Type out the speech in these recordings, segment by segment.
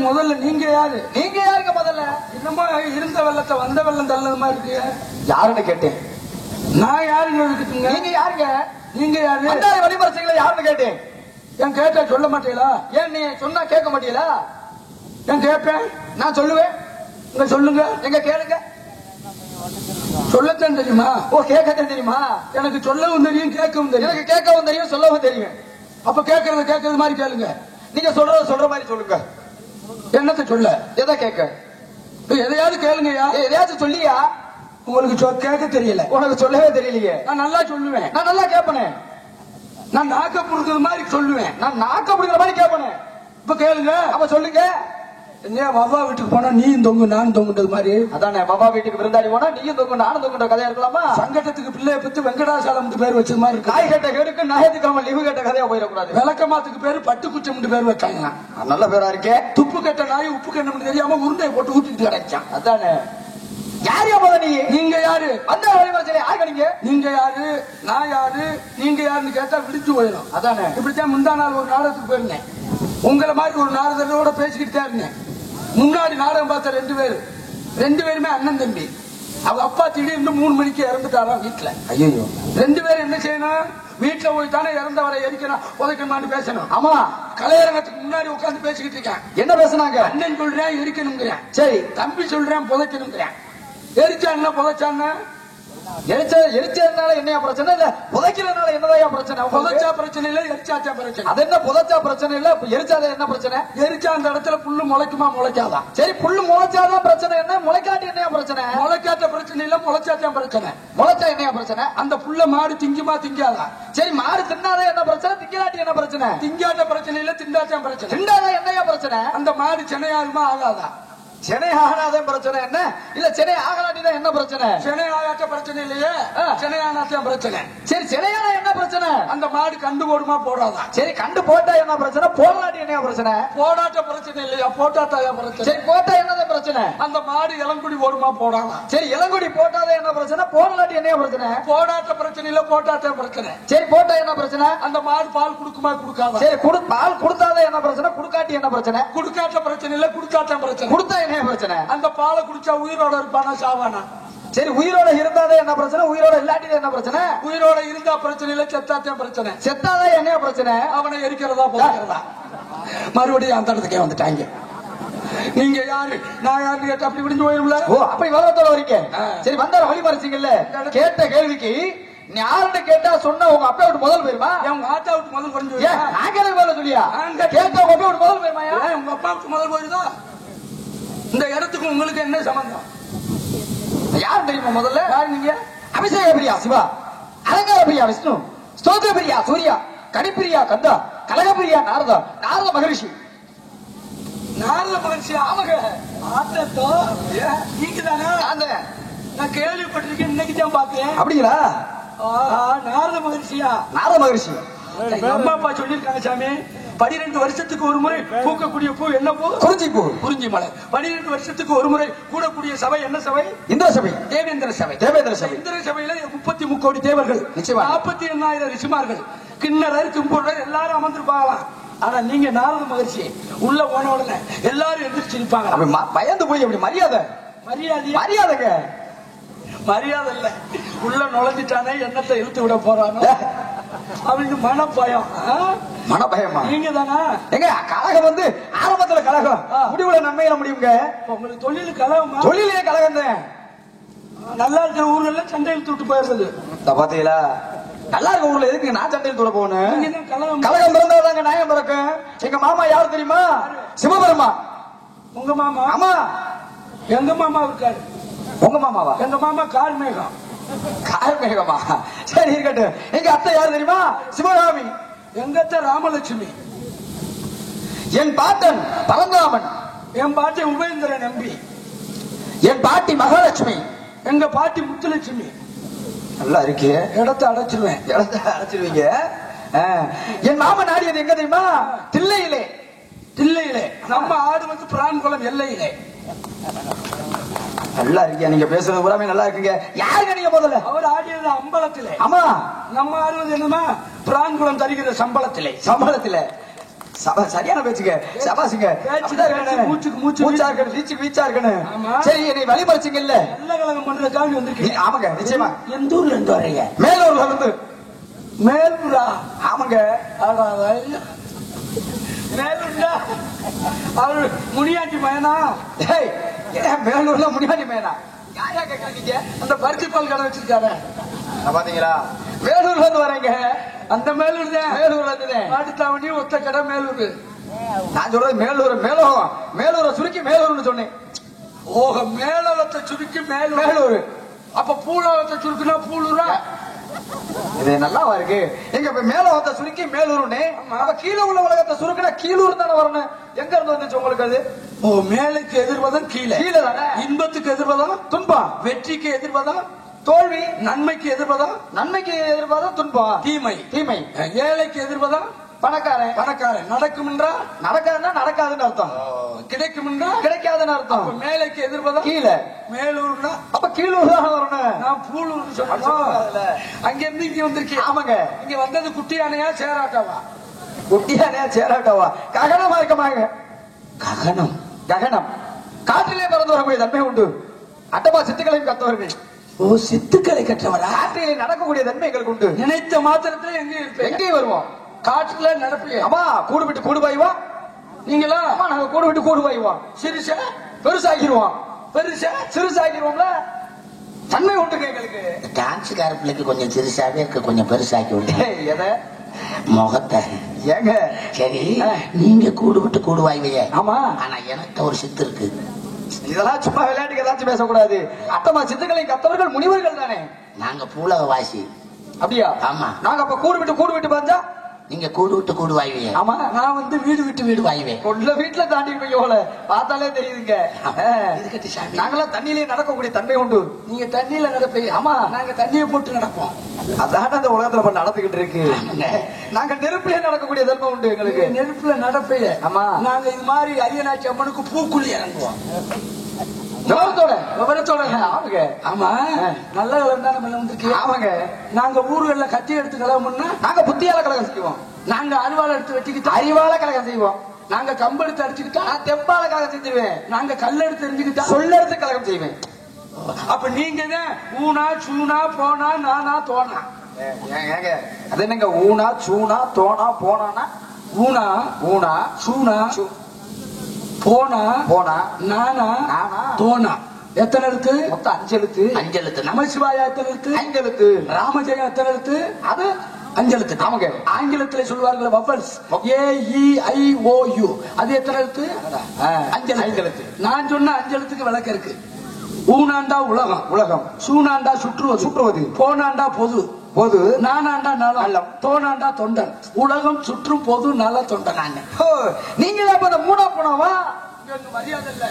முதல்ல நீங்க யாரு? நீங்க யாருங்க முதல்ல? என்னமோ இருந்த வெள்ளத்தை வந்த வெள்ளம் தள்ளது மாதிரி இருக்கு. யாருன்னு கேட்டேன். நான் யாருன்னு இருக்குங்க. நீங்க யாருங்க? நீங்க யாரு? வந்தாரி வழிமரசிகளை யாருன்னு கேட்டேன். என் கேட்டா சொல்ல மாட்டீங்களா? ஏன் நீ சொன்னா கேட்க மாட்டீங்களா? என் கேட்பேன், நான் சொல்லுவேன். இங்க சொல்லுங்க. எங்க கேளுங்க. சொல்லத்தான் தெரியுமா? ஓ, கேட்கத்தான் தெரியுமா? எனக்கு சொல்லவும் தெரியும், கேட்கவும் தெரியும். எனக்கு கேட்கவும் தெரியும், சொல்லவும் தெரியும். அப்ப கேட்கறது மாதிரி கேளுங்க. நீங்க சொல்ற மாதிரி சொல்லுங்க. என்னத்தை சொல்ல? எதை கேட்க? எதையாவது கேளுங்கயா. எதையாச்சும் சொல்லியா? உங்களுக்கு கேட்க தெரியல. உனக்கு சொல்லவே தெரியலையே. நான் நல்லா சொல்லுவேன். நான் நல்லா கேட்பனே. நான் நாக்க புடுங்குற மாதிரி சொல்லுவேன். நான் நாக்க புடுங்குற மாதிரி கேட்பனே. இப்ப கேளுங்க. அப்ப சொல்லுங்க. பாபா வீட்டுக்கு போனா நீயும் தொங்கு நானும் தொங்குன்றது மாதிரி. அதானே, பாபா வீட்டுக்கு விருந்தாடி போனா நீயும் தொங்கு நானும் தொங்குன்ற கதையா இருக்கலாமா? சங்கடத்துக்கு பிள்ளைய பத்தி வெங்கடாசலம் பேர் வச்சது மாதிரி இருக்கு. காய் கட்ட கேடுக்கு ஞாயிற்றுக்கிழமை லீவு கட்ட கதையா போயிடக்கூடாது. விளக்கமாத்துக்கு பேரு பட்டுக்குச்சம் பேர் வச்சாங்க. நல்ல பேரா இருக்கே. துப்பு கட்ட நாய் உப்பு கண்ணு தெரியாம உருண்டையை போட்டு ஊட்டிட்டு கிடைச்சான். அதானே. யார் யாரு? நீங்க யாரு? அந்த வழிமரசிகளை யாரு? நீங்க யாரு, நான் யாரு, நீங்க யாருன்னு கேட்டா விடிச்சு போயிடும். அதானே. இப்படித்தான் முந்தா நாள் ஒரு நாடகத்துக்கு போயிருந்தேன். உங்களை மாதிரி ஒரு நாடகத்தோட பேசிக்கிட்டு தான் இருந்தேன். முன்னாடி நாடகம் பார்த்த ரெண்டு பேருமே அண்ணன் தம்பி. அவங்க அப்பா திடீர்னு 3 மணிக்கு இறந்துட்டாராம் வீட்டுல. ஐயோ. 2 பேரும் என்ன செய்யணும்? வீட்டுல போய் தானே இறந்தவரை எரிக்கணும் உதைக்கணும்னு பேசணும். ஆமா. கலையரங்கத்துக்கு முன்னாடி உட்காந்து பேசிக்கிட்டு இருக்கேன். என்ன பேசுனாங்க? அண்ணன் சொல்றேன் எரிக்கணுங்கிறேன். சரி. தம்பி சொல்றேன் புதைக்கணுங்கிறேன். எரிச்சா என்ன புதைச்சான்னு? எரிச்சதுனால என்னையா பிரச்சனை? இல்ல புதைக்கிறதுனால என்னதையா பிரச்சனை? புதைச்சா பிரச்சனை இல்ல, எரிச்சாச்சா பிரச்சனை. அது என்ன புதைச்சா பிரச்சனை இல்ல, எரிச்சாத என்ன பிரச்சனை? எரிச்சா அந்த இடத்துல புல்லு முளைக்குமா முளைக்காதான்? சரி, புல்லு முளைச்சாதான் பிரச்சனை. என்ன முளைக்காட்டி என்னையா பிரச்சனை? முளைக்காட்ட பிரச்சனை இல்ல, முளைச்சாத்தான் பிரச்சனை. முளைச்சா என்னையா பிரச்சனை? அந்த புல்ல மாடு திங்குமா திங்காதா? சரி, மாடு தின்னாத என்ன பிரச்சனை? திங்காட்டி என்ன பிரச்சனை? திங்காட்ட பிரச்சனை இல்ல, திண்டாத்தான் பிரச்சனை. திண்டாத என்னையா பிரச்சனை? அந்த மாடு சென்னையாகுமா ஆகாதா? சென்னை ஆகாத பிரச்சனை என்ன? இல்ல சென்னை ஆகலாட்டிதான் என்ன பிரச்சனை? சென்னை ஆகாட்ட பிரச்சனை இல்லையே, சென்னை ஆனாத்தான் பிரச்சனை. சரி, சென்னையான என்ன பிரச்சனை? அந்த மாடு கண்டு போடுமா போடாதா? சரி, கண்டு போட்டா என்ன பிரச்சனை? போடலாட்டி என்ன பிரச்சனை? போடாட்ட பிரச்சனை இல்லையா, போட்டாத்தான் பிரச்சனை. சரி, போட்டா என்னது பிரச்சனை? அந்த மாடு இளங்குடி போடுமா போடாதா? சரி, இளங்குடி போட்டாத என்ன பிரச்சனை? போடலாட்டி என்ன பிரச்சனை? போடாட்ட பிரச்சனை இல்ல, போட்டாத்தான் பிரச்சனை. சரி, போட்டா என்ன பிரச்சனை? அந்த மாடு பால் குடுக்குமா குடுக்காதா? சரி, பால் கொடுத்தாத என்ன பிரச்சனை? குடுக்காட்டி என்ன பிரச்சனை? குடுக்காட்ட பிரச்சனை இல்ல, குடுக்காத்தான் பிரச்சனை. கொடுத்தா என்ன பிரச்சனை? அந்த பாலை குடிச்சா உயிரோட இருப்பானா சாவானா? சரி, உயிரோட இருந்தாதே என்ன பிரச்சனை? உயிரோட இல்லாட்டி என்ன பிரச்சனை? உயிரோட இருந்தா பிரச்சனை இல்ல, செத்தாத்தான் பிரச்சனை. செத்தாதா என்ன பிரச்சனை? அவனை எரிக்கிறதா போகிறதா? மறுபடியும் அந்த இடத்துக்கே வந்துட்டாங்க. நீங்க யாரு, நான் யாருன்னு கேட்டா அப்படி விடிஞ்சு போயிரும்ல. ஓ, அப்படி விவரத்தோட வரீங்க. சரி, வந்தார வழி மறைச்சிங்கல்ல. கேட்ட கேள்விக்கு யாருன்னு கேட்டா சொன்னா உங்க அப்பா விட்டு முதல் போயிருமா? உங்க ஆத்தா விட்டு முதல் போயிரு. நான் கேள்வி போல சொல்லியா? கேட்ட உங்க அப்பா விட்டு முதல் போயிருமா? உங்க அப்பா விட்டு முதல் போயிருதா? இந்த இடத்துக்கு உங்களுக்கு என்ன சம்பந்தம்? யார் தெரியுமா முதல்ல? யாரு நீங்க? அபிஷேக பிரியா சிவா, அலங்கார பிரியா விஷ்ணு, ஸ்தோத்திர பிரியா சூர்யா, கணிப்பிரியா கந்தா, கலகப்பிரியா நாரதா, நாரத மகரிஷி. நாரத மகரிஷி? ஆமக ஆத்தோ நீங்க தானே? நான் கேள்விப்பட்டிருக்கேன், இன்னைக்கு தான் பார்த்தேன். அப்படிங்களா? நாரத மகரிஷியா? நாரத மகரிஷி அம்மா அப்பா சொல்லியிருக்காங்க சாமி. 12 வருஷத்துக்கு ஒரு முறை பூக்கக்கூடிய பூ என்ன பூ? குறிஞ்சி பூ. குறிஞ்சி மலை. 12 வருஷத்துக்கு ஒரு முறை கூடக்கூடிய சபை என்ன சபை? இந்திர சபை. தேவேந்திர சபை. தேவேந்திர சபை. இந்திர சபையில 33 கோடி தேவர்கள், 48,000 ரிஷிமார்கள், கிண்ணறர் கிம்புடர் எல்லாரும் அமர்ந்திருப்பாங்களாம். ஆனா நீங்க நாரத மகரிஷி உள்ள போன உடனே எல்லாரும் எந்திரிச்சிருப்பாங்க. பயந்து போய் அப்படி மரியாதை மரியாதைங்க மரியாதை இல்ல, உள்ள நுழைஞ்சிட்டானே என்னத்தை இழுத்து விட போறானோ அவனுக்கு மனப்பயம். மனப்பயமா? நீங்க தானா? எங்க கழகம் வந்து ஆரம்பத்துல கழகம், முடிவுல நன்மையில முடியுங்க. உங்களுக்கு தொழில் கழகம்? தொழிலே கழகம் தான். நல்லா இருக்கிற ஊர்ல சண்டை இழுத்து விட்டு போயிருந்தது பாத்தீங்களா? நல்லா இருக்க ஊர்ல எதுக்கு நான் சண்டையில் தூட போகணும்? கழகம் பிறந்ததாங்க நியாயம் பிறக்கும். எங்க மாமா யாரு தெரியுமா? சிவபெருமா. உங்க மாமா? ஆமா. எங்க மாமா இருக்காரு. உங்க மாமாவா? எங்க மாமா கார்மேகம். கார்மேகமா? சரி இருக்கட்டும். எங்க அத்தை யாரு தெரியுமா? சிவகாமி. எங்க அத்தை ராமலட்சுமி. என் பாட்டன் பரந்தாமன். என் பாட்டி உபேந்திரன் நம்பி. என் பாட்டி மகாலட்சுமி. எங்க பாட்டி முத்துலட்சுமி. நல்லா இருக்கு. இடத்தை அடைச்சிருவேன். இடத்தை அடைச்சிருவீங்க. என் மாமன் ஆடியது எங்க தெரியுமா? தில்லையிலே. தில்லையிலே. நம்ம ஆடு வந்து பிரான்குளம் எல்லையிலே. நல்லா இருக்கியா? நீங்க பேசுறது பூராமே நல்லா இருக்குங்க. யாருங்க நீங்க முதல்ல? அவர் ஆடியது அம்பலத்திலே. ஆமா. நம்ம ஆடுவது என்னமா? பிரான்குளம் தருகிற சம்பளத்திலே. சம்பளத்திலே. சரியான பேச்சுங்க, சபாசுங்க. மூச்சா இருக்கணும், வீச்சுக்கு வீச்சா இருக்கணும். சரி, என்னை வழிபறிச்சிங்கல்ல, நல்ல கலகம் பண்றதுக்காக வந்திருக்கீங்க. ஆமாங்க, நிச்சயமா. எந்த ஊர்ல இருந்து வரீங்க? மேலூர்ல இருந்து. மேலூரா? ஆமாங்க. மேலூர்ல அவரு முனியாண்டி மயனா? மேலூர்ல முனியாண்டி மயனா? யாரா கேட்காதீங்க, அந்த பருத்தி பால் கடை வச்சிருக்காரு பாத்தீங்களா? வேலூர்ல இருந்து வரேங்க. அந்த மேலூர் தான். மேலூர்ல இருந்து மாட்டுத்தாவணி ஒத்த கடை மேலூர். நான் சொல்றது மேலூர், மேலோகம். மேலூரை சுருக்கி மேலூர்னு சொன்னேன். ஓஹ, மேலோகத்தை சுருக்கி மேலூர். மேலூர். அப்ப பூலோகத்தை சுருக்குனா பூலூரா? இது நல்லாவா இருக்கு? எங்க மேலோகத்தை சுருக்கி மேலூர்னு, அப்ப கீழே உள்ள உலகத்தை சுருக்கினா கீழூர் தானே வரணும். எங்க இருந்து வந்துச்சு உங்களுக்கு அது? ஓ, மேலுக்கு எதிர்வதம் கீழே. கீழே தானே. இன்பத்துக்கு எதிர்வதம் துன்பம், வெற்றிக்கு எதிர்வதம் தோல்வி, நன்மைக்கு எதிர்வதம் நன்மைக்கு எதிர்பார்த்தா துன்பம், தீமை. தீமை. ஏழைக்கு எதிர்வதம் பணக்காரன், பணக்காரன். நடக்கும்ன்றா? நடக்காதுன்னா நடக்காதுன்னு அர்த்தம். கிடைக்கும்ன்றா? கிடைக்காதுன்னு அர்த்தம். மேலைக்கு எதிர்வதம் கீழே. மேலூர்னா அப்ப கீழூர் தான் வரணும். நான் பூலூர் சொன்னேன். அங்க இருந்து இங்க வந்திருக்கேன். ஆமாங்க. இங்க வந்தது குட்டி யானையா சேராட்டாவா? குட்டியானே சேராட்டவா? ககனமா இருக்கமாங்க. ககனம். ககனம் காற்றிலே பறந்து வரக்கூடிய தன்மை உண்டு. அட்டமா சித்துக்களையும் கத்தவர்கள். ஓ, சித்துக்களை கற்றவரா? காற்றிலே நடக்கக்கூடிய தன்மை எங்களுக்கு உண்டு. நினைத்த மாத்திரத்துல எங்க இருப்பேன்? எங்கேயும் வருவோம். காற்றுல நடப்பீங்க. அம்மா கூடு விட்டு கூடு பாய்வோம். நீங்களா? அம்மா நாங்க கூடு விட்டு கூடு பாய்வோம். சிறுசா பெருசாக்கிடுவோம். பெருசா சிறுசாக்கிடுவோம்ல. தன்மை உண்டுங்க எங்களுக்கு. டான்ஸுக்கார பிள்ளைக்கு கொஞ்சம் சிறுசாவே இருக்கு, கொஞ்சம் பெருசாக்கி விட்டு எதை முகத்தை. ஏங்க சரி, நீங்க கூடு விட்டு கூடு வாய்வையே. ஆமா, ஆனா எனக்கு ஒரு சித்து இருக்கு. இதெல்லாம் சும்மா விளையாட்டுக்கு ஏதாச்சும் பேசக்கூடாது. அட்டமா சித்துக்களை கத்தவர்கள் முனிவர்கள் தானே. நாங்க பூலக வாசி. அப்படியா? ஆமா. நாங்க அப்ப கூடு விட்டு பார்த்தா நீங்க கூடு விட்டு கூடு வாய்வையே. ஆமா, நான் வந்து வீடு விட்டு வீடு வாய்வே. கொள்ள வீட்டுல தாண்டி போய் பார்த்தாலே தெரியுதுங்க. இதுக்கட்டி சாமி, நாங்களாம் தண்ணியிலே நடக்கக்கூடிய தன்மை உண்டு. நீங்க தண்ணியில நடப்பீங்க. ஆமா, நாங்க தண்ணியை போட்டு நடப்போம். அதான் அந்த உலகத்துல இப்ப நடந்துகிட்டு இருக்கு. நாங்க நெருப்பிலே நடக்கக்கூடிய தன்மை உண்டு எங்களுக்கு. நெருப்புல நடப்பீங்க. ஆமா, நாங்க இது மாதிரி அரியநாச்சி அம்மனுக்கு பூக்குள்ளி இறங்குவோம். விவரத்தோட. விவரத்தோட. ஆமாங்க. ஆமா, நல்ல கலர் தான் நம்ம வந்திருக்கீங்க. ஆமாங்க. நாங்க ஊர்கள்ல கத்தி எடுத்து கலவம்னா நாங்க புத்தியால கலகம் செய்வோம். நாங்க அருவாள் எடுத்து வெட்டிக்கிட்டா அறிவால கலகம் செய்வோம். நாங்க கம்பு எடுத்து அடிச்சுக்கிட்டா நான் தெம்பால கலகம் செஞ்சுவேன். நாங்க கல் எடுத்து எரிஞ்சுக்கிட்டா சொல்ல எடுத்து கலகம் செய்வேன். அப்ப நீங்க தான் ஊனா சூனா போனா நானா தோனா. ஏங்க அது என்னங்க ஊனா சூனா தோனா போனானா? ஊனா ஊனா சூனா போனா போனா நானா நானா தோனா. எத்தனை எழுத்து? மொத்தம் 5 எழுத்து. 5 எழுத்து. நமசிவாயா எத்தனை எழுத்து? 5 எழுத்து. ராமஜெயம் எத்தனை எழுத்து? அது 5 எழுத்து. ஆமாங்க. ஆங்கிலத்தில் சொல்வார்கள் வவல்ஸ். AEIOU. அது எத்தனை எழுத்து? 5 எழுத்து. நான் சொன்ன 5 எழுத்துக்கு விளக்கம் இருக்கு. ஊனாண்டா உலகம், உலகம். சூனாண்டா சுற்றுவது, சுற்றுவது. போனாண்டா பொது, பொது. நானாண்டா நலம், தோனாண்டா தொண்டன். உலகம் சுற்றும் பொது நல தொண்டன். நீங்க அப்ப அந்த மூணா போனவா? மரியாதை இல்ல.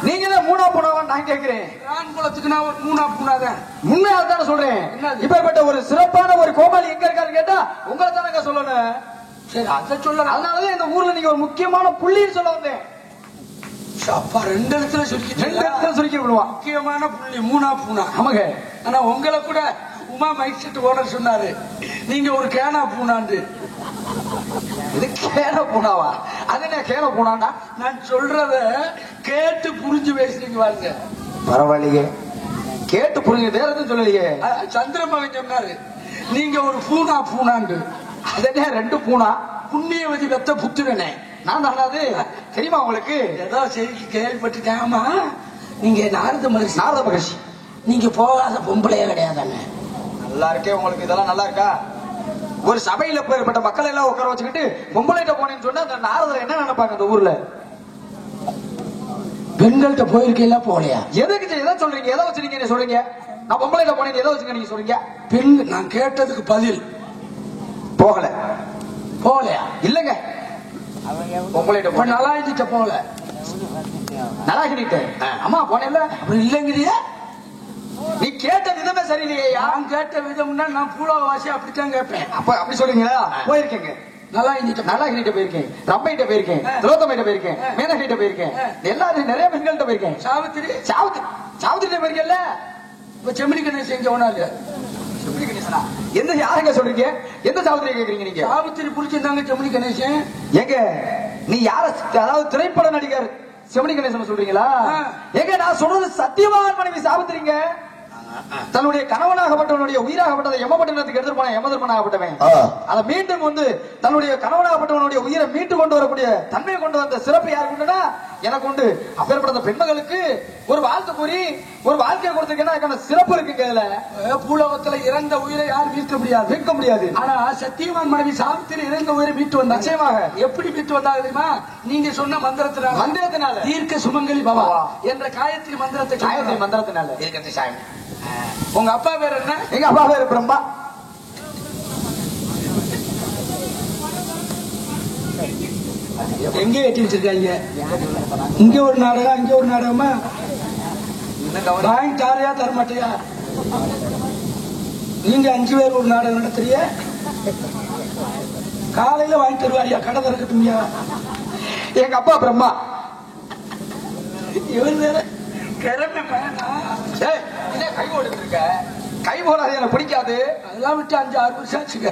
நீங்க தான் மூணா போனவா நான் கேட்கிறேன். ரான் குலத்துக்கு நான் ஒரு மூணா பூனாதான். உண்மையா தானே சொல்றேன். இப்ப ஒரு சிறப்பான ஒரு கோமாளி எங்க இருக்காரு கேட்டா உங்களை தானங்க சொல்லணும். சரி, அதை சொல்லணும். அதனாலதான் இந்த ஊர்ல நீங்க ஒரு முக்கியமான புள்ளின்னு சொல்ல வந்தேன். அப்பா 2 இடத்துல சுருக்கி 2 இடத்துல சுருக்கி விடுவான். முக்கியமான புள்ளி மூணா பூனா. ஆமாங்க. ஆனா உங்களை கூட உமா மைக் செட் ஓனர் சொன்னாரு, நீங்க ஒரு கேனா பூனாண்டு. இது கேன பூனாவா? அது என்ன கேன பூனாண்டா? நான் சொல்றத கேட்டு புரிஞ்சு பேசுறீங்க பாருங்க. பரவாயில்லையே, கேட்டு புரிஞ்சு வேற எதுவும் சொல்லலையே. சந்திரமகன் சொன்னாரு, நீங்க ஒரு பூனா பூனாண்டு. அது என்ன 2 பூனா? புண்ணியவதி வெத்த புத்திரனே. நான் தானே அது? தெரியுமா உங்களுக்கு? ஏதோ செய்தி கேள்விப்பட்டுட்டேன். ஆமா, நீங்க நாரத மகர்ஷி. நாரத மகர்ஷி. நீங்க போகாத பொம்பளையே கிடையாதானே? நல்லா இருக்கே உங்களுக்கு. இதெல்லாம் நல்லா இருக்கா? ஒரு சபையில ஏற்பட்ட மக்கள் எல்லாம் உட்கார வச்சுக்கிட்டு பொம்பளைட்ட போனேன்னு சொன்னா அந்த நாரதர் என்ன நினைப்பாங்க அந்த ஊர்ல? பெண்கள்கிட்ட போயிருக்கீங்களா? போகலையா? எதுக்கு எதை சொல்றீங்க? எதை வச்சு நீங்க சொல்றீங்க? நான் பொம்பளைட்ட போனேன் எதை வச்சுங்க நீங்க சொல்றீங்க? பெண் நான் கேட்டதுக்கு பதில் போகல. போகலையா? இல்லங்க, பொம்பளைட்ட போன நலாயிட்ட போகல. நலாகிட்டு அம்மா போனேன்ல. அப்படி இல்லைங்கிறியா? நீ கேட்ட விதமே சரியில்லையா? நான் கேட்ட விதம்னா நான் பூலாவாசி அப்படித்தான் கேட்பேன். அப்ப அப்படி சொல்றீங்களா? போயிருக்கேங்க. நலாயிட்ட போயிருக்கேன், ரம்பைட்ட போயிருக்கேன், திலோத்தமைட்ட போயிருக்கேன், மேனகிட்ட போயிருக்கேன், எல்லாரும் நிறைய பெண்கள்கிட்ட போயிருக்கேன். சாவித்திரி சாவித்திரிட்ட போயிருக்கேன்ல. இப்ப செமினி கணேசன் இங்க ஒண்ணாரு. எந்த யாருங்க சொல்றீங்க? எந்த சாவித்திரி கேக்குறீங்க நீங்க? சாவித்திரி புடிச்சிருந்தாங்க செம்மணி கணேசன். எங்க நீ யார, அதாவது திரைப்பட நடிகர் செம்மணி கணேசன் சொல்றீங்களா? எங்க நான் சொல்றது சத்தியவான் மனைவி சாவித்திரிங்க. தன்னுடைய கணவனாகப்பட்டவனுடைய உயிராகப்பட்டதை யமபட்டணத்துக்கு எடுத்துட்டு போன யமதர்மனாகப்பட்டவன் அதை மீண்டும் வந்து தன்னுடைய கணவனாகப்பட்டவனுடைய உயிரை மீட்டு கொண்டு வரக்கூடிய தன்மையை கொண்டு வந்த சிறப்பு யாருக்கு உண்டுனா எனக்கு உண்டு. அப்பேற்பட்ட பெண்மகளுக்கு ஒரு வாழ்த்து கூறி ஒரு வாழ்க்கையை கொடுத்திருக்கேன்னா அதுக்கான சிறப்பு இருக்குங்க. இதுல பூலோகத்துல இறந்த உயிரை யாரும் மீட்க முடியாது. ஆனா சத்தியவான் மனைவி சாவித்திரி இறந்த உயிரை மீட்டு வந்தாங்க. நிச்சயமாக. எப்படி மீட்டு வந்தாங்க தெரியுமா? நீங்க சொன்ன மந்திரத்தினால தீர்க்க சுமங்கலி பவா என்ற காயத்ரி மந்திரத்தினால. உங்க அப்பா பேர் என்ன? எங்க அப்பா பேர் பிரம்மா. எங்க ஏற்றி வச்சிருக்காங்க? இங்க ஒரு நாடகம் இங்க ஒரு நாடகமா? வாங்கி தாரையா தரமாட்டியா? நீங்க 5 பேர் ஒரு நாடகம் நடத்துறிய? காலையில வாங்கி தருவாரியா? கடை திறக்கட்டும்யா? எங்க அப்பா பிரம்மா. இவர் வேற கிளம்பி வேணா கை போட்டு இருக்க. கை போடாது எனக்கு பிடிக்காது. அதெல்லாம் விட்டு 5-6 வருஷம் ஆச்சுங்க.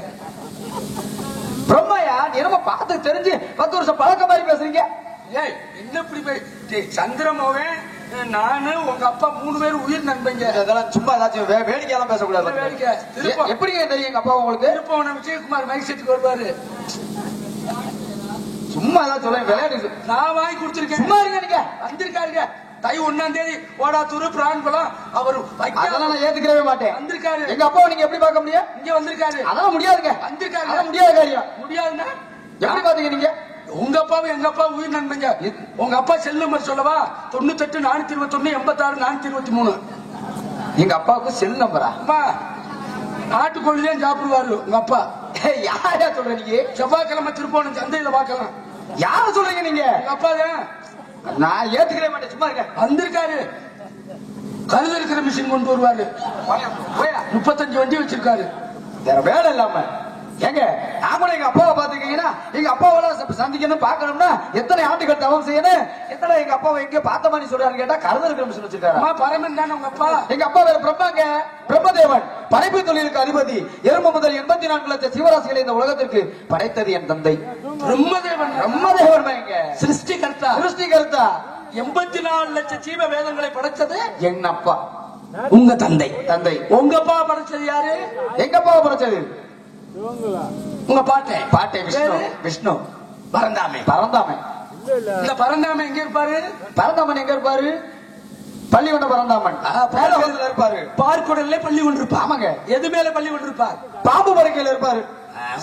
பிரம்மாயா நீ நம்ம பார்த்து தெரிஞ்சு 10 வருஷம் பழக்க மாதிரி பேசுறீங்க. ஏய் என்ன இப்படி சந்திரமோகன் நானு உங்க அப்பா 3 பேரும் உயிர் நண்பங்க. அதெல்லாம் சும்மா ஏதாச்சும் வேடிக்கையெல்லாம் பேசக்கூடாது. வேடிக்கை எப்படிங்க தெரியும் எங்க அப்பா உங்களுக்கு? திருப்பவன விஜயகுமார் மைக் செட்டுக்கு வருவாரு. சும்மா ஏதாச்சும் சொல்ல விளையாடு. நான் வாங்கி கொடுத்துருக்கேன். சும்மா இருங்க நீங்க. வந்திருக்காருங்க. தை 1ஆம் தேதி ஓடாத்தூர் பிரான்பலம் அவரு அதெல்லாம் நான் ஏத்துக்கவே மாட்டேன். வந்திருக்காரு. எங்க அப்பாவை நீங்க எப்படி பார்க்க முடியும்? இங்க வந்திருக்காரு. அதெல்லாம் முடியாதுங்க. வந்திருக்காரு. அதெல்லாம் முடியாத காரியம். முடியாதுன்னா எப்படி பாத்தீங்க நீங்க? உங்க அப்பாவும் எங்க அப்பா உயிர் நண்பங்க. உங்க அப்பா செல் நம்பர் சொல்லவா? 98 421 86 423. எங்க அப்பாவுக்கு செல் நம்பரா? அம்மா நாட்டுக்கோழிலே சாப்பிடுவாரு உங்க அப்பா. யாரா சொல்ற நீங்க? செவ்வாய்க்கிழமை திருப்போணம் சந்தையில பாக்கலாம். யார சொல்றீங்க நீங்க? எங்க அப்பா தான். நான் ஏத்துக்கவே மாட்டேன். சும்மா இருக்க. வந்திருக்காரு. கழுத இருக்கிற மிஷின் கொண்டு வருவாரு. 35 வண்டி வச்சிருக்காரு. வேற வேலை இல்லாம எங்க நாமளும் எங்க அப்பாவை பாத்துக்கீங்கன்னா எங்க அப்பாவெல்லாம் சந்திக்கணும் பாக்கணும்னா எத்தனை ஆண்டுகள் தவம் செய்யணும்? எத்தனை எங்க அப்பாவை எங்க பார்த்த மாதிரி சொல்றாரு கேட்டா கருத இருக்கிற மிஷின் வச்சிருக்காரு. பரமன் தானே உங்க அப்பா? எங்க அப்பா வேற பிரம்மாங்க. பிரம்மதேவன் படைப்பு தொழிலுக்கு அதிபதி. எறும்பு முதல் 84 லட்சம் ஜீவராசிகளை இந்த உலகத்திற்கு படைத்தது என் தந்தை பிரம்மதேவன். பிரம்மதேவன் சிருஷ்டிகர்த்தா. 84 லட்சம் ஜீவ வேதங்களை படைச்சது என் அப்பா. உங்க தந்தை. உங்க அப்பா படைச்சது யாரு? எங்க அப்பாவை படைச்சது உங்க பாட்டை. விஷ்ணு. பரந்தாமை. இந்த பரந்தாமை எங்க இருப்பாரு? பரந்தாமன் எங்க இருப்பாரு? பள்ளிகொண்ட பரந்தாமன் இருப்பாரு. பார்க்குடல்ல பள்ளி கொண்டிருப்பார். ஆமாங்க. எது மேல பள்ளி கொண்டிருப்பார்? பாம்பு படுக்கையில இருப்பாரு.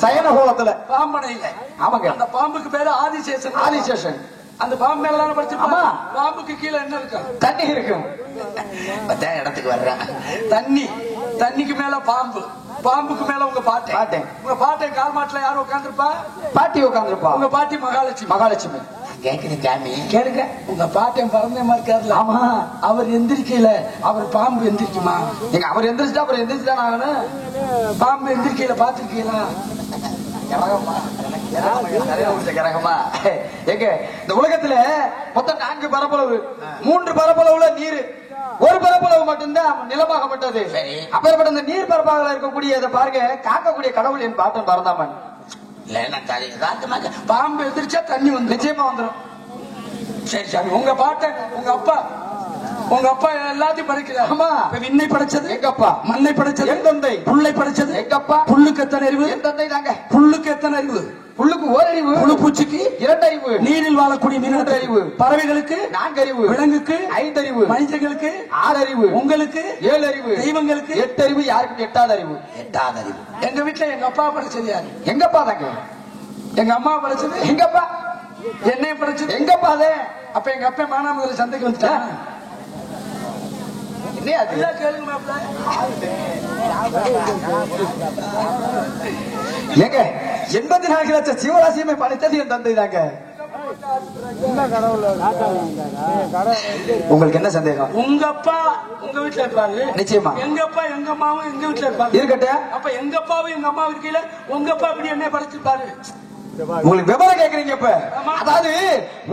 சயன கோலத்துல. பாம்பனையில. ஆமாங்க. அந்த பாம்புக்கு பேரு ஆதிசேஷன். ஆதிசேஷன். அந்த பாம்பு மேல படிச்சிருப்பா. பாம்புக்கு கீழே என்ன இருக்கும்? தண்ணி இருக்கும். இடத்துக்கு வர்றேன். தண்ணிக்கு மேல பாம்பு. பாம்புக்கு மேல உங்க பாட்டை. உங்க பாட்டை கால் மாட்டுல யாரும் உட்காந்துருப்பா? பாட்டி உட்காந்துருப்பா. உங்க பாட்டி மகாலட்சுமி. கேளுங்க. உங்க பாட்டன் பரந்தேமா இருக்காருல்ல? ஆமா. அவர் எந்திரிக்கையில அவர் பாம்பு எந்திரிக்குமா? எங்க அவர் எந்திரிச்சிட்டா அப்புறம் எந்திரிச்சுதான் ஆகணும். பாம்பு எந்திரிக்கையில பாத்துருக்கீங்களா? எங்க இந்த உலகத்துல மொத்தம் 4 பரப்பளவு. 3 பரப்பளவுல நீர், ஒரு பரப்பளவு மட்டும்தான் நிலமாகப்பட்டது. அப்பேற்பட்ட இந்த நீர் பரப்பாக இருக்கக்கூடிய பாருங்க காக்கக்கூடிய கடவுள் என் பாட்டன் பரந்தாமன். பாம்பு எதிர்ச்சா தண்ணி வந்து நிச்சயமா வந்துடும். சரி சாமி. உங்க பாட்டன் உங்க அப்பா எல்லாத்தையும் படைக்கிறார். ஆமா. விண்ணை படைச்சது எங்க அப்பா. மண்ணை படைச்சது என் தந்தை. புல்லை படைச்சது எங்க அப்பா. புல்லுக்கு எத்தனை அறிவு? என் தந்தை தாங்க. புல்லுக்கு எத்தனை அறிவு? புல்லுக்கு 1 அறிவு. புழு பூச்சிக்கு 2 அறிவு. நீரில் வாழக்கூடிய மீன் அறிவு. பறவைகளுக்கு 4 அறிவு. விலங்குக்கு 5 அறிவு. மனிதர்களுக்கு 6 அறிவு. உங்களுக்கு 7 அறிவு. தெய்வங்களுக்கு 8 அறிவு. யாருக்கு 8வது அறிவு? எங்க வீட்டுல எங்க அப்பா படைச்சது யாரு? எங்க அப்பா தாங்க. எங்க அம்மா படைச்சது எங்க அப்பா. என்னைய படைச்சது எங்க அப்பா. அப்ப எங்க அப்பா மானாமதுரை சந்தைக்கு வந்துட்டா. கேளுங்க. எங்க 84 லட்சம் ஜீவராசியுமே படைத்தது என் தந்தை தாங்க. உங்களுக்கு என்ன சந்தேகம்? உங்க அப்பா உங்க வீட்டுல இருப்பாரு. நிச்சயமா. எங்க அப்பா எங்க அம்மாவும் எங்க வீட்டுல இருப்பாரு. இருக்கட்டும். அப்ப எங்க அப்பாவும் எங்க அம்மாவும் இருக்கையில உங்க அப்பா அப்படி என்ன படைச்சிருப்பாரு? உங்களுக்கு விவரம் கேக்குறீங்க. இப்ப அதாவது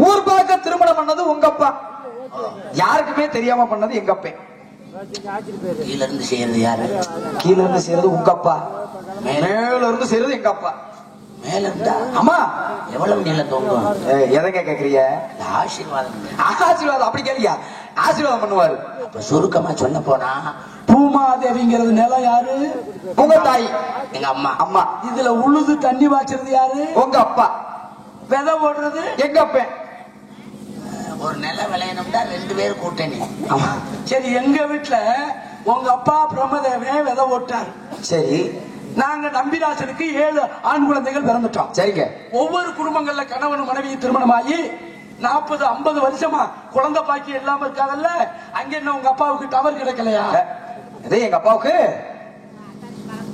ஊர் பார்க்க திருமணம் பண்ணது உங்க அப்பா, யாருக்குமே தெரியாம பண்ணது எங்க அப்பா. கீழ இருந்து செய்யறது யாரு? கீழ இருந்து செய்யறது உங்க அப்பா, மேல மேல இருந்து செய்யறது எங்க அப்பா. மேல இருந்தா அம்மா எவ்வளவு நீள தொங்கும்? எதங்க கேக்குறீங்க? ஆசீர்வாதம். ஆசீர்வாதம் அப்படி கேளியா? ஆசீர்வாதம் பண்ணுவாரு. அப்ப சுருக்கமா சொல்ல போனா பூமாதேவிங்கிறது நிலம் யாரு? உங்க தாய், எங்க அம்மா. அம்மா. இதுல உழுது தண்ணி வாய்ச்சறது யாரு? உங்க அப்பா. விதை போடுறது எங்க அப்பன். ஒரு நில விளையணும்னா 2 பேர் கூட்டணி. சரி, எங்க வீட்டுல உங்க அப்பா பிரம்மதேவனே விதை போட்டாரு. சரி, நாங்க நம்பிராசனுக்கு 7 ஆண் குழந்தைகள் பிறந்துட்டோம். சரிங்க. ஒவ்வொரு குடும்பங்கள்ல கணவன் மனைவி திருமணமாகி 40-50 வருஷமா குழந்தை பாக்கி இல்லாம இருக்காதல்ல, அங்க என்ன உங்க அப்பாவுக்கு டவர் கிடைக்கலையா? இதே எங்க அப்பாவுக்கு,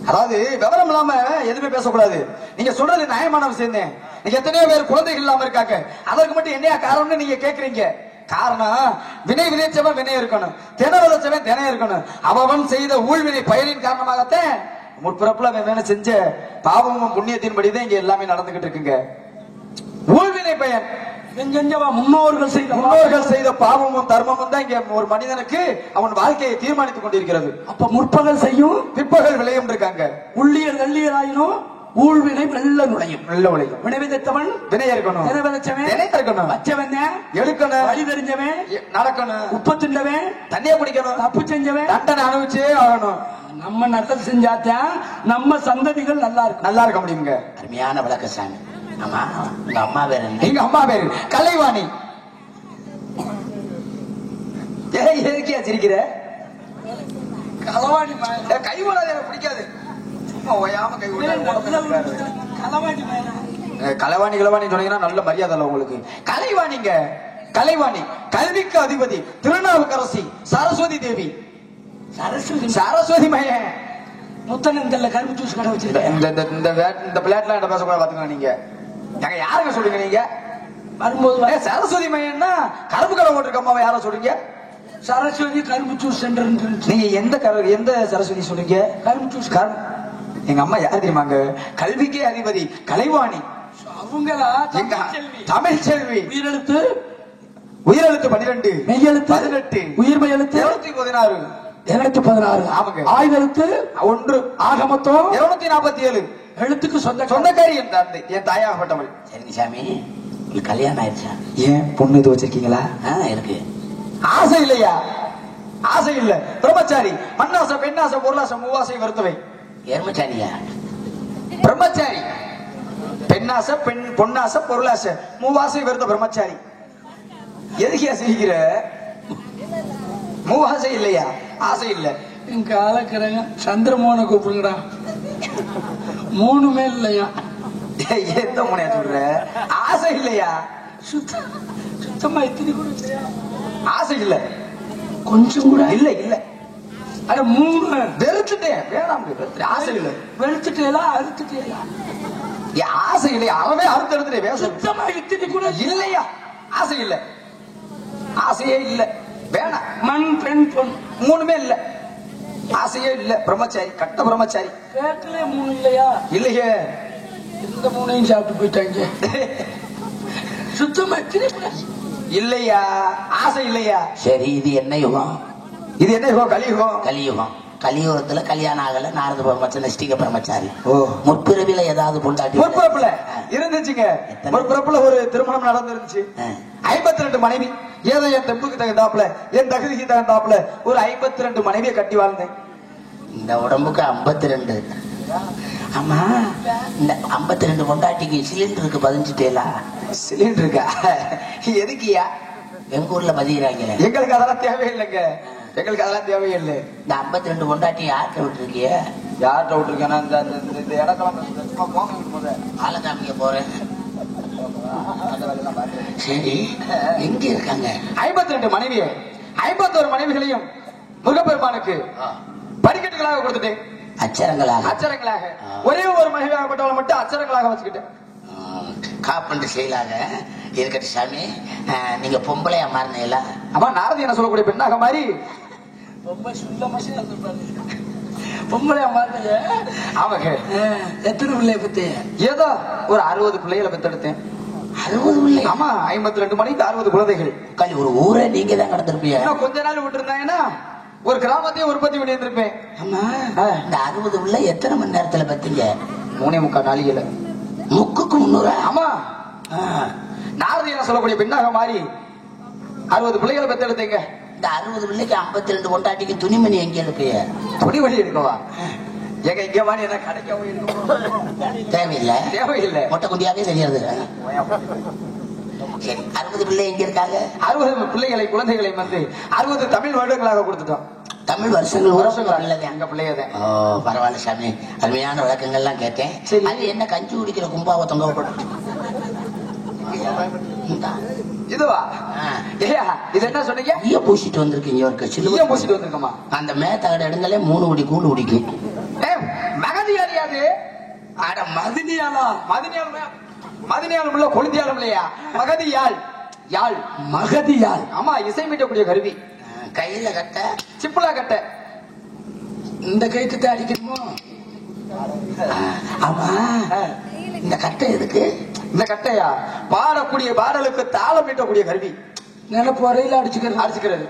அதாவது விவரம் இல்லாம எதுவுமே பேசக்கூடாது. நீங்க சொல்றது நியாயமான விஷயம். நீங்க எத்தனையோ பேர் குழந்தைகள் இல்லாம இருக்காங்க, அதற்கு மட்டும் என்னையா காரணம்னு நீங்க கேக்குறீங்க. காரணம், வினை விதைச்சவன் வினை இருக்கணும், தினை விதைச்சவன் தினை இருக்கணும். அவன் செய்த ஊழ்வினை பயனின் காரணமாகத்தான் முற்பிறப்புல அவன் செஞ்ச பாவமும் புண்ணியத்தின்படிதான் இங்க எல்லாமே நடந்துகிட்டு இருக்குங்க. ஊழ்வினை பயன் முன்னோர்கள் செய்த பாவமும் தர்மமும் தான் இங்க ஒரு மனிதனுக்கு அவன் வாழ்க்கையை தீர்மானித்துக் கொண்டிருக்கிறது. அப்ப முற்பகல் செய்யும் பிற்பகல் விளையும் இருக்காங்க. உள்ளியர் வெள்ளியர் ஆயினும் ஊழ்வினை வெள்ள நுழையும். வெள்ள உழைக்கும். வினைவிதைத்தவன் வினை இருக்கணும், வினை விதைச்சவன் வினை இருக்கணும், வச்சவன் எடுக்கணும், வழி தெரிஞ்சவன் நடக்கணும், உப்பு திண்டவன் தண்ணிய குடிக்கணும், தப்பு செஞ்சவன் தண்டனை அனுபவிச்சே ஆகணும். நம்ம நல்லது செஞ்சாத்தான் நம்ம சந்ததிகள் நல்லா இருக்கும், நல்லா இருக்க முடியுங்க. அருமையான விளக்க சாமி. ஆமா, உங்க அம்மா பேர் என்ன? எங்க அம்மா பேரு கலைவாணி. எதுக்கியா சிரிக்கிற? களவாணி கைவிடாது, எனக்கு பிடிக்காது. சும்மா ஓயாம கலைவாணி கிளவாணி சொன்னீங்கன்னா நல்ல மரியாதை இல்ல உங்களுக்கு. கலைவாணிங்க, கலைவாணி, கல்விக்கு அதிபதி திருநாவுக்கரசி சரஸ்வதி தேவி. சரஸ்வதி மையன் முத்தனந்தல்ல கரும்பு ஜூஸ் கடை வச்சிருக்கேன். இந்த பிளாட்லாம் என்ன பேசக்கூடாது பாத்துக்கலாம். நீங்க எங்க யாருங்க சொல்றீங்க? நீங்க வரும்போது சரஸ்வதி மையன்னா கரும்பு கடை போட்டிருக்க அம்மாவை யார சொல்றீங்க? சரஸ்வதி கரும்பு ஜூஸ் சென்டர். நீங்க எந்த சரஸ்வதி சொல்றீங்க? கரும்பு ஜூஸ். எங்க அம்மா யார் தெரியுமாங்க? கல்விக்கே அதிபதி கலைவாணி. அவங்களா தமிழ் செல்வி. உயிரெழுத்து 12, மெய்யெழுத்து 18, உயிர்மை எழுத்து 216. 216. ஆமாங்க. ஆய்வெழுத்து 1. ஆக மொத்தம் 247 எழுத்துக்கு சொந்தக்காரி என் தாயாகப்பட்டவள். சரிங்க சாமி, உங்களுக்கு கல்யாணம் ஆயிடுச்சா? ஏன் பொண்ணு இது வச்சிருக்கீங்களா? இருக்கு. ஆசை இல்லையா? ஆசை இல்ல. பிரம்மச்சாரி. மண்ணாசை, பெண்ணாசை, பொருளாசை, மூவாசை வருத்தவை. எருமச்சாரியா? பிரம்மச்சாரி. பெண்ணாசை, பொன்னாசை, பொருளாசை, மூவாசை வருத்த பிரம்மச்சாரி. எதுக்கியா சிரிக்கிற? மூவாசை இல்லையா? ஆசை இல்ல. எங்க ஆளக்கிறங்க சந்திரமோகனை கூப்பிடுங்கடா. 3மே இல்லையா? எந்த மூணையா சொல்ற? ஆசை இல்லையா? சுத்தமா இத்தனை கூட இல்லையா? ஆசை இல்ல, கொஞ்சம் கூட இல்ல. இல்ல, அட 3 வெறுத்துட்டேன். வேணாம், ஆசை இல்ல. வெளுத்துட்டேலா அறுத்துட்டேலா? ஆசை இல்லையா? அறவே அறுத்து சுத்தமா இத்தனை கூட இல்லையா? ஆசை இல்ல, ஆசையே இல்ல. வேணாம். மண் பெண் பொன் 3மே இல்ல. ஆசையே இல்ல. பிரம்மச்சாரி, கட்ட பிரம்மச்சாரி. கேட்கலே 3 இல்லையா? இல்லையே. இந்த 3ஐயும் சாப்பிட்டு போயிட்டாங்க. சுத்தமா இல்லையா? ஆசை இல்லையா? சரி, இது என்ன யுகம்? இது என்ன யுகம்? கலியுகம். கலியுகம். கலியுகத்துல கல்யாணம் ஆகல, நாரத பிரம்மச்சாரி, நஷ்டிக பிரம்மச்சாரி. ஓ, முற்பிறவில ஏதாவது பொண்டாட்டி? முற்பிறப்புல இருந்துச்சுங்க. முற்பிறப்புல ஒரு திருமணம் நடந்துருந்துச்சு. 52 மனைவி. ஏதோ என் தெம்புக்கு தகுந்தாப்புல, என் தகுதிக்கு தகுந்தாப்புல ஒரு 52 மனைவியை கட்டி வாழ்ந்தேன். இந்த உடம்புக்கு 52. ஆமா, இந்த 52 பொண்டாட்டிக்கு சிலிண்டருக்கு பதிஞ்சுட்டேலா? சிலிண்டர் இருக்கா? எதுக்கியா? எங்க ஊர்ல பதிகிறாங்க. எங்களுக்கு அதெல்லாம் தேவையில்லைங்க. எங்களுக்கு அதெல்லாம் தேவையில்லை. இந்த 52 பொண்டாட்டி யார்கிட்ட விட்டுருக்கிய? யார்கிட்ட விட்டுருக்கேன்னா இந்த இடத்துல ஆளை காமிக்க போறேன். சரி, எங்க இருக்காங்க? 52 மனைவியை 51 மனைவிகளையும் முருகப்பெருமானுக்கு படிக்கட்டுகளாக கொடுத்துட்டேன். அச்சரங்களாக? அச்சரங்களாக. ஒரே ஒரு மனைவியாகப்பட்டவளை மட்டும் அச்சரங்களாக வச்சுக்கிட்டேன். காப்பண்டு செயலாக இருக்கட்டும் சாமி. நீங்க பொம்பளையா மாறினீங்களா? அப்ப நாரதி என்ன சொல்லக்கூடிய பெண்ணாக மாறி ரொம்ப சுத்தமா பொம்பளையா மாறினீங்க. ஆமாங்க. எத்தனை பிள்ளைய பத்தி? ஏதோ ஒரு 60 பிள்ளைகளை பெற்றெடுத்தேன். 60 பிள்ளை? ஆமா, 52 மணிக்கு 60 குழந்தைகள். ஒரு ஊரே நீங்க தான் கடந்திருப்பீங்க. கொஞ்ச நாள் விட்டு இருந்தாங்கன்னா ஒரு கிராமத்தையும் உற்பத்தி பண்ணி இருந்திருப்பேன். ஆமா, இந்த 60 உள்ள எத்தனை மணி நேரத்துல பத்தீங்க? 3.25 நாளிகையில. முக்குக்கு 300. ஆமா, நாரதியா சொல்லக்கூடிய பெண்ணாக மாறி 60 பிள்ளைகளை பெத்தெடுத்தீங்க. இந்த 60 பிள்ளைக்கு 52 பொண்டாட்டிக்கு துணிமணி எங்க எடுப்பிய? துணிமணி எடுக்கவா? எங்க இங்க வாணி என்ன கிடைக்க தேவையில்லை, தேவையில்லை. மொட்டை குண்டியாவே தெரியாது. சரி, 60 பிள்ளை எங்க இருக்காங்க? 60 பிள்ளைகளை, குழந்தைகளை வந்து 60 தமிழ் வருடங்களாக கொடுத்துட்டோம். தமிழ் வருஷங்கள் வருஷங்கள் எங்க பிள்ளையதான். ஓ, பரவாயில்ல சாமி, அருமையான விளக்கங்கள்லாம் கேட்டேன். சரி, அது என்ன கஞ்சி குடிக்கிற கும்பாவை தொங்க போட்டு இதுவா? இது என்ன சொன்னீங்க? ஈய பூசிட்டு வந்திருக்கீங்க. ஒரு கட்சியில பூசிட்டு வந்திருக்கோமா? அந்த மேத்தகட இடங்களே 3 குடி கூழ் குடிக்கும். மகதியாரியாது? அட மதினியாலா? மதினியாலும் இல்ல, கொழுந்தியாலும் இல்லையா? மகதியாள். யாழ், மகதியாள். ஆமா, இசை மீட்டக்கூடிய கருவி. கையில கட்ட, சிப்புலா கட்ட. இந்த கைத்து அடிக்கணுமோ? ஆமா, இந்த கட்டை எதுக்கு? இந்த கட்டையா? பாடக்கூடிய பாடலுக்கு தாளம் மீட்டக்கூடிய கருவி. நிலப்போறையில அடிச்சுக்கிறது.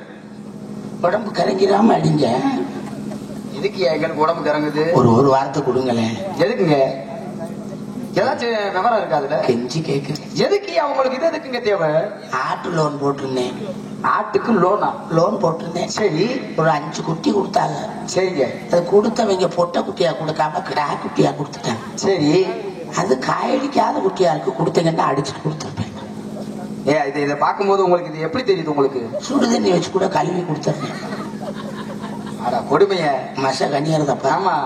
உடம்பு கரைஞ்சிடாம அடிங்க. இதுக்கு எங்களுக்கு உடம்பு கறங்குது? ஒரு வாரத்தை கொடுங்களேன். எதுக்குங்க? ஏதாச்சும் விவரம் இருக்கா அதுல? கெஞ்சி கேக்கு. எதுக்கு அவங்களுக்கு இது எதுக்குங்க தேவை? ஆட்டு லோன் போட்டிருந்தேன். ஆட்டுக்கு லோனா? லோன் போட்டிருந்தேன். சரி, ஒரு 5 குட்டி கொடுத்தாங்க. சரிங்க. அது கொடுத்தவங்க பொட்டை குட்டியா கொடுக்காம கிடா குட்டியா கொடுத்துட்டேன். சரி, அது காயடிக்காத குட்டியா இருக்கு, கொடுத்தீங்கன்னா அடிச்சுட்டு கொடுத்துருப்பேன். இதை பார்க்கும்போது உங்களுக்கு இது எப்படி தெரியுது? உங்களுக்கு சுடு தண்ணி வச்சு கூட கழுவி கொடுத்துருக்கேன். கொடுமைய மச கண்ணியறதப்ப. ஆமா,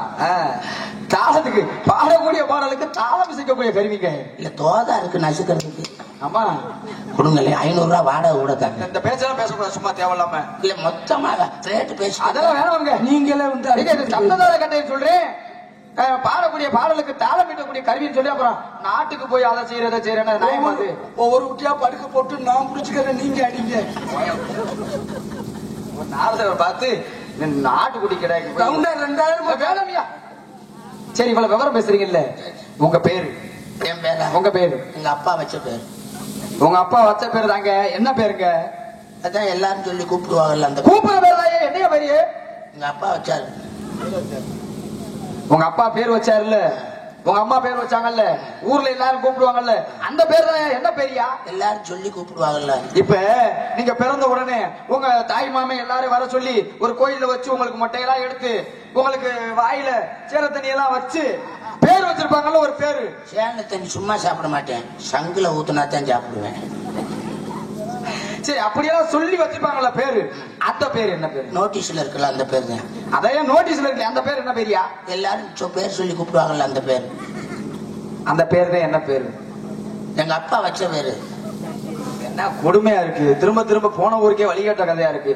தாளத்துக்கு பாடக்கூடிய பாடலுக்கு தாளம் இசைக்கக்கூடிய கருவிங்க. இல்ல தோதா இருக்கு நசுக்கிறதுக்கு. ஆமா, கொடுங்களே. 500 ரூபாய் வாடகை கூட தாங்க. இந்த பேச்செல்லாம் பேசக்கூடாது, சும்மா தேவையில்லாம. இல்ல மொத்தமா ரேட்டு பேச அதெல்லாம் வேணாங்க. நீங்களே வந்து சப்ததார கட்டையை சொல்றேன். பாடக்கூடிய பாடலுக்கு தாளம் மீட்டக்கூடிய கருவின்னு சொல்லி அப்புறம் நாட்டுக்கு போய் அதை செய்யறேன்னு நியாயமாது. ஒவ்வொரு குட்டியா படுக்க போட்டு நான் முடிச்சுக்கிறேன், நீங்க அடிங்க. நாரதர் பார்த்து நாட்டுக்குடி கிடையாது 2000 வேலையா? சரி, இவ்வளவு விவரம் பேசுறீங்கல்ல, உங்க பேரு? என் பேரா? உங்க பேரு? எங்க அப்பா வச்ச பேரு. உங்க அப்பா வச்ச பேரு தாங்க. என்ன பேருங்க? அதான் எல்லாரும் சொல்லி கூப்பிடுவாங்கல்ல, அந்த கூப்பிடுற பேரு தான். என்னைய பேரு? எங்க அப்பா வச்சாரு. உங்க அப்பா பேர் வச்சாருல்ல, உங்க அம்மா பேர் வச்சாங்கல்ல, ஊர்ல எல்லாரும் கூப்பிடுவாங்கல்ல, அந்த பேர் தான். என்ன பேரியா? எல்லாரும் சொல்லி கூப்பிடுவாங்கல்ல. இப்ப நீங்க பிறந்த உடனே உங்க தாய் மாமே எல்லாரும் வர சொல்லி ஒரு கோயில்ல வச்சு உங்களுக்கு மொட்டையெல்லாம் எடுத்து உங்களுக்கு வாயில சேர தண்ணி எல்லாம் வச்சு பேர் வச்சிருப்பாங்கல்ல, ஒரு பேரு. சேன தண்ணி சும்மா சாப்பிட மாட்டேன், சங்குல ஊத்துனா தான் சாப்பிடுவேன். சரி, அப்படியெல்லாம் சொல்லி வச்சிருப்பாங்கல்ல பேரு, அந்த பேர் என்ன பேரு? நோட்டீஸ்ல இருக்குல்ல, அந்த பேர் தான். அதையே நோட்டீஸ்ல இருக்கு, அந்த பேர் என்ன பேரியா? எல்லாரும் பேர் சொல்லி கூப்பிடுவாங்கல்ல, அந்த பேர். அந்த பேர் தான் என்ன பேரு? எங்க அப்பா வச்ச பேரு. என்ன கொடுமையா இருக்கு, திரும்ப திரும்ப போன ஊருக்கே வழிகாட்ட கதையா இருக்கு.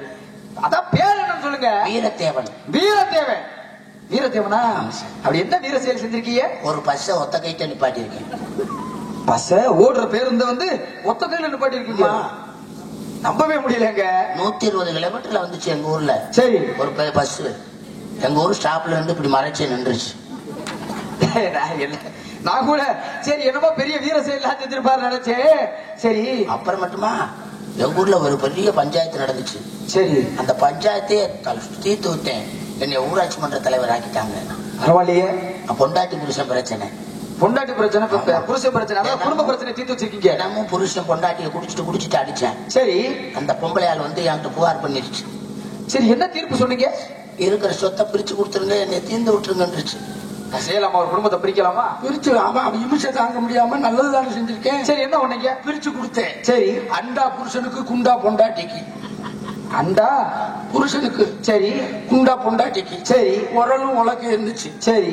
அதான் பேர் என்னன்னு சொல்லுங்க. வீரத்தேவன். வீரத்தேவன். வீரத்தேவனா? அப்படி என்ன வீர செயல் செஞ்சிருக்கீங்க? ஒரு பஸ்ஸ ஒத்த கைட்ட நிப்பாட்டி இருக்கேன். பஸ்ஸ ஓடுற பேருந்து வந்து ஒத்த கையில நிப்பாட்டி இருக்கீங்க? நம்பவே முடியலங்க. 120 கிலோமீட்டர்ல வந்துச்சு எங்க ஊர்ல. சரி, ஒரு பஸ் எங்க ஊர் ஸ்டாப்ல இருந்து இப்படி மறைச்சு நின்றுச்சு. நான் கூட சரி என்னமோ பெரிய வீர செயல் செஞ்சிருப்பாரு நினைச்சேன். சரி, அப்புறம் மட்டுமா எங்க ஊர்ல ஒரு பெரிய பஞ்சாயத்து நடந்துச்சு. சரி, அந்த பஞ்சாயத்தையே தீர்த்து விட்டேன். என்னை ஊராட்சி மன்ற தலைவர் ஆக்கிட்டாங்க. பரவாயில்லையே. பொண்டாட்டி புருஷன் பிரச்சனை. பொண்டாட்டி பிரச்சனை, புருஷன் பிரச்சனை, அதாவது குடும்ப பிரச்சனை தீர்த்து வச்சிருக்கீங்க. தினமும் புருஷன் பொண்டாட்டியை குடிச்சிட்டு அடிச்சேன். சரி, அந்த பொம்பளையால் வந்து என்கிட்ட புகார் பண்ணிருச்சு. சரி, என்ன தீர்ப்பு சொன்னீங்க? இருக்கிற சொத்தை பிரிச்சு கொடுத்துருங்க, என்னை தீர்ந்து விட்டுருங்கன்றுச்சு. செய்யலாமா? ஒரு குடும்பத்தை பிரிக்கலாமா? பிரிச்சு இமிஷ தாங்க முடியாம நல்லதுதானே செஞ்சிருக்கேன். சரி, என்ன பண்ணீங்க? பிரிச்சு கொடுத்தேன். சரி, அண்டா புருஷனுக்கு, குண்டா பொண்டாட்டிக்கு. அண்டா புருஷனுக்கு, சரி, குண்டா பொண்டாட்டிக்கு. சரி, உரலும் உலக்க இருந்துச்சு. சரி,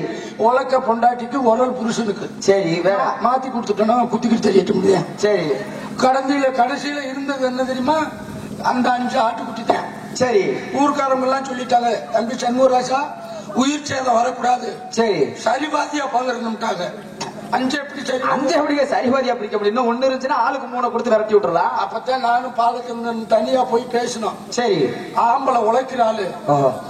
உலக்க பொண்டாட்டிக்கு, உரல் புருஷனுக்கு. சரி, வேற மாத்தி கொடுத்துட்டோம்னா குத்திக்கிட்டு தெரியட்டு முடியாது. சரி, கடைசியில இருந்தது என்ன தெரியுமா? அந்த 5 ஆட்டுக்குட்டி தான். சரி, ஊர்க்காரங்க எல்லாம் சொல்லிட்டாங்க, தம்பி சண்முகராஜா உயிர் சேதம் வரக்கூடாது, சரி, சரிபாதியா பகிரணும்ட்டாங்க. 5 எப்படி சரி? 5 எப்படிங்க சரிபாதியா பிரிக்க முடியும்? இன்னும் 1 இருந்துச்சுன்னா ஆளுக்கு 3 கொடுத்து விரட்டி விட்டுறலாம். அப்பதான் நானும் பாலக்கு தனியா போய் பேசணும். சரி, ஆம்பளை உழைக்கிற ஆளு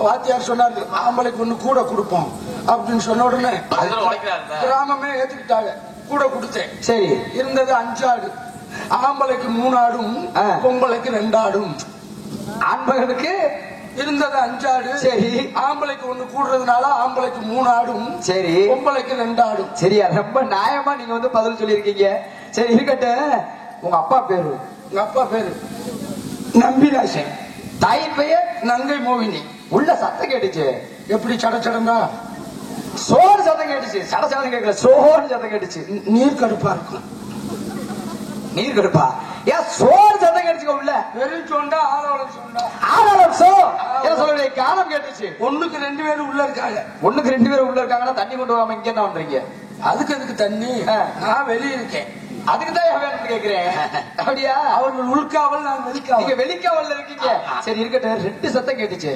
வாத்தியார் சொன்னாரு, ஆம்பளைக்கு 1 கூட கொடுப்போம் அப்படின்னு சொன்ன உடனே கிராமமே ஏத்துக்கிட்டாங்க. கூட கொடுத்தேன். சரி, இருந்தது 5 ஆடு. ஆம்பளைக்கு 3 ஆடும், பொம்பளைக்கு 2 ஆடும். ஆண்மகனுக்கு இருந்தது 5 ஆடு. சரி. ஆம்பளைக்கு 1 கூடுறதுனால ஆம்பளைக்கு 3 ஆடும், சரி, பொம்பளைக்கு 2 ஆடும். சரியா? ரொம்ப நியாயமா நீங்க வந்து பதில் சொல்லியிருக்கீங்க. சரி இருக்கட்டும். உங்க அப்பா பேரு? எங்க அப்பா பேரு நம்பிராசன். தாயின் பெயர்? நங்கை மோகினி. உள்ள சத்தம் கேட்டுச்சு. எப்படி சடச்சடங்கா? சோறு சத்தம் கேட்டுச்சு. சட சத்தம் கேட்கல, சோறு சத்தம் கேட்டுச்சு. நீர் கடுப்பா இருக்கும். நீர் கடுப்பா? ஏன் சோறு சத்தம் கேட்டுச்சு உள்ள? வெறும் சொண்டா ஆளோളം சொண்டா. ஆளாளம் சோ என்ன சொல்லுடைய காலம் கேட்டுச்சு. 1க்கு 2 பேரும் உள்ள இருக்காங்க. 1க்கு 2 பேரும் உள்ள இருக்காங்கன்னா தண்ணி கொண்டு வாம இங்க என்ன பண்றீங்க? அதுக்கு தண்ணி. நான் வெளியே இருக்கேன். அதுக்கு தான் வேணும்னு கேக்குறேன். அப்படியா? அவர்கள் உள்காவல், நான் வெளிக்காவல். நீங்க வெளிக்காவல்ல இருக்கீங்க. சரி இருக்கட்டும். 2 சத்தம் கேட்டுச்சு.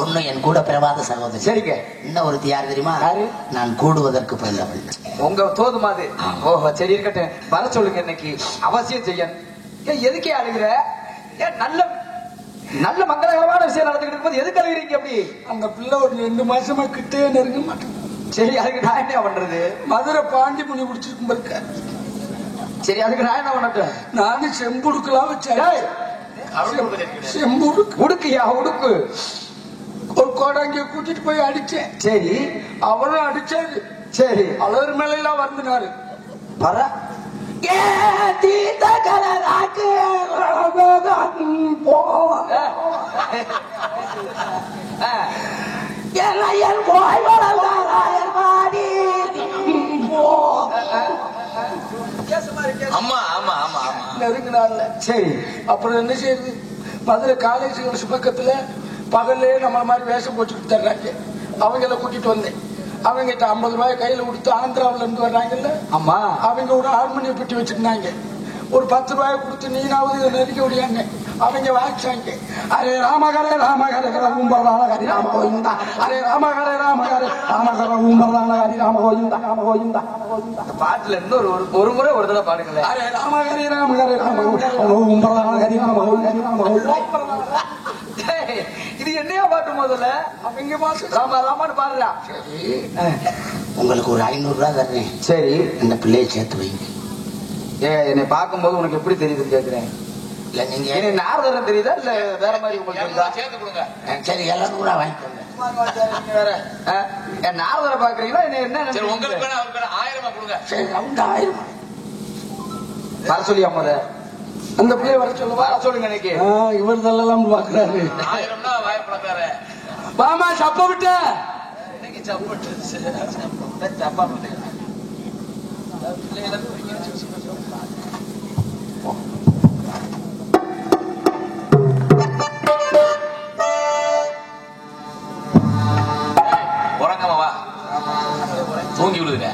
ஒண்ணு என் கூட பிறவாத சகோதரி. சரிங்க. இன்னும் ஒருத்தி யார் தெரியுமா? யாரு? நான் கூடுவதற்கு பிறந்தவள். உங்க தோதுமாது. ஓஹோ சரி இருக்கட்டும். வர சொல்லுங்க இன்னைக்கு அவசியம் செய்ய. எதுக்கே அழுகிற? ஏன் நல்ல மங்களகரமான விஷயம் நடந்துகிட்டு இருக்கும்போது எதுக்கு அழுகிறீங்க அப்படி? அந்த பிள்ளை ஒரு 2 மாசமா கிட்டே நெருங்க மாட்டேன். சரி அதுக்கு நான் என்ன பண்றது? மதுரை பாண்டி முனி குடிச்சிருக்கும் இருக்க. சரி அதுக்கு நான் என்ன பண்ணட்டும்? நானும் செம்புடுக்கலாம் வச்சேன். செம்புடுக்கு உடுக்குயா உடுக்கு. ஒரு கோடாங்கிய கூட்டிட்டு போய் அடிச்சேன். சரி அவரும் அடிச்சாரு. சரி அவர் மேல எல்லாம் வந்துனாரு. பர நெருங்கினார்ல. சரி அப்புறம் என்ன செய்யுது? மதுரை காலேஜ் பக்கத்துல பகல்லே நம்மள மாதிரி வேஷம் போட்டுக்கிட்டு தர்றாங்க. அவங்கள கூட்டிட்டு வந்தேன். அவங்கிட்ட 50 ரூபாய் கையில கொடுத்து ஆந்திராவில இருந்து வர்றாங்கல்ல. அம்மா அவங்க ஒரு ஹார்மோனியம் பெட்டி வச்சிருந்தாங்க. ஒரு 10 ரூபாய் கொடுத்து நீனாவது இதை நெருக்கி விடியாங்க. அவங்க வாங்கிச்சாங்க. அரே ராமகரே ராமகர ஊம்பரான ஹரி ராம கோவிந்தா. அரே ராமகரே ராமகர ராமகர ஊம்பரான ஹரி ராம கோவிந்தா ராம கோவிந்தா. பாட்டுல இருந்து ஒரு முறை ஒரு தடவை பாடுங்களேன். அரே ராமகரே ராமகர ராம ஊம்பரான ஹரி ராம கோவிந்தா ராம கோவிந்தா. இது என்னையா பாட்டு? முதல்ல அவங்க பாட்டு ராமா ராமான்னு பாடுறா. உங்களுக்கு ஒரு 500 ரூபாய் தர்றேன். சரி இந்த பிள்ளையை சேர்த்து வைங்க. என்னை பார்க்கும்போது உனக்கு எப்படி தெரியுதுன்னு கேக்குறேன். இல்ல நீங்க என்ன நாரதரம் தெரியுதா இல்ல வேற மாதிரி உங்களுக்கு தெரியுதா? சேர்த்து கொடுங்க. சரி 700 ரூபாய் வாங்கிக்கோங்க. வேற என் நாரதரை பாக்குறீங்களா? என்ன உங்களுக்கு 1000 கொடுங்க. சரி ரவுண்ட் 1000 வர சொல்லி அம்மா அந்த பிள்ளைய வர சொல்லுவா. வர சொல்லுங்க. இன்னைக்கு இவர் தள்ளலாம் பாக்குறாரு. 1000 வாய்ப்பு. பாமா சப்ப விட்ட உறங்கமாவா தூங்கி விடுதுங்க.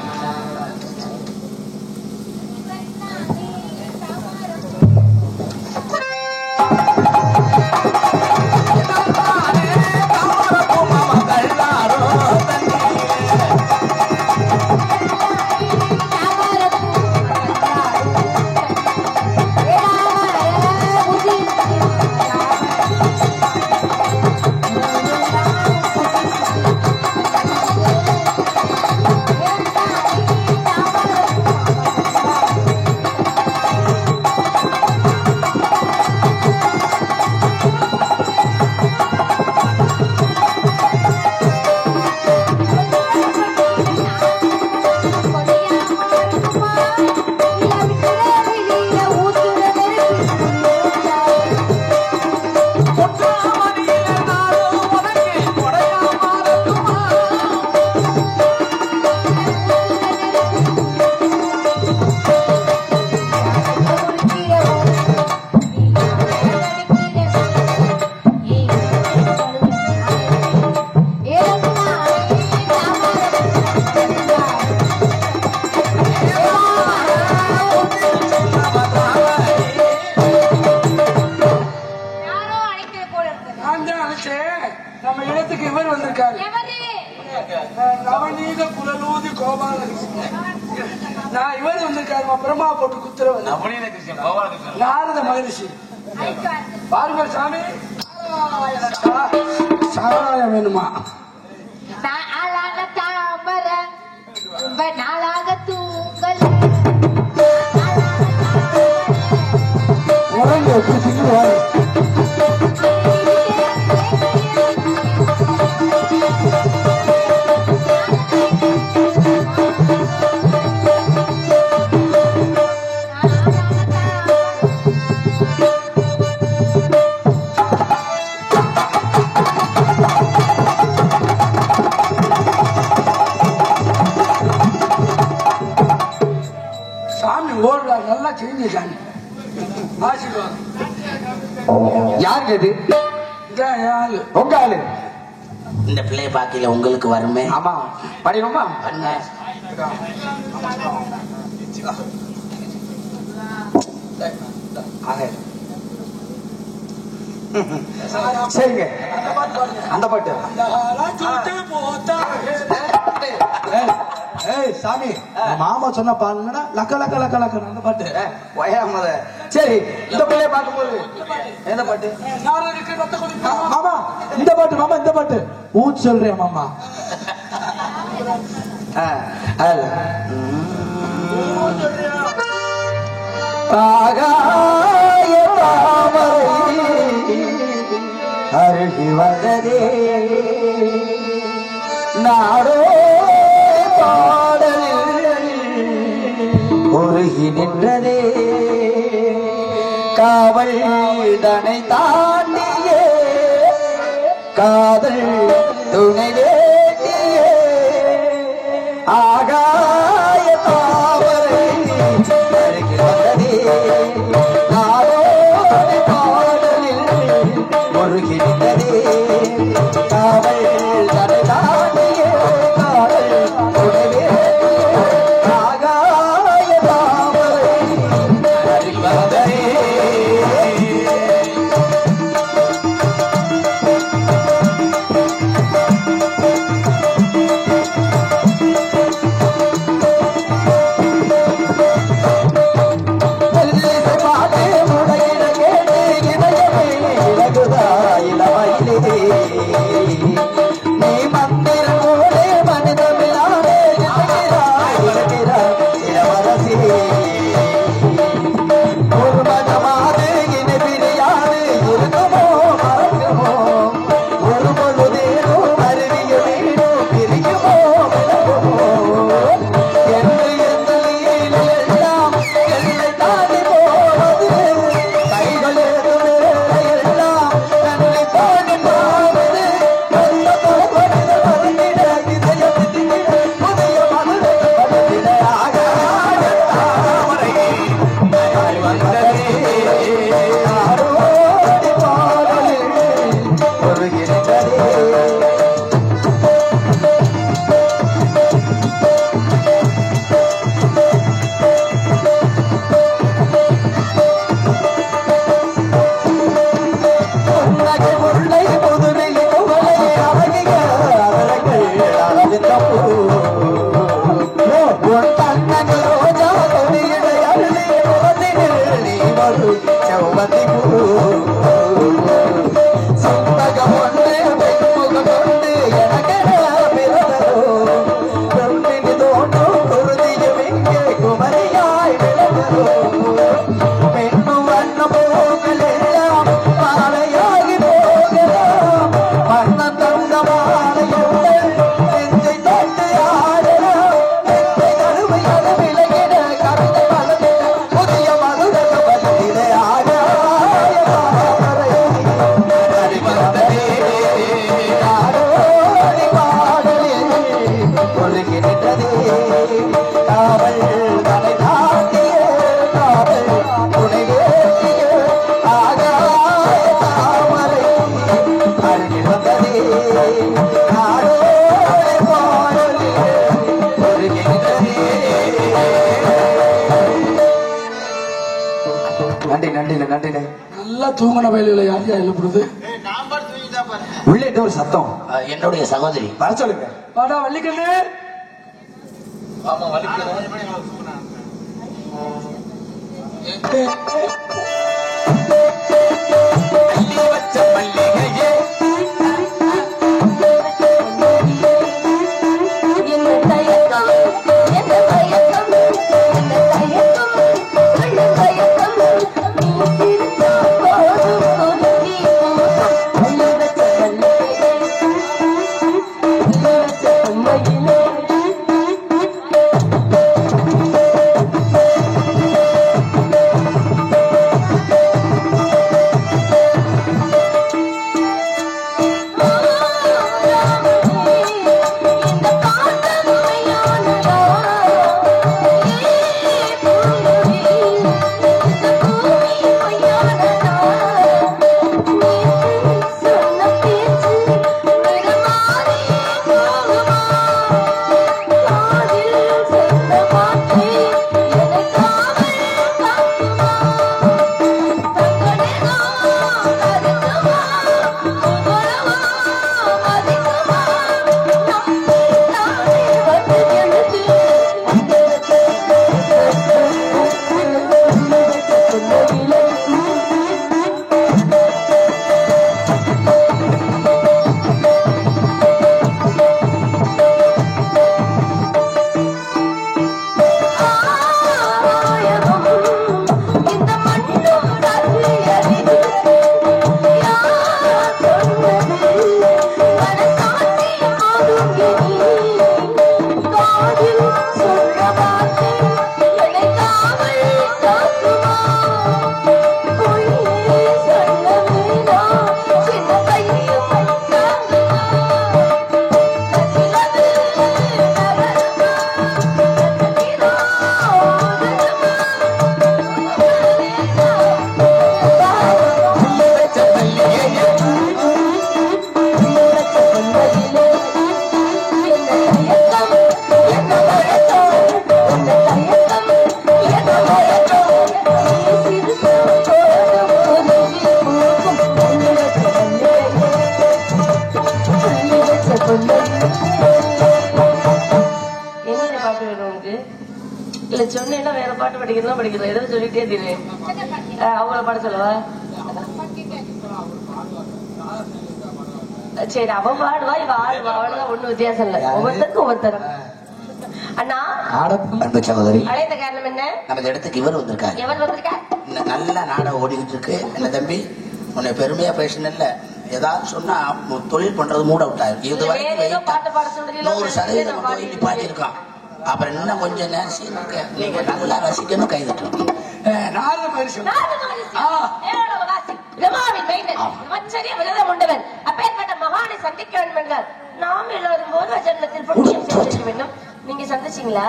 நம்ம இடத்துக்கு இவர் வந்திருக்காரு. நவநீத குலலூதி கோபாலகிருஷ்ணன். நான் இவர் வந்திருக்காரு. பிரம்மா போட்டு குத்துறவர் நாரத மகரிஷி. பாருங்க சாமி. சாராயம் வேணுமா? உறங்க எப்படி செய்யுங்க சாமி. ஆசீர்வாதம். யாருங்க இது? இதான் என் ஆளு. உங்க ஆளு? இந்த பிள்ளைய பாக்கையில உங்களுக்கு வருமே. ஆமா, படிக்கணுமா? சரிங்க, அந்த பாட்டு. ஏய் சாமி, மாமா சொன்ன பாருங்கடா, லக்க லக்க லக்க லக்க அந்த பாட்டு. வயாமத. சரி, இந்த பிள்ளைய பார்க்கும்போது எந்த பாட்டு? மாமா இந்த பாட்டு, மாமா இந்த பாட்டு ஊட் சொல்றேன் மாமா. ஆகாய தாமரை அருகி வந்ததே நாடோ பாடலில் உருகி நின்றதே காவல் தனை தாண்டியே காதல் துணை வேண்டியே ஆகாய தாமரை அருகி வந்ததே நாடோடி பாடலில் உருகி நின்றதே காவல் தனை தாண்டியே காதல் துணை வேண்டியே ஆகாய தாமரை அருகி வந்ததே. நல்லா தூங்கின வயலில் யாரையா எழுப்புறது? உள்ளே ஒரு சத்தம். என்னுடைய சகோதரி வர சொல்லுங்க. வாடா வள்ளிக்கண்ணு. இல்ல சொன்னேன்னா வேற பாட்டு படிக்கிறதா படிக்கிறோம் ஏதோ சொல்லிட்டே இரு. அவங்கள பாட சொல்லவா? சரி அவன் பாடுவா இவ ஆடுவா அவ்வளவுதான், ஒண்ணும் வித்தியாசம் இல்ல. ஒவ்வொருத்தருக்கும் ஒவ்வொருத்தரும். அண்ணா அன்பு சகோதரி, அழைத்த காரணம் என்ன? நமது இடத்துக்கு இவர் வந்திருக்காரு. எவன் வந்திருக்கா? நல்ல நாடகம் ஓடிக்கிட்டு இருக்கு. என்ன தம்பி, உன்னை பெருமையா பேசணும்ல, ஏதாவது சொன்னா தொழில் பண்றது மூட விட்டாரு. இது வரைக்கும் பாட்டு பாட சொல்றீங்களா? 100% பாட்டிருக்கான். அப்புறம் இன்னும் கொஞ்சம் நேரம் நீங்க நல்லா ரசிக்கணும், கைதட்டணும். நாலு பரிசு அப்பேற்பட்ட மகானை சந்திக்க வேண்டும் என்றால் நாம் எல்லாரும் போது ஜென்மத்தில் புண்ணியம் செய்திருக்க வேண்டும். நீங்க சந்திச்சீங்களா?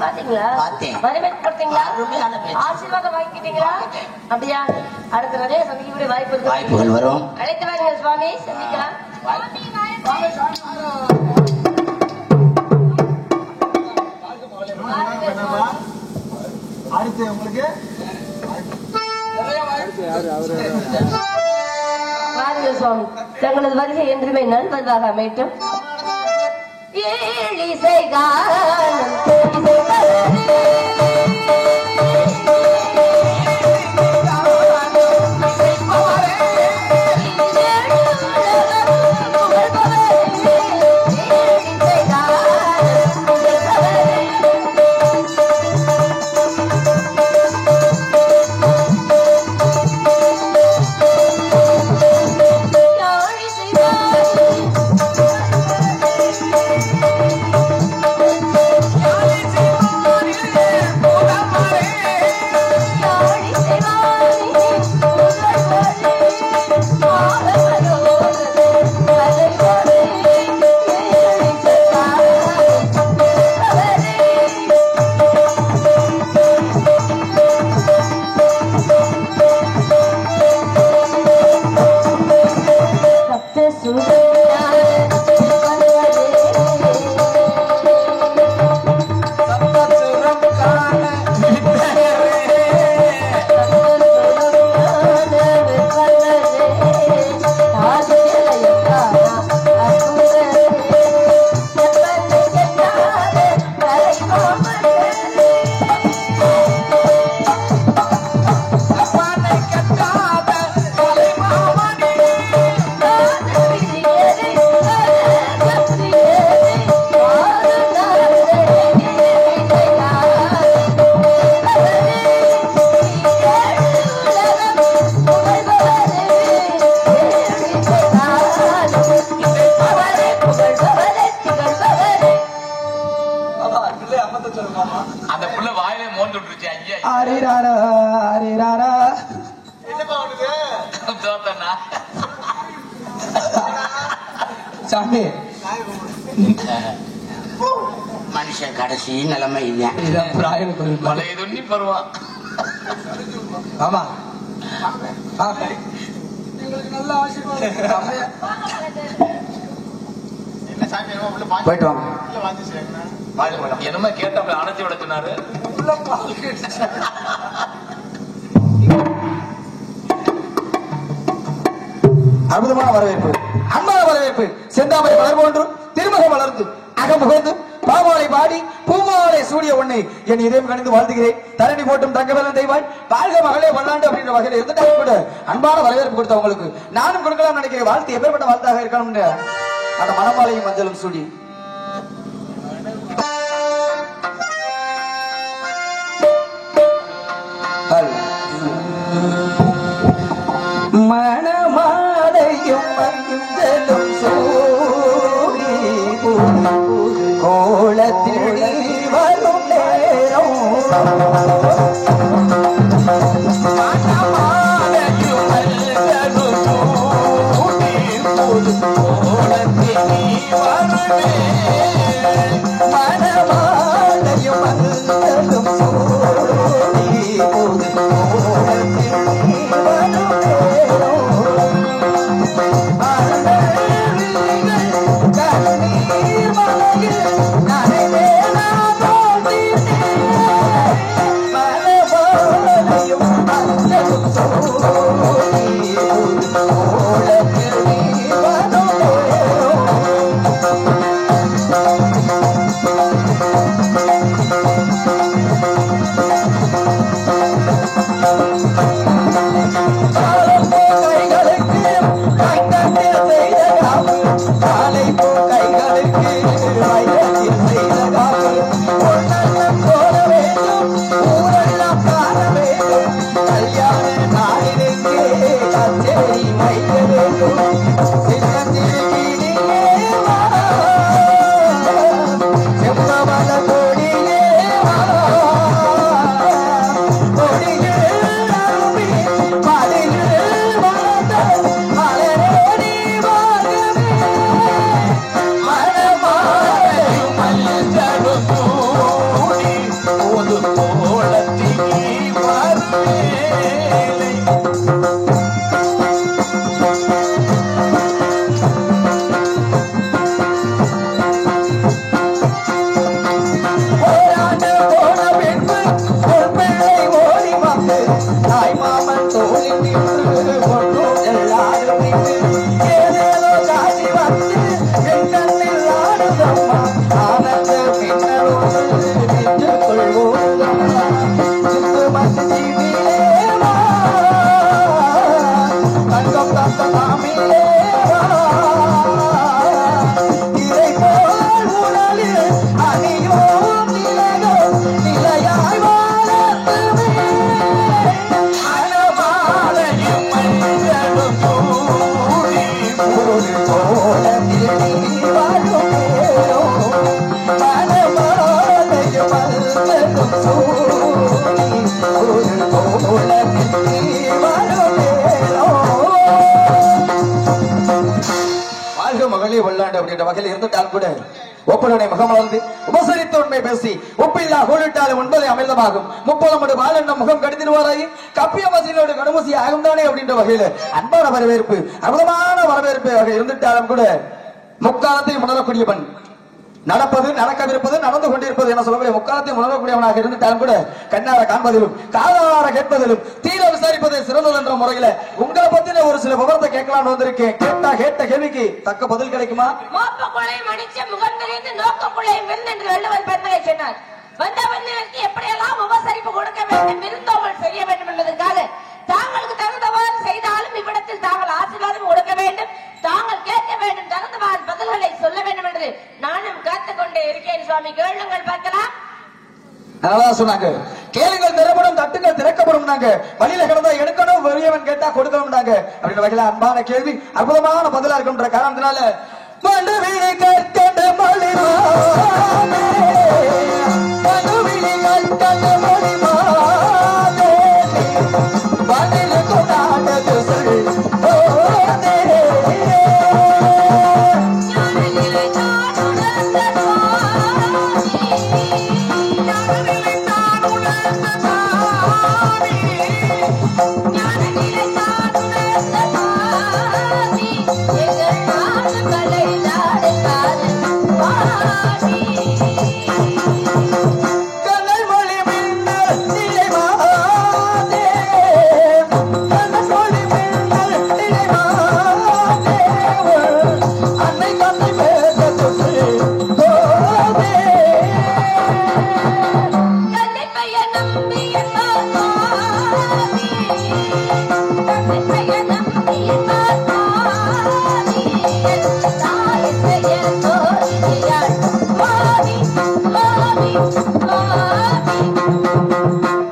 பாத்தீங்களா? வரவேற்படுத்தீங்களா? ஆசீர்வாதம் வாங்கிக்கிட்டீங்களா? அப்படியா? அடுத்த நிறைய சந்திக்கக்கூடிய வாய்ப்புகள் வரும். அழைத்து வாங்க சுவாமி, சந்திக்கலாம். அடுத்து உங்களுக்கு வாருங்கள் சுவாமி, தங்களது வருகை என்றுமே நல்வதாக அமையட்டும். ஏழிசை காலம் அந்த புள்ள வாயிலே மோந்து விட்டுருச்சு. ஐயா அரேராரா அரேராரா தோத்தண்ணா சாமி, மனுஷன் கடைசி நிலைமை இல்லையா? இதான் பிராயண கோயில் பழைய துண்ணி பருவான். ஆமா எங்களுக்கு நல்ல ஆசீர்வாதம். போயிட்டு வாங்க. என்னமா கேட்ட அணைச்சி விட சொன்னாரு. அற்புதமான வரவேற்பு, அன்பான வரவேற்பு. செந்தாமரை மலர் போன்று திருமுகம் வளர்ந்து அகமுகந்து பாமாலை பாடி பூமாலை சூடிய உன்னை என் இதயம் கணிந்து வாழ்த்துகிறேன். தரணி போட்டும் தங்கவேலன் தெய்வாய் வாழ்க மகளே வல்லாண்டு அப்படின்ற வகையில் இருந்துட்டாலும் கூட அன்பான வரவேற்பு கொடுத்தவங்களுக்கு நானும் கொடுக்கலாம் நினைக்கிறேன். வாழ்த்து எப்பேற்பட்ட வாழ்த்தாக இருக்கணும் அந்த மணமாலையும் மஞ்சளும் சூடி மணமாலையும் மஞ்சளும் சூடி கோலத்தில் வரும் நேரம் மணமாலையும் மஞ்சளும் சூடி மகளே வெள்ளாண்டு அப்படின்ற வகையில் இருந்துட்டாலும் கூட ஒப்பனுடைய முகமலர்ந்து உபசரித்த உண்மை பேசி ஒப்பில்லா கோலிட்டாலும் உண்பதை அமிர்தமாகும் 30 மணி வாழெண்ணம் முகம் கடிதிருவாராயும் கப்பிய வசையிலோடு கடுமசி ஆகும் தானே அப்படின்ற வகையில் அன்பான வரவேற்பு அற்புதமான வரவேற்பு இருந்துட்டாலும் கூட முக்காலத்தை உணரக்கூடியவன் நடப்பது நடக்கவிருப்பது நடந்து கொண்டிருப்பது என சொல்லக்கூடிய முக்காலத்தை உணரக்கூடியவனாக இருந்துட்டாலும் கூட கண்ணார காண்பதிலும் காதார கேட்பதிலும் தீர விசாரிப்பது சிறந்தது என்ற முறையில உங்களை பத்தின ஒரு சில விவரத்தை கேட்கலாம்னு வந்திருக்கேன். கேட்ட கேள்விக்கு தக்க பதில் கிடைக்குமா? எப்படியெல்லாம் உபசரிப்பு கொடுக்க வேண்டும், விருந்தோம்பல் செய்ய வேண்டும் என்பதற்காக தாங்களுக்கு தகுந்தவாறு செய்தாலும் இவ்விடத்தில் தாங்கள் ஆசீர்வாதம் கொடுக்க வேண்டும், தாங்கள் கேட்க வேண்டும், தகுந்தவாறு பதில்களை சொல்ல வேண்டும் என்று நானும் காத்துக்கொண்டே இருக்கேன். சுவாமி கேளுங்கள் பார்க்கலாம். சொன்னாங்க கேளுங்கள் திறப்படும் தட்டுங்கள் திறக்கப்படும் வழியில கிடந்தா எடுக்கணும் வெளியவன் கேட்டா கொடுக்கணும் அப்படின்ற வகையில அன்பான கேள்வி அற்புதமான பதிலா இருக்குன்ற காரணத்தினால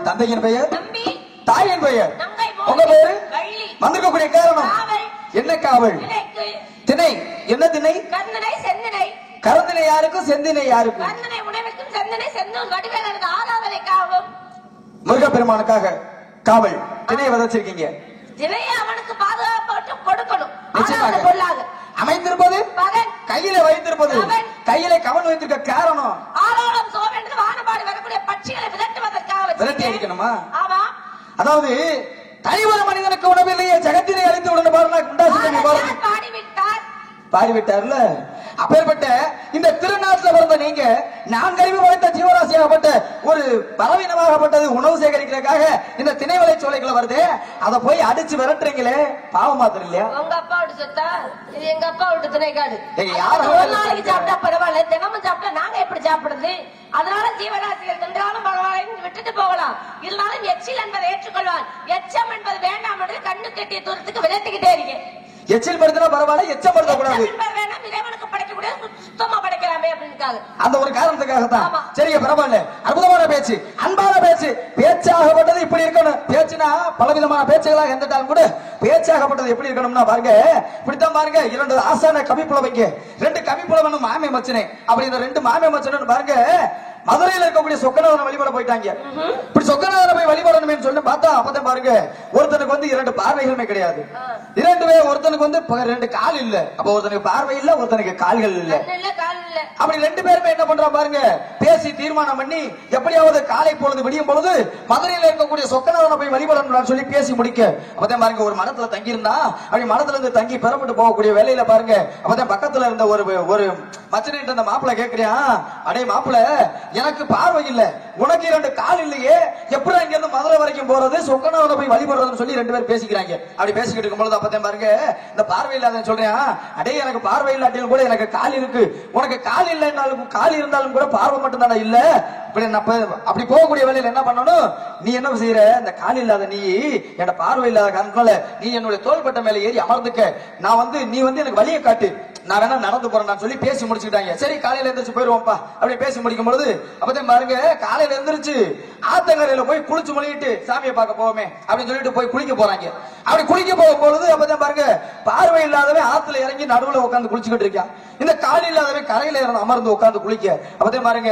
தந்தையின் பெயர், தாயின் பெயர், உங்க பேரு, வந்திருக்கக்கூடிய காரணம் என்ன? காவல் திணை. என்ன திணை? கருந்தினை யாருக்கும் செந்தினை யாருக்கும்? முருகப்பெருமானுக்காக காவல் திணை வதச்சிருக்கீங்க. அவனுக்கு பாதுகாப்பு கொடுக்கணும். அமைந்திருப்பது கையில வைத்திருப்பது, கையில கவன் வைத்திருக்க காரணம் ஆலோலம் சோவென்று வானபாடி வரக்கூடிய பட்சிகளை விரட்டி அடிக்கணுமா? அதாவது தனிவர மனிதனுக்கு உணவில்லையே ஜகத்தினை அழித்து உடனே பாடிவிட்டார்ல. அப்பேற்பட்ட இந்த திருநாட்டில் பிறந்த நீங்க நான் கருவி வளர்த்த ஜீவராசியாகப்பட்ட ஒரு பலவீனமாகப்பட்டது உணவு சேகரிக்கிறதுக்காக இந்த திணைவலை சோலைகளை வருது, அதை போய் அடிச்சு விரட்டுறீங்களே, பாவம் மாத்திரம் இல்லையா? உங்க அப்பா விட்டு சொத்தா இது எங்க அப்பா விட்டு திணைக்காடு. ஒரு நாளைக்கு சாப்பிட்டா பரவாயில்ல, தினமும் சாப்பிட்டா நாங்க எப்படி சாப்பிடுறது? அதனால ஜீவராசிகள் தின்றாலும் பரவாயில்ல விட்டுட்டு போகலாம், இருந்தாலும் எச்சில் என்பதை ஏற்றுக்கொள்வான், எச்சம் என்பது வேண்டாம் என்று கண்ணு கட்டிய தூரத்துக்கு விரட்டிக்கிட்டே இருக்கேன். எச்சில் படுத்தினா பரவாயில்ல, எச்சம் படுத்த கூடாது, இறைவனுக்கு படைக்கக்கூடிய சுத்தமா படைக்கலாமே அப்படின்னு அந்த ஒரு காரணத்துக்காகத்தான். சரிங்க, பரவாயில்ல, அற்புதமான பேச்சு, அன்பான பேச்சு. பேச்சாகப்பட்டது இப்படி இருக்கணும். பேச்சுனா பலவிதமான பேச்சுகளாக எந்தாலும் கூட பேச்சாகப்பட்டது எப்படி இருக்கணும்னா பாருங்க, இப்படித்தான் பாருங்க. 2 ஆசான கவிப்புலவைங்க, 2 கவிப்புலவனும் மாமே மச்சனே. அப்படி இந்த 2 மாமே மச்சனு பாருங்க மதுரையில் இருக்கக்கூடிய சொக்கநாதனை வழிபட போயிட்டாங்க. இப்படி சொக்கநாதனை போய் வழிபடணுமே சொல்லி பார்த்தா அப்பதான் பாருங்க ஒருத்தனுக்கு வந்து 2 பார்வைகளுமே கிடையாது. 2 பேர், ஒருத்தனுக்கு வந்து 2 கால் இல்ல, அப்ப ஒருத்தனுக்கு பார்வை இல்ல, ஒருத்தனுக்கு கால்கள் இல்ல. அப்படி 2 பேருமே என்ன பண்றா பாருங்க, பேசி தீர்மானம் பண்ணி எப்படியாவது காலை பொழுது விடியும் பொழுது மதுரையில் இருக்கக்கூடிய சொக்கநாதனை போய் வழிபடணும் சொல்லி பேசி முடிக்க அப்பதான் பாருங்க ஒரு மடத்துல தங்கி இருந்தா, அப்படி மடத்துல இருந்து தங்கி பெறப்பட்டு போகக்கூடிய வேலையில பாருங்க அப்பதான் பக்கத்துல இருந்த ஒரு மச்சனிட்ட அந்த மாப்பிள்ள கேட்கிறான், அடே மாப்பிள்ள, எனக்கு பார்வை இல்ல, உனக்கு 2 கால் இல்லையே, எப்படி இங்க இருந்து மதுரை வரைக்கும் போறது, சொக்கநாதனை போய் வழிபடுறதுன்னு சொல்லி 2 பேர் பேசிக்கிறாங்க. அப்படி பேசிக்கிட்டு இருக்கும்போது அப்பதான் பாருங்க இந்த பார்வை இல்லாத சொல்றேன், அடே எனக்கு பார்வை இல்லாட்டிலும் கூட எனக்கு கால் இருக்கு, உனக்கு கால் இல்லைன்னாலும் கால் இருந்தாலும் கூட பார்வை மட்டும் தானே இல்ல. அப்படி போகக்கூடிய வேலையில என்ன பண்ணணும், நீ என்ன செய்யற, இந்த கால் இல்லாத நீ என் பார்வை இல்லாத காரணத்தால நீ என்னுடைய தோள்பட்ட மேல ஏறி அமர்ந்துக்க, நான் வந்து நீ வந்து எனக்கு வழியை காட்டு, நான் வேணா நடந்து போறேன் சொல்லி பேசி முடிச்சுக்கிட்டாங்க. சரி காலையில எந்திரிச்சு போயிருவோம்ப்பா அப்படின்னு பேசி முடிக்கும் பொழுது அப்பதான் பாருங்க காலையில எந்திரிச்சு ஆத்தங்கரையில போய் குளிச்சு மொழிகிட்டு சாமியை பார்க்க போவோமே அப்படின்னு சொல்லிட்டு போய் குளிக்க போறாங்க. அப்படி குளிக்க போகும் பொழுது அப்பதான் பாருங்க பார்வை இல்லாதவன் ஆத்துல இறங்கி நடுவுல உட்காந்து குளிச்சுக்கிட்டு இருக்கான். இந்த கால் இல்லாதவன் கரையில இருந்து அமர்ந்து உட்காந்து குளிக்க. அப்பதான் பாருங்க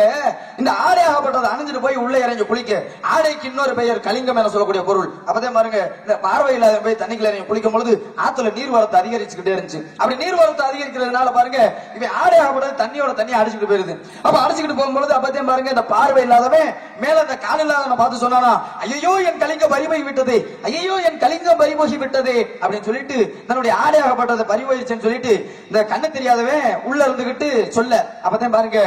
இந்த ஆடை ஆகப்பட்டது அணிஞ்சிட்டு போய் உள்ள இறங்கி குளிக்க. ஆடைக்கு இன்னொரு பெயர் கலிங்கம் என சொல்லக்கூடிய பொருள். அப்பதான் பாருங்க இந்த பார்வை இல்லாத போய் தண்ணிக்குள்ள இறங்கி குளிக்கும் பொழுது ஆத்துல நீர்வரத்து அதிகரிச்சுக்கிட்டே இருந்துச்சு. அப்படி நீர்வரத்து அதிகரிக்கிறதுனால பாருங்க இவன் ஆடை ஆகப்பட்டது தண்ணியோட தண்ணி அடிச்சுட்டு போயிருது. அப்ப அடிச்சுக்கிட்டு போகும்பொழுது அப்பதான் பாருங்க இந்த பார்வை இல்லாதவன் மேல இந்த கால் இல்லாதவனை பார்த்து சொன்னானா, ஐயோ என் கலிங்கம் பறிபோய் விட்டது, ஐயோ என் கலிங்கம் பறிபோகி விட்டது அப்படின்னு சொல்லிட்டு தன்னுடைய ஆடை ஆகப்பட்டது பறிபோயிருச்சுன்னு சொல்லிட்டு இந்த கண்ணு தெரியாதவன் உள்ள இருந்துகிட்டு சொல்ல. அப்பதான் பாருங்க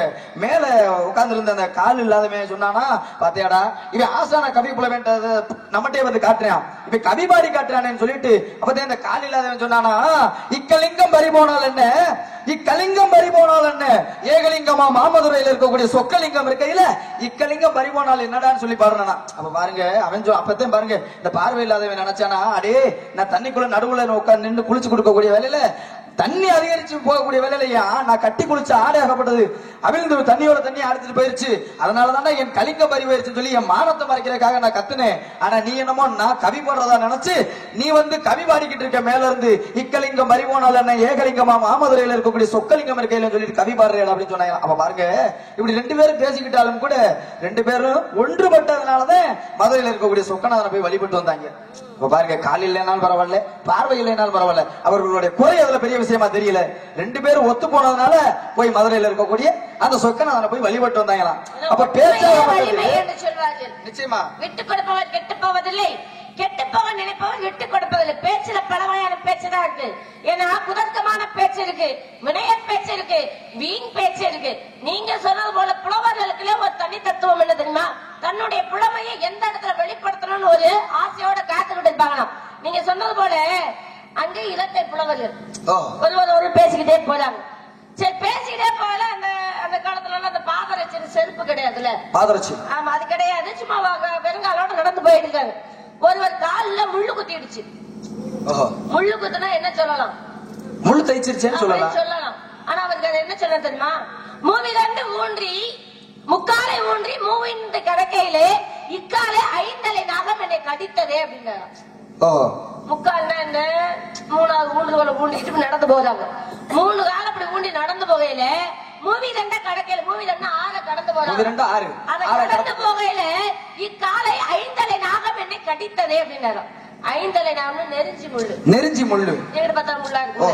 மேல உட்கார்ந்து இருந்த அந்த கால் இல்லாதவன் சொன்னானா, பாத்தியாடா இவன் ஆசான கவி புலவேண்டது நம்மகிட்டே வந்து காட்டுறான், இப்ப கவி பாடி காட்டுறானேன்னு சொல்லிட்டு அப்பதான் இந்த கால் இல்லாதவன் சொன்னானா, இக்கலிங்கம் பறிபோனால் என்ன, இக்கலிங்கம் பறிபோனால் என்ன, ஏகலிங்கமா மாமதுரையில இருக்கக்கூடிய சொக்கலிங்கம் இருக்கையில இக்கலிங்கம் பறிபோனால் என்னடான்னு சொல்லி பாருனா. அப்ப பாருங்க அவன் அப்பதான் பாருங்க இந்த பார்வை இல்லாதவன் நினைச்சானா, அடே நான் தண்ணிக்குள்ள நடுவுல உட்கார்ந்து நின்று குளிச்சு கொடுக்கக்கூடிய வேலையில தண்ணி அதிகரிச்சு போகக்கூடிய வேலையிலையா நான் கட்டி குளிச்ச ஆடை ஆகப்பட்டது அவிழ்ந்து தண்ணியோட தண்ணி அடிச்சுட்டு போயிருச்சு, அதனாலதானே என் கலிங்கம் பறிபோயிருச்சுன்னு சொல்லி என் மானத்தை மறைக்கிறதுக்காக நான் கத்துனேன். ஆனா நீ என்னமோ நான் கவி போடுறதா நினைச்சு நீ வந்து கவி பாடிக்கிட்டு இருக்க மேல இருந்து இக்கலிங்கம் பறிபோனால் என்ன ஏகலிங்கமா மாமதுரையில இருக்கக்கூடிய சொக்கலிங்கம் இருக்கையில சொல்லிட்டு கவி பாடுறேன் அப்படின்னு சொன்னாங்க. அப்ப பாருங்க இப்படி ரெண்டு பேரும் பேசிக்கிட்டாலும் கூட ரெண்டு பேரும் ஒன்றுபட்டதுனாலதான் மதுரையில இருக்கக்கூடிய சொக்கநாதனை போய் வழிபட்டு வந்தாங்க. இப்ப பாருங்க கால் இல்லைனாலும் பரவாயில்ல, பார்வை இல்லைனாலும் பரவாயில்ல, அவர்களுடைய குறை அதுல பெரிய விஷயமா தெரியல. ரெண்டு பேரும் ஒத்து போனதுனால போய் மதுரையில இருக்கக்கூடிய அந்த சொக்கநாதனை போய் வழிபட்டு வந்தாங்களாம். அப்ப நிச்சயமா விட்டு கொடுப்பவர் கெட்டு போவதில்லை, கெட்டு போக நினைப்பவர் விட்டு கொடுப்பதில்லை. பேச்சுல பல வகையான பேச்சுதான் இருக்கு. ஏன்னா குதர்க்கமான பேச்சு இருக்கு, வினய பேச்சு இருக்கு, வீண் பேச்சு இருக்கு. நீங்க சொன்னது போல புலவர்களுக்குள்ளே ஒரு தனி தத்துவம் என்ன தெரியுமா, தன்னுடைய புலமையை எந்த இடத்துல வெளிப்படுத்தணும்னு ஒரு ஆசையோட காத்துக்கிட்டு இருப்பாங்களாம். நீங்க சொன்னது போல அங்கே இலட்டை புலவர்கள் ஒரு பேசிக்கிட்டே போறாங்க. சரி பேசிக்கிட்டே போகல. அந்த காலத்துல அந்த பாதரட்சி செருப்பு கிடையாதுல்ல, பாதரட்சி ஆமா அது கிடையாது, சும்மா வெறுங்காலோட நடந்து போயிட்டு இருக்காங்க. ஒருவர் காலில் முள்ளு குத்திடுச்சு. முள்ளு குத்துனா என்ன சொல்லலாம், முள்ளு தைச்சிருச்சேன்னு சொல்லலாம். ஆனா அவருக்கு அது என்ன சொல்ல தெரியுமா, மூவி ரெண்டு ஊன்றி முக்காலை ஊன்றி மூவின் கடக்கையிலே இக்காலை ஐந்தலை நாகம் என்னை கடித்ததே அப்படின்னா. முக்கால்னா என்ன, மூணாவது ஊன்றுகளை ஊண்டிட்டு நடந்து போறாங்க. மூணு காலம் அப்படி ஊண்டி நடந்து போகையில மூவி ரெண்ட கடக்கையில, மூவி ரெண்டு ஆறு கடந்து போறாங்க. அதை கடந்து போகையில இக்காலை ஐந்தலை நாகம் என்னை கடித்ததே அப்படின்னாரு. ஐந்தலை நாகம் நெருஞ்சி முள்ளு, நெருஞ்சி முள்ளு எங்கிட்ட பார்த்தா முள்ளா இருக்கு.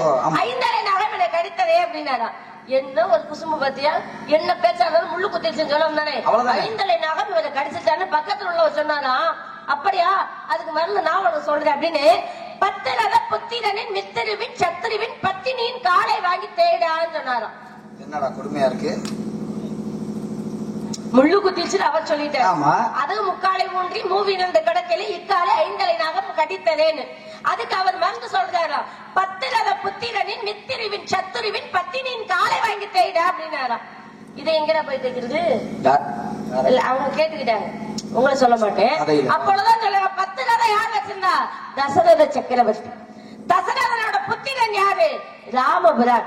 ஐந்தலை நாகம் என்னை கடித்ததே அப்படின்னாரா. என்ன ஒரு குசும்பு பத்தியா, என்ன பேச்சாலும் முள்ளு குத்திருச்சுன்னு சொல்லணும் தானே. ஐந்தலை நாகம் இவரை கடிச்சிட்டான்னு பக்கத்துல உள்ளவர் சொன்னாரா. அப்படியா, அதுக்கு மருந்து நான் உனக்கு சொல்றேன் அப்படின்னு பத்திரத புத்திரனின் மித்திருவின் சத்திருவின் பத்தினியின் காலை வாங்கி தேடான்னு சொன்னாராம். என்னடா கொடுமையா இருக்கு, முள்ளு குத்திச்சுன்னு அவர் சொல்லிட்டார். அது முக்காலை ஊன்றி மூவி நின்ற கடக்கையில இக்காலை ஐந்தலை நாகம் கடித்ததேன்னு. அதுக்கு அவர் மருந்து சொல்றாரா, பத்திரத புத்திரனின் மித்திருவின் சத்துருவின் பத்தினியின் காலை வாங்கி தேடா அப்படின்னாரா. இதை எங்கடா போய் தைக்கிறது, அவங்க கேட்டுக்கிட்டாங்க, உங்களை சொல்ல மாட்டேன். அப்பொழுதுதான் சொல்ல, பத்திரதை யார் வச்சிருந்தா, தசரத சக்கரவர்த்தி. தசரதனோட புத்திரன் யாரு, ராமபுரான்.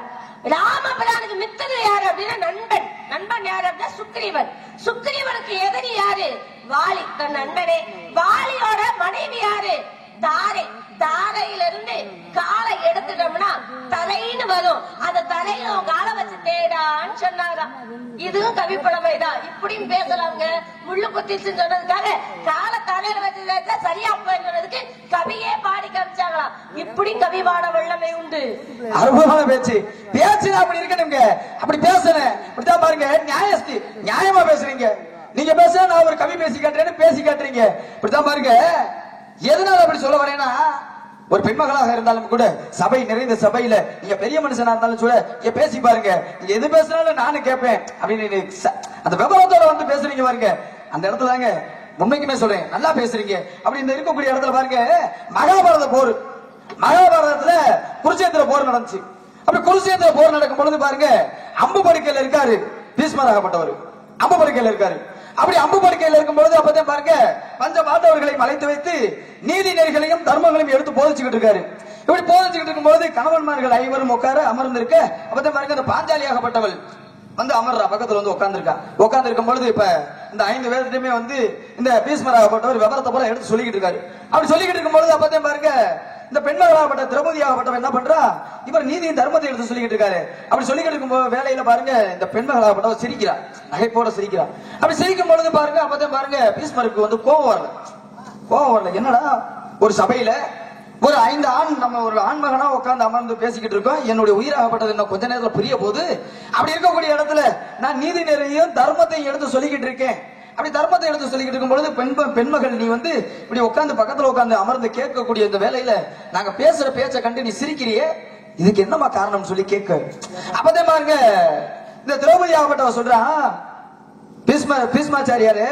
ராமபுரானுக்கு மித்திரு யாரு அப்படின்னா நண்பன். நண்பன் யாரு அப்படின்னா சுக்ரீவன். சுக்ரீவனுக்கு எதிரி யாரு, வாலி தன் நண்பனே. வாலியோட மனைவி யாரு, தாரை. தாரையிலிருந்து காலை எடுத்துட்டோம்னா தலைன்னு வரும், அந்த தலையில காலை வச்சு தேடான்னு சொன்னாராம். இதுவும் கவி புலமைதான். இப்படியும் பேசலாங்க. முள்ளு குத்திச்சுன்னு சொன்னதுக்காக காலை தலையில வச்சு சரியா போயிருந்ததுக்கு கவியே பாடி காமிச்சாங்களாம். இப்படியும் கவி பாட வல்லமை உண்டு. அற்புதமான பேச்சு. பேச்சு அப்படி இருக்கணுங்க, அப்படி பேசுறேன். இப்படிதான் பாருங்க, நியாயமா பேசுறீங்க. நீங்க பேச நான் ஒரு கவி பேசி காட்டுறேன்னு பேசி காட்டுறீங்க. இப்படிதான் பாருங்க. எதனால அப்படி சொல்ல வரேன்னா, ஒரு பெண்மகளாக இருந்தாலும் கூட சபை நிறைந்த சபையில நீங்க பெரிய மனுஷனா இருந்தாலும் கூட நீங்க பேசி பாருங்க, நீங்க எது பேசினாலும் நானும் கேட்பேன் அப்படின்னு அந்த விவரத்தோட வந்து பேசுறீங்க பாருங்க. அந்த இடத்துல தாங்க உண்மைக்குமே சொல்றேன், நல்லா பேசுறீங்க. அப்படி இந்த இருக்கக்கூடிய இடத்துல பாருங்க, மகாபாரத போர், மகாபாரதத்துல குருச்சேத்திர போர் நடந்துச்சு. அப்படி குருச்சேத்திர போர் நடக்கும் பொழுது பாருங்க, அம்பு படுக்கையில இருக்காரு பீஷ்மராகப்பட்டவர், அம்பு படுக்கையில இருக்காரு. அப்படி அம்பு படுக்கையில் இருக்கும்பொழுது அப்பதான் பாருங்க பஞ்ச பாண்டவர்களையும் அழைத்து வைத்து நீதி நெறிகளையும் தர்மங்களையும் எடுத்து போதிச்சுக்கிட்டு இருக்காரு. இப்படி போதிச்சுக்கிட்டு இருக்கும்போது கணவன்மார்கள் ஐவரும் உட்கார அமர்ந்திருக்க அப்பதான் பாருங்க அந்த பாஞ்சாலியாகப்பட்டவள் வந்து அமர்றா, பக்கத்துல வந்து உட்கார்ந்து இருக்கும் பொழுது இப்ப இந்த 5 பேர்கிட்டயுமே வந்து இந்த பீஷ்மராகப்பட்டவர் விவரத்தை போல எடுத்து சொல்லிக்கிட்டு இருக்காரு. அப்படி சொல்லிக்கிட்டு இருக்கும் பொழுது அப்பதான் பாருங்க இந்த பெண்மகளாகப்பட்ட திரௌபதியாகப்பட்டவன் என்ன பண்றா, இவர் நீதியின் தர்மத்தை எடுத்து சொல்லிக்கிட்டு இருக்காரு. அப்படி சொல்லிக்கிட்டு இருக்கும் வேலையில பாருங்க இந்த பெண்மகளாகப்பட்டவர் சிரிக்கிறா, நகைப்போட சிரிக்கிறா. அப்படி சிரிக்கும் பொழுது பாருங்க அப்பதான் பாருங்க பீஷ்மருக்கு வந்து கோபம் வரல. என்னடா ஒரு சபையில ஒரு 5 ஆண் நம்ம ஒரு ஆண்மகனா உட்கார்ந்து அமர்ந்து பேசிக்கிட்டு இருக்கோம், என்னுடைய உயிராகப்பட்டது இன்னும் கொஞ்ச நேரத்துல புரிய போகுது. அப்படி இருக்கக்கூடிய இடத்துல நான் நீதி நெறியையும் தர்மத்தையும் எடுத்து சொல்லிக்கிட்டு இருக்கேன். அப்படி தர்மத்தை எடுத்து சொல்லிக்கிட்டு இருக்கும் பொழுது பெண்மகள் நீ வந்து இப்படி உட்கார்ந்து பக்கத்துல உட்கார்ந்து அமர்ந்து கேட்கக்கூடிய இந்த வேலையில நாங்க பேசுற பேச்சை கண்டு நீ சிரிக்கிறியே, இதுக்கு என்னமா காரணம் சொல்லி கேட்க. அப்பதே பாருங்க இந்த திரௌபதி ஆகப்பட்டவ சொல்றான், பீஷ்மாச்சாரியாரு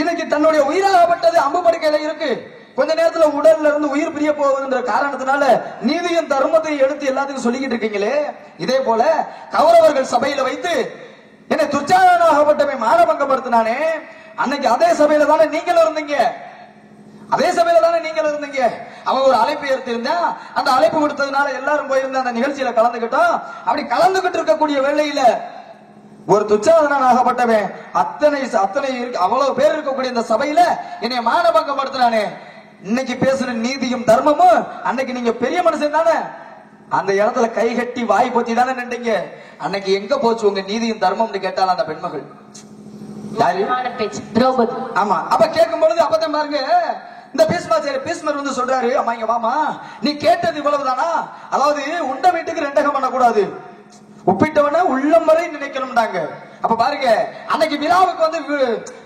இன்னைக்கு தன்னுடைய உயிராகப்பட்டது அம்பு படுக்கையில இருக்கு, கொஞ்ச நேரத்துல உடல்ல இருந்து உயிர் பிரிய போகுதுன்ற காரணத்தினால நீதியும் தர்மத்தையும் எடுத்து எல்லாத்துக்கும் சொல்லிக்கிட்டு இருக்கீங்களே, இதே போல கௌரவர்கள் சபையில வைத்து என்னை துர்ச்சாதனாகப்பட்டவன் மானபங்கப்படுத்தினானே, அன்னைக்கு அதே சபையில தானே நீங்களும் இருந்தீங்க. அவன் ஒரு அழைப்பு ஏற்றிருந்தா, அந்த அழைப்பு கொடுத்ததுனால எல்லாரும் போயிருந்த அந்த நிகழ்ச்சியில கலந்துகிட்டோம். அப்படி கலந்துகிட்டு இருக்கக்கூடிய வேளையில ஒரு துச்சாதனாகப்பட்டவன் அத்தனை அவ்வளவு பேர் இருக்கக்கூடிய இந்த சபையில என்னை மானபங்கப்படுத்தினானே, இன்னைக்கு பேசுற நீதியும் தர்மமும் அன்னைக்கு நீங்க பெரிய மனுஷன் தானே, அந்த இடத்துல கை கட்டி வாய் பொத்தி தானே நின்றீங்க, அன்னைக்கு எங்க போச்சு உங்க நீதியும் தர்மம்னு கேட்டால அந்த பெண்மகள் திரௌபதி. ஆமா, அப்ப கேட்கும் பொழுது அப்பதான் பாருங்க இந்த பீஷ்மர் வந்து சொல்றாரு, அம்மா இங்க வாமா, நீ கேட்டது இவ்வளவுதானா, அதாவது உண்ட வீட்டுக்கு ரெண்டகம் பண்ணக்கூடாது, உப்பிட்டவன உள்ளம் வரை நினைக்கணும்டாங்க. அப்ப பாருங்க அன்னைக்கு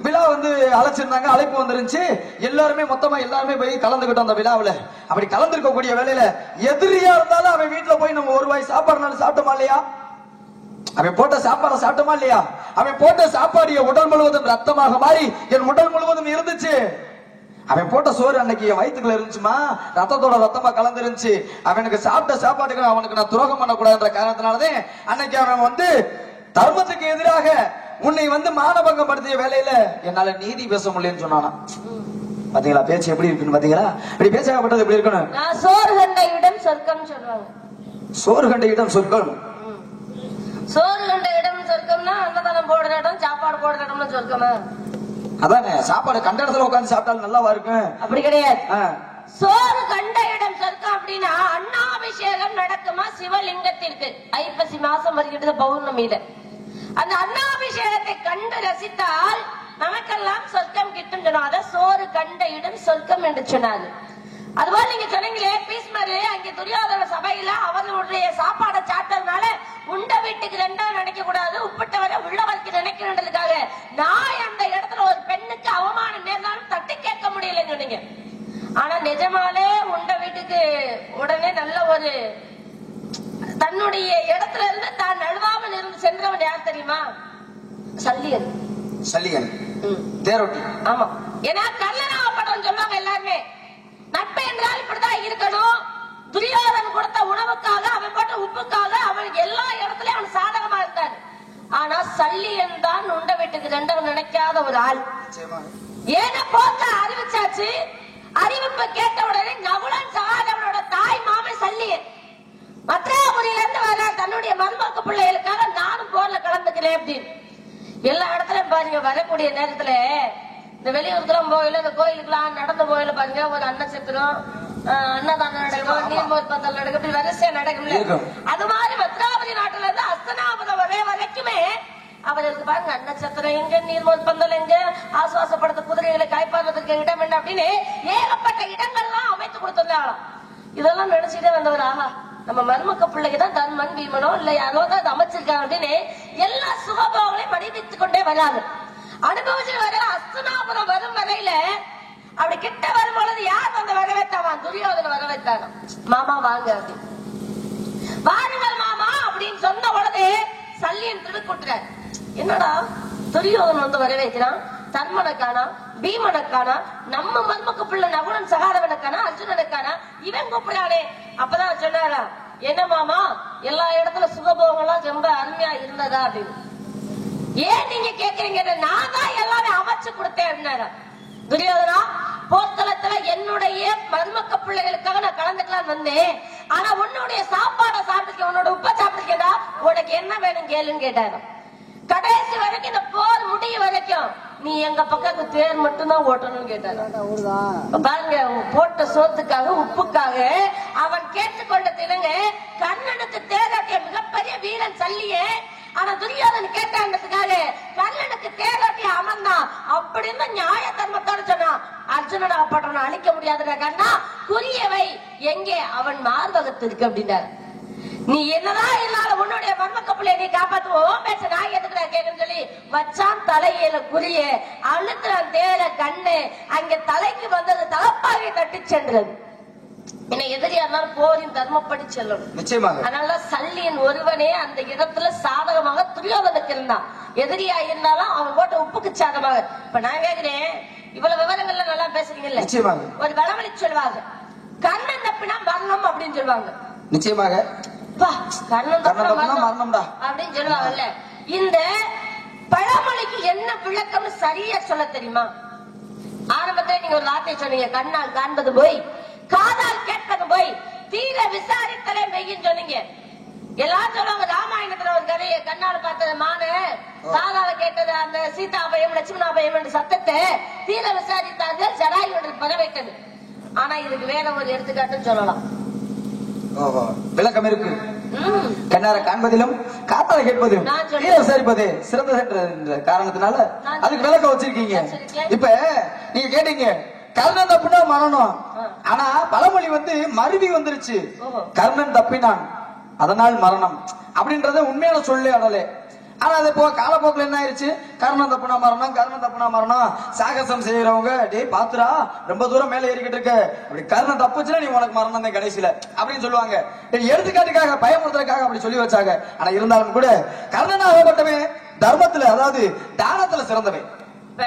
விழா வந்து அழைச்சிருந்தாங்க, அழைப்பு வந்துருந்துச்சு, மொத்தமா எல்லாருமே போய் கலந்துகிட்டோம் அந்த விழாவில். அப்படி கலந்துருக்கக்கூடிய வேலையில எதிரியா இருந்தாலும் அவன் வீட்டுல போய் நம்ம ஒரு வாய் சாப்பாடுனாலும் சாப்பிட்டோமா இல்லையா, அவன் போட்ட சாப்பாடை சாப்பிட்டோமா இல்லையா, அவன் போட்ட சாப்பாடு என் உடல் முழுவதும் ரத்தமாக மாறி என் உடல் முழுவதும் இருந்துச்சு. அவன் போட்ட சோறு அன்னைக்கு என் வயிற்றுக்குள்ள இருந்துச்சுமா, ரத்தத்தோட ரத்தமா கலந்துருந்துச்சு. அவனுக்கு சாப்பிட்ட சாப்பாட்டுக்கு அவனுக்கு நான் துரோகம் பண்ணக்கூடாதுன்ற காரணத்தினாலதான் அன்னைக்கு அவன் வந்து தர்மத்துக்கு எதிராக உன்னை வந்து மானபங்கம் படுத்திய வேலையில என்னால நீதி பேச முடியலன்னு சொன்னானா. பாத்தீங்களா பேச்சு எப்படி இருக்குன்னு, பாத்தீங்களா இப்படி பேசப்பட்டது எப்படி இருக்கணும். சோறு கண்ட இடம் சொர்க்கம் சொல்றாங்க. சோறு கண்ட இடம் சொர்க்கம், சோறு கண்ட இடம் சொர்க்கம்னா அன்னதானம் போடுற இடம், சாப்பாடு போடுற இடம்னு சொர்க்கமா? அதானே, சாப்பாடு கண்ட இடத்துல உட்காந்து சாப்பிட்டாலும் நல்லாவா இருக்கும்? அப்படி கிடையாது. சோறு கண்ட இடம் சொர்க்கம் அப்படின்னா அன்னாபிஷேகம் நடக்குமா சிவலிங்கத்திற்கு ஐப்பசி மாசம் வருகிறது பௌர்ணமியில. அந்த அன்னாபிஷேகத்தை கண்டு ரசித்தால் நமக்கெல்லாம் சொர்க்கம் கிட்டும் சொன்னாத சோறு கண்ட இடம் சொர்க்கம் என்று சொன்னாரு. அதுபோல நீங்க சொன்னீங்களே பீஷ்மர் அங்கே துரியோதன சபையில அவர்களுடைய சாப்பாடை சாப்பிட்டதுனால உண்ட வீட்டுக்கு ரெண்டா நினைக்க கூடாது, உப்பிட்டவரை உள்ளவருக்கு நினைக்கிறதுக்காக நான் அந்த இடத்துல ஒரு பெண்ணுக்கு அவமானம் நேர்ந்தாலும் தட்டி கேட்க முடியலன்னு சொன்னீங்க. ஆனா நிஜமாலே உண்ட வீட்டுக்கு உடனே நல்ல ஒரு தன்னுடைய இடத்துல இருந்து தான் நழுவாமல் இருந்து சென்றவன் யார் தெரியுமா? சல்லியன் தேரோட்டி. ஆமா, ஏன்னா கல்லனாகப்பட்டவன் சொல்லுவாங்க எல்லாருமே நட்பு என்றால் இப்படிதான் இருக்கணும். துரியோதன் கொடுத்த உணவுக்காக அவன் போட்ட உப்புக்காக அவன் எல்லா இடத்துலயும் அவன் சாதகமா இருந்தார். ஆனா சல்லியன் தான் உண்ட வீட்டுக்கு ரெண்டவன் நினைக்காத ஒரு ஆள். ஏன போக்க அறிவிச்சாச்சு. அறிவிப்பு கேட்ட உடனே நகுலன் சகாதேவனோட தாய் மாமன் சல்லியன் மத்ராபுரியில இருந்து வர தன்னுடைய மருமக்க பிள்ளைகளுக்காக நானும் போர்ல கலந்துக்கிறேன் அப்படின்னு எல்லா இடத்துலயும் பாருங்க. வரக்கூடிய நேரத்துல இந்த வெளியூருக்குலாம் போயில இந்த கோயிலுக்குலாம் நடந்து போயில பாருங்க ஒரு அன்னச்சத்திரம் அன்னதானம் நடக்கும், நீர்மோர் பந்தல் நடக்கும், இப்படி வரிசையா நடக்கும்ல. அது மாதிரி பத்ராபதி நாட்டுல இருந்து அஸ்தனாபுரம் வரை வரைக்குமே அவருக்கு பாருங்க அன்னச்சத்திரம் எங்க, நீர்மோர் பந்தல் எங்க, ஆசுவாசப்படுத்த குதிரைகளை காய்ப்பாடுறதுக்கு இடம் என்ன அப்படின்னு ஏகப்பட்ட இடங்கள்லாம் அமைத்து கொடுத்திருந்தாலும் இதெல்லாம் நினைச்சுட்டே வந்தவர், ஆஹா நம்ம மருமக்க பிள்ளைக்குதான் தன்மன் பீமனோ இல்ல யாரோ தான் அமைச்சிருக்காங்க அப்படின்னு எல்லா சுகபோகங்களையும் மடிவித்துக் கொண்டே வராது. அனுபவிச்சுட்டு வர அஸ்தனாபுரம் வரும் வரையில அப்படி கிட்ட வரும் பொழுது யார் வந்து வரவேற்றான்? துரியோதன வரவேற்றான். மாமா வாங்க அப்படின்னு, வாருங்கள் மாமா அப்படின்னு சொன்ன பொழுது சல்லியன் திருக்குட்டுறார். என்னடா துரியோதன் வந்து வரவேற்கிறான், தர்மனுக்கானா பீமனுக்கானா நம்ம மருமக்க பிள்ளை நகுலன் சகாதவனுக்கானா அர்ஜுனனுக்கானா இவன் கூப்பிடானே. அப்பதான் சொன்னாரா, என்ன மாமா எல்லா இடத்துல சுகபோகம்லாம் ரொம்ப அருமையா இருந்ததா அப்படின்னு. ஏன் நீங்க கேக்குறீங்க? நான் தான் எல்லாரும் கேட்டாராம். துரியோதனா, போர்க்களத்துல என்னுடைய மருமக்க பிள்ளைகளுக்காக நான் கலந்துக்கலாம் வந்தேன். ஆனா உன்னுடைய சாப்பாடை சாப்பிட்டு உன்னோட உப்ப சாப்பிட்டுக்கா, உனக்கு என்ன வேணும் கேளுன்னு கேட்டாராம். கடைசி வரைக்கும் இந்த போர் முடிய வரைக்கும் நீ எங்க பக்கத்து தேர் மட்டும்தான் ஓட்டணும்னு கேட்டாரு. பாருங்க, போட்ட சோத்துக்காக உப்புக்காக அவன் கேட்டுக்கொண்ட தினங்க கர்ணனுக்கு தேராட்டிய மிகப்பெரிய வீரன் சல்லியே. ஆனா துரியோதன் கேட்டான்றதுக்காக கர்ணனுக்கு தேராட்டிய அவன் தான் அப்படின்னு நியாய தர்மத்தோட சொன்னான். அர்ஜுனன் அப்பட்டனை அழிக்க முடியாதுடா கண்ணா, குறியவை எங்கே அவன் மார்பகத்து இருக்கு அப்படின்னாரு. நீ என்னதான் இருந்தாலும் உன்னுடைய மர்மக்க பிள்ளைய நீ காப்பாத்துவோம் பேச நான் எதுக்குடா கேட்கன்னு சொல்லி வச்சான் தலையில குறிய அழுத்துறான் தேர கண்ணு. அங்க தலைக்கு வந்தது தலப்பாகை தட்டி சென்றது. என்ன எதிரியா இருந்தாலும் போரின் தர்மப்படி செல்லணும். நிச்சயமாக. அதனால சல்லியன் ஒருவனே அந்த இடத்துல சாதகமாக துரியோதனுக்கு இருந்தான். எதிரியா இருந்தாலும் அவன் போட்ட உப்புக்கு சாதகமாக. இப்ப நான் கேக்குறேன், இவ்வளவு விவரங்கள்ல நல்லா பேசுறீங்கல்ல, ஒரு வளவழி சொல்லுவாங்க, கண்ணன் தப்பினா மரணம் அப்படின்னு சொல்லுவாங்க. நிச்சயமாக கண்ணன் தப்பினா மரணம்டா அப்படின்னு சொல்லுவாங்கல்ல. இந்த பழமொழிக்கு என்ன விளக்கம் சரியா சொல்ல தெரியுமா? ஆரம்பத்துல நீங்க ஒரு வார்த்தை சொன்னீங்க, கண்ணால் காண்பது போய் காதால் கேட்பது போய் தீர விசாரித்தலே மெய்யின்னு சொன்னீங்க. எல்லாரும் சொல்லுவாங்க, ராமாயணத்துல ஒரு கதையை கண்ணால பார்த்தது மான, காதால கேட்டது அந்த சீதாபயம் லட்சுமணாபயம் என்ற சத்தத்தை தீர விசாரித்தார்கள், ஜடாயு என்று பரவைத்தது. ஆனா இதுக்கு வேற ஒரு எடுத்துக்காட்டுன்னு சொல்லலாம். விளக்கம் இருக்கு. கண்ணார காண்பதிலும் காத்தால கேட்பதிலும் விசாரிப்பது சிறந்தது என்ற காரணத்தினால அதுக்கு விளக்கம் வச்சிருக்கீங்க. இப்ப நீங்க கேட்டீங்க கர்ணன் தப்புனா மரணம். ஆனா பழமொழி மருவி வந்துருச்சு, கர்ணன் தப்பினான் அதனால் மரணம் அப்படின்றத உண்மையான சொல்லு அடலே. ஆனா அது போ காலப்போக்கில் என்ன ஆயிருச்சு, கர்ணன் தப்புனா மரணம், கர்ணன் தப்புனா மரணம். சாகசம் செய்யறவங்க டே பாத்துரா ரொம்ப தூரம் மேல ஏறிக்கிட்டு இருக்க, அப்படி கர்ணன் தப்புச்சுன்னா நீ உனக்கு மரணம் தான் கடைசியில அப்படின்னு சொல்லுவாங்க. எடுத்துக்காட்டுக்காக பயமுறுத்துறதுக்காக அப்படி சொல்லி வச்சாங்க. ஆனா இருந்தாலும் கூட கர்ணன் ஆகப்பட்டவன் தர்மத்துல, அதாவது தானத்துல சிறந்தவன். இப்ப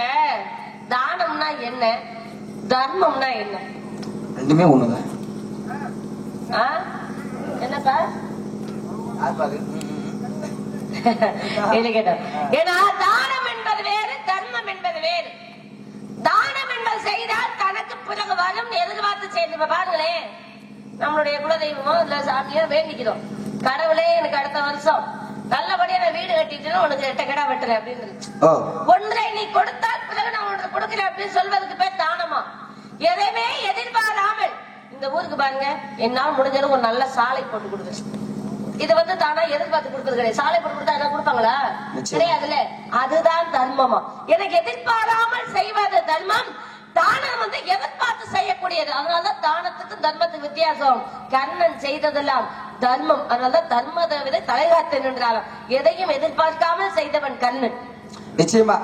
தானம்னா என்ன, தர்மம்னா என்ன? ரெண்டுமே ஒண்ணுதான். என்னப்பா ஏன்னா தானம் என்பது வேறு, தர்மம் என்பது வேறு. தானம் என்பது செய்தால் தனக்கு பிறகு வரும் எதிர்பார்த்து செய்து. பாருங்களேன், நம்மளுடைய குலதெய்வமோ இல்ல சாமியோ வேண்டிக்கிறோம், கடவுளே எனக்கு அடுத்த வருஷம் நல்லபடியா நான் வீடு கட்டிட்டு உனக்கு 8 கிடா வெட்டுறேன் அப்படின்னு. ஒன்றை நீ கொடுத்தால் பிறகு நான் உனக்கு கொடுக்கிறேன் அப்படின்னு சொல்வதற்கு பேர் தானமா? எதையுமே எதிர்பாராமல் இந்த ஊருக்கு பாருங்க, என்னால் முடிஞ்சது ஒரு நல்ல சாலை போட்டு கொடுக்குறேன். இது தானா எதிர்பார்த்து கொடுக்கறது கிடையாது. சாலை போட்டு கொடுத்தா என்ன கொடுப்பாங்களா? கிடையாதுல்ல. அதுதான் தர்மமா? எனக்கு எதிர்பாராமல் செய்வது தர்மம். தானம் எதிர்பார்த்து செய்யக்கூடியது. அதனாலதான் தானத்துக்கு தர்மத்துக்கு வித்தியாசம். கர்ணன் செய்ததெல்லாம் தர்மம், அதனாலதான் தர்மத்தை விட தலைகாத்து நின்றாலும் எதையும் எதிர்பார்க்காமல் செய்தவன் கர்ணன். நிச்சயமா.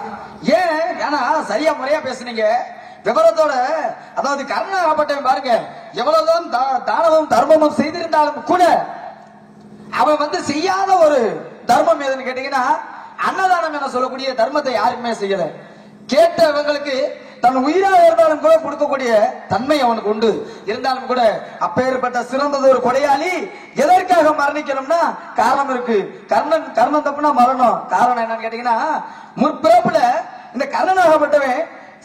ஏன் ஆனா சரியா முறையா பேசுனீங்க விவரத்தோட. அதாவது கர்ணன் ஆகப்பட்டவன் பாருங்க, எவ்வளவுதான் தானமும் தர்மமும் செய்திருந்தாலும் கூட அவன் செய்யாத ஒரு தர்மம் எதுன்னு கேட்டீங்கன்னா அன்னதானம் என சொல்லக்கூடிய தர்மத்தை யாருக்குமே செய்யல. கேட்டவங்களுக்கு தன் உயிராக இருந்தாலும் கூட கொடுக்கக்கூடிய தன்மை அவனுக்கு உண்டு. இருந்தாலும் கூட அப்பேற்பட்ட சிறந்தது ஒரு கொடையாளி எதற்காக மரணிக்கணும்னா காரணம் இருக்கு. கர்ணன் தப்புனா மரணம். காரணம் என்னன்னு கேட்டீங்கன்னா முற்பிறப்புல இந்த கர்ணனாகப்பட்டவன்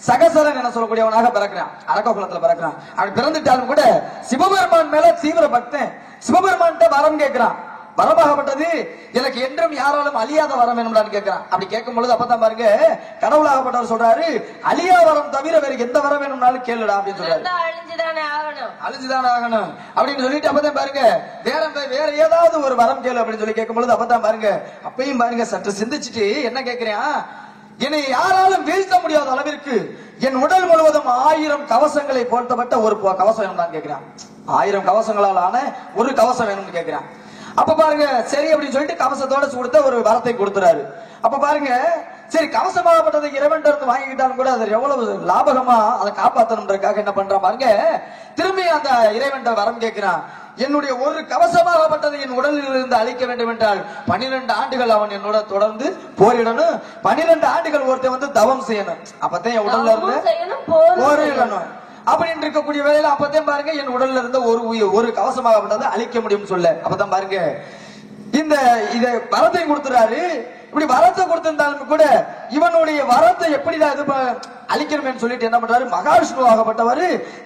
சகசரன் என சொல்லக்கூடியவனாக பிறக்கிறான், அரக்க குலத்துல பிறக்கிறான். அப்படி பிறந்துட்டாலும் கூட சிவபெருமான் மேல தீவிர பக்தன். சிவபெருமான் வரம் கேட்கிறான். வரமாகப்பட்டது எனக்கு என்றும் யாராலும் அழியாத வரம் வேணும்னு கேட்கிறான். அப்படி கேட்கும் பொழுது அப்பதான் பாருங்க கடவுளாகப்பட்டவர் சொல்றாரு, அழியா வரம் தவிர வேற எந்த வரம் வேணும்னாலும் கேளுடா அப்படின்னு சொல்றாரு. அழிஞ்சுதானே ஆகணும் அப்படின்னு சொல்லிட்டு அப்பதான் பாருங்க வேற ஏதாவது ஒரு வரம் கேளு அப்படின்னு சொல்லி கேட்கும் பொழுது அப்பதான் பாருங்க அப்பயும் பாருங்க சற்று சிந்திச்சுட்டு என்ன கேட்கிறேன், என்னை யாராலும் வீழ்த்த முடியாத அளவிற்கு என் உடல் முழுவதும் 1000 கவசங்களை போர்த்தப்பட்ட ஒரு கவசம் வேணும் தான் கேட்கிறான். 1000 கவசங்களால் ஆன ஒரு கவசம் வேணும்னு கேட்கிறான். அப்ப பாருங்க சரி அப்படின்னு சொல்லிட்டு கவசத்தோட கொடுத்த ஒரு வரத்தை கொடுத்துறாரு. அப்ப பாருங்க சரி கவசமாகப்பட்டதை இறைவன் இருந்து வாங்கிக்கிட்டாலும் கூட அது எவ்வளவு லாபகமா அதை காப்பாற்றணும்ன்றதுக்காக என்ன பண்றான் பாருங்க, திரும்பி அந்த இறைவன் வரம் கேட்கிறான். என்னுடைய ஒரு கவசமாகப்பட்டதை என் உடலில் இருந்து அழிக்க வேண்டும் என்றால் 12 ஆண்டுகள் அவன் என்னோட தொடர்ந்து போரிடணும். 12 ஆண்டுகள் ஒருத்தன் தவம் செய்யணும். அப்பதான் என் உடல்ல இருந்து போரிடணும் அப்படின்னு இருக்கக்கூடிய வேலையில அப்பதான் பாருங்க என் உடல்ல இருந்த ஒரு கவசமாகப்பட்டதை அழிக்க முடியும்னு சொல்ல. அப்பதான் பாருங்க இத வரத்தை கொடுத்துறாரு. இப்படி வரத்தை கொடுத்திருந்தாலும் கூட இவனுடைய வரத்தை எப்படி அழிக்கணும்னு சொல்லிட்டு என்ன பண்றாரு, மகாவிஷ்ணு ஆகப்பட்டவர்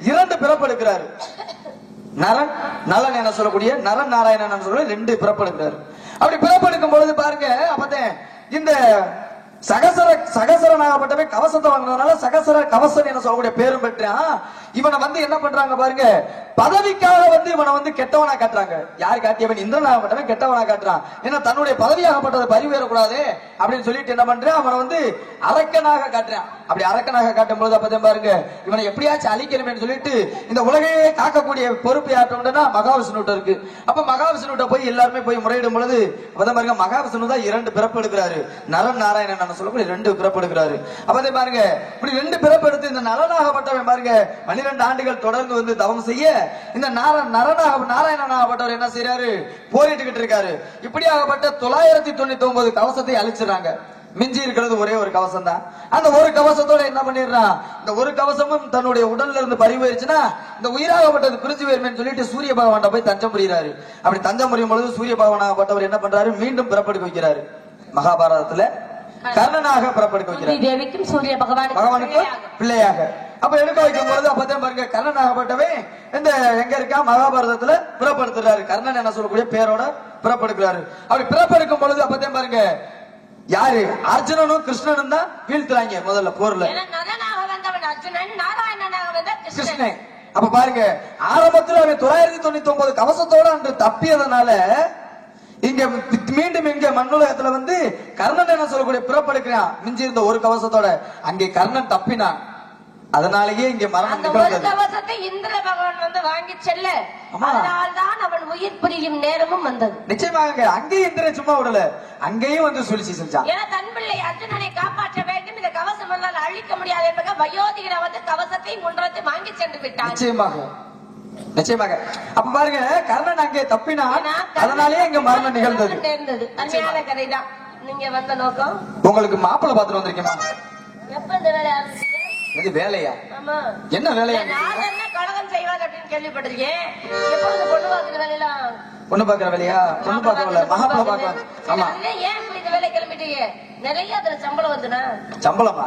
2 பிறப்பு எடுக்கிறாரு. நரன் நலன் என சொல்லக்கூடிய நரன் நாராயணன் சொல்ல 2 பிறப்பு எடுக்கிறாரு. அப்படி பிறப்பு எடுக்கும் பொழுது பாருங்க, அப்பதான் இந்த சகசரனாகப்பட்டவே கவசத்தை வாங்கினதுனால சகசர கவசன் என சொல்லக்கூடிய பேரும் பெற்றான். இவனை என்ன பண்றாங்க பாருங்க, பதவிக்காக இவனை கெட்டவனா காட்டுறாங்க. யார் காட்டியவன்? இந்திரனாகப்பட்டவன் கெட்டவனா காட்டுறான். ஏன்னா தன்னுடைய பதவியாகப்பட்டதை பறிவேறக்கூடாது அப்படின்னு சொல்லிட்டு என்ன பண்றான், அவனை அரக்கனாக காட்டுறான். அப்படி அரக்கனாக காட்டும் பொழுது அப்பதான் பாருங்க, இவனை எப்படியாச்சும் அழிக்கணும்னு சொல்லிட்டு இந்த உலகையே காக்கக்கூடிய பொறுப்பு யார்ட்டா மகாவிஷ்ணுட்ட இருக்கு. அப்ப மகாவிஷ்ணுட்ட போய் எல்லாருமே போய் முறையிடும் பொழுது அப்பதான் பாருங்க, மகாவிஷ்ணு தான் 2 பிறப்பு எடுக்கிறாரு. நரன் நாராயணன் சொல்லக்கூடிய 2 பிறப்பு எடுக்கிறாரு. அப்பதான் பாருங்க, இப்படி 2 பிறப்பு எடுத்து இந்த நலனாகப்பட்டவன் பாருங்க 12 ஆண்டுகள் தொடர்ந்து தவம் செய்ய இந்த நாராயணனாகப்பட்டவர் என்ன செய்யறாரு, போரிட்டுக்கிட்டு இருக்காரு. இப்படியாகப்பட்ட 999 கவசத்தை அழிச்சிடறாங்க. மிஞ்சி இருக்கிறது ஒரே ஒரு கவசம் தான். அந்த ஒரு கவசத்தோட என்ன பண்ணிடுறான், இந்த ஒரு கவசமும் தன்னுடைய உடல்ல இருந்து பறிவுச்சுன்னா இந்த உயிராகப்பட்டது பிரிஞ்சு போயிருமேன்னு சொல்லிட்டு சூரிய பகவான் போய் தஞ்சம் புரிகிறாரு. அப்படி தஞ்சம் புரியும் பொழுது சூரிய பகவானாகப்பட்டவர் என்ன பண்றாரு, மீண்டும் பிறப்பெடுக்க வைக்கிறாரு. மகாபாரதத்துல கர்ணனாக பிறப்பெடுக்க வைக்கிறார், தேவிக்கும் சூரிய பகவானுக்கு பிள்ளையாக. அப்ப எடுக்க வைக்கும் பொழுது அப்பதான் பாருங்க, கர்ணனாகப்பட்டவே இந்த எங்க இருக்கா மகாபாரதத்துல பிறப்படுத்துறாரு. கர்ணன் என்ன சொல்லக்கூடிய பேரோட பிறப்பெடுக்கிறாரு. அப்படி பிறப்பெடுக்கும் பொழுது அப்பதான் பாருங்க, யாரு அர்ஜுனனும் கிருஷ்ணனும் தான் வீழ்த்துறாங்க முதல்ல போர்ல. கிருஷ்ணன் அப்ப பாருங்க, ஆரம்பத்துல அவன் 999 கவசத்தோட அன்று தப்பியதுனால இங்க மீண்டும் இங்க மண்ணுலகத்துல கர்ணன் என்ன சொல்லக்கூடிய பிறப்பெடுக்கிறான். மிஞ்சி இருந்த ஒரு கவசத்தோட அங்கே கர்ணன் தப்பினான். அதனாலேயே இங்க மரணம் கவசத்தை இந்திர பகவான் வாங்கி செல்ல, அதனால்தான் அவன் உயிர் பிரியும் நேரமும் வந்தது. நிச்சயமாக அங்கேயும் இந்திர சும்மா விடல, அங்கேயும் சூழ்ச்சி செஞ்சான். ஏன்னா தன் பிள்ளை அர்ஜுனனை காப்பாற்ற வேண்டும், இந்த கவசம் எல்லாம் அழிக்க முடியாது என்பதாக வயோதிகர் கவசத்தை ஒன்றத்தை வாங்கி சென்று விட்டான். நிச்சயமாக அப்ப பாருங்க, கர்ணன் அங்கே தப்பினான், அதனாலேயே இங்க மரணம் நிகழ்ந்தது. அருமையான கதைதான். நீங்க வந்த நோக்கம் உங்களுக்கு மாப்பிள்ளை பாத்துட்டு வந்திருக்கீமா? எப்ப இந்த வேலை ஆரம்பிச்சு? இது வேலையா? ஆமா. என்ன வேலையா? நான் என்ன கழகம் செய்வாங்க அப்படின்னு கேள்விப்பட்டிருக்கேன். எப்பொழுது பொண்ணு பாக்குற வேலையெல்லாம்? பொண்ணு பாக்குற வேலையா? பொண்ணு பாக்கல, மாப்பிள்ளை பாக்க. ஆமா. ஏன் இப்படி இந்த வேலை கிளம்பிட்டீங்க? நிறைய அதுல சம்பளம் வந்துனா? சம்பளமா?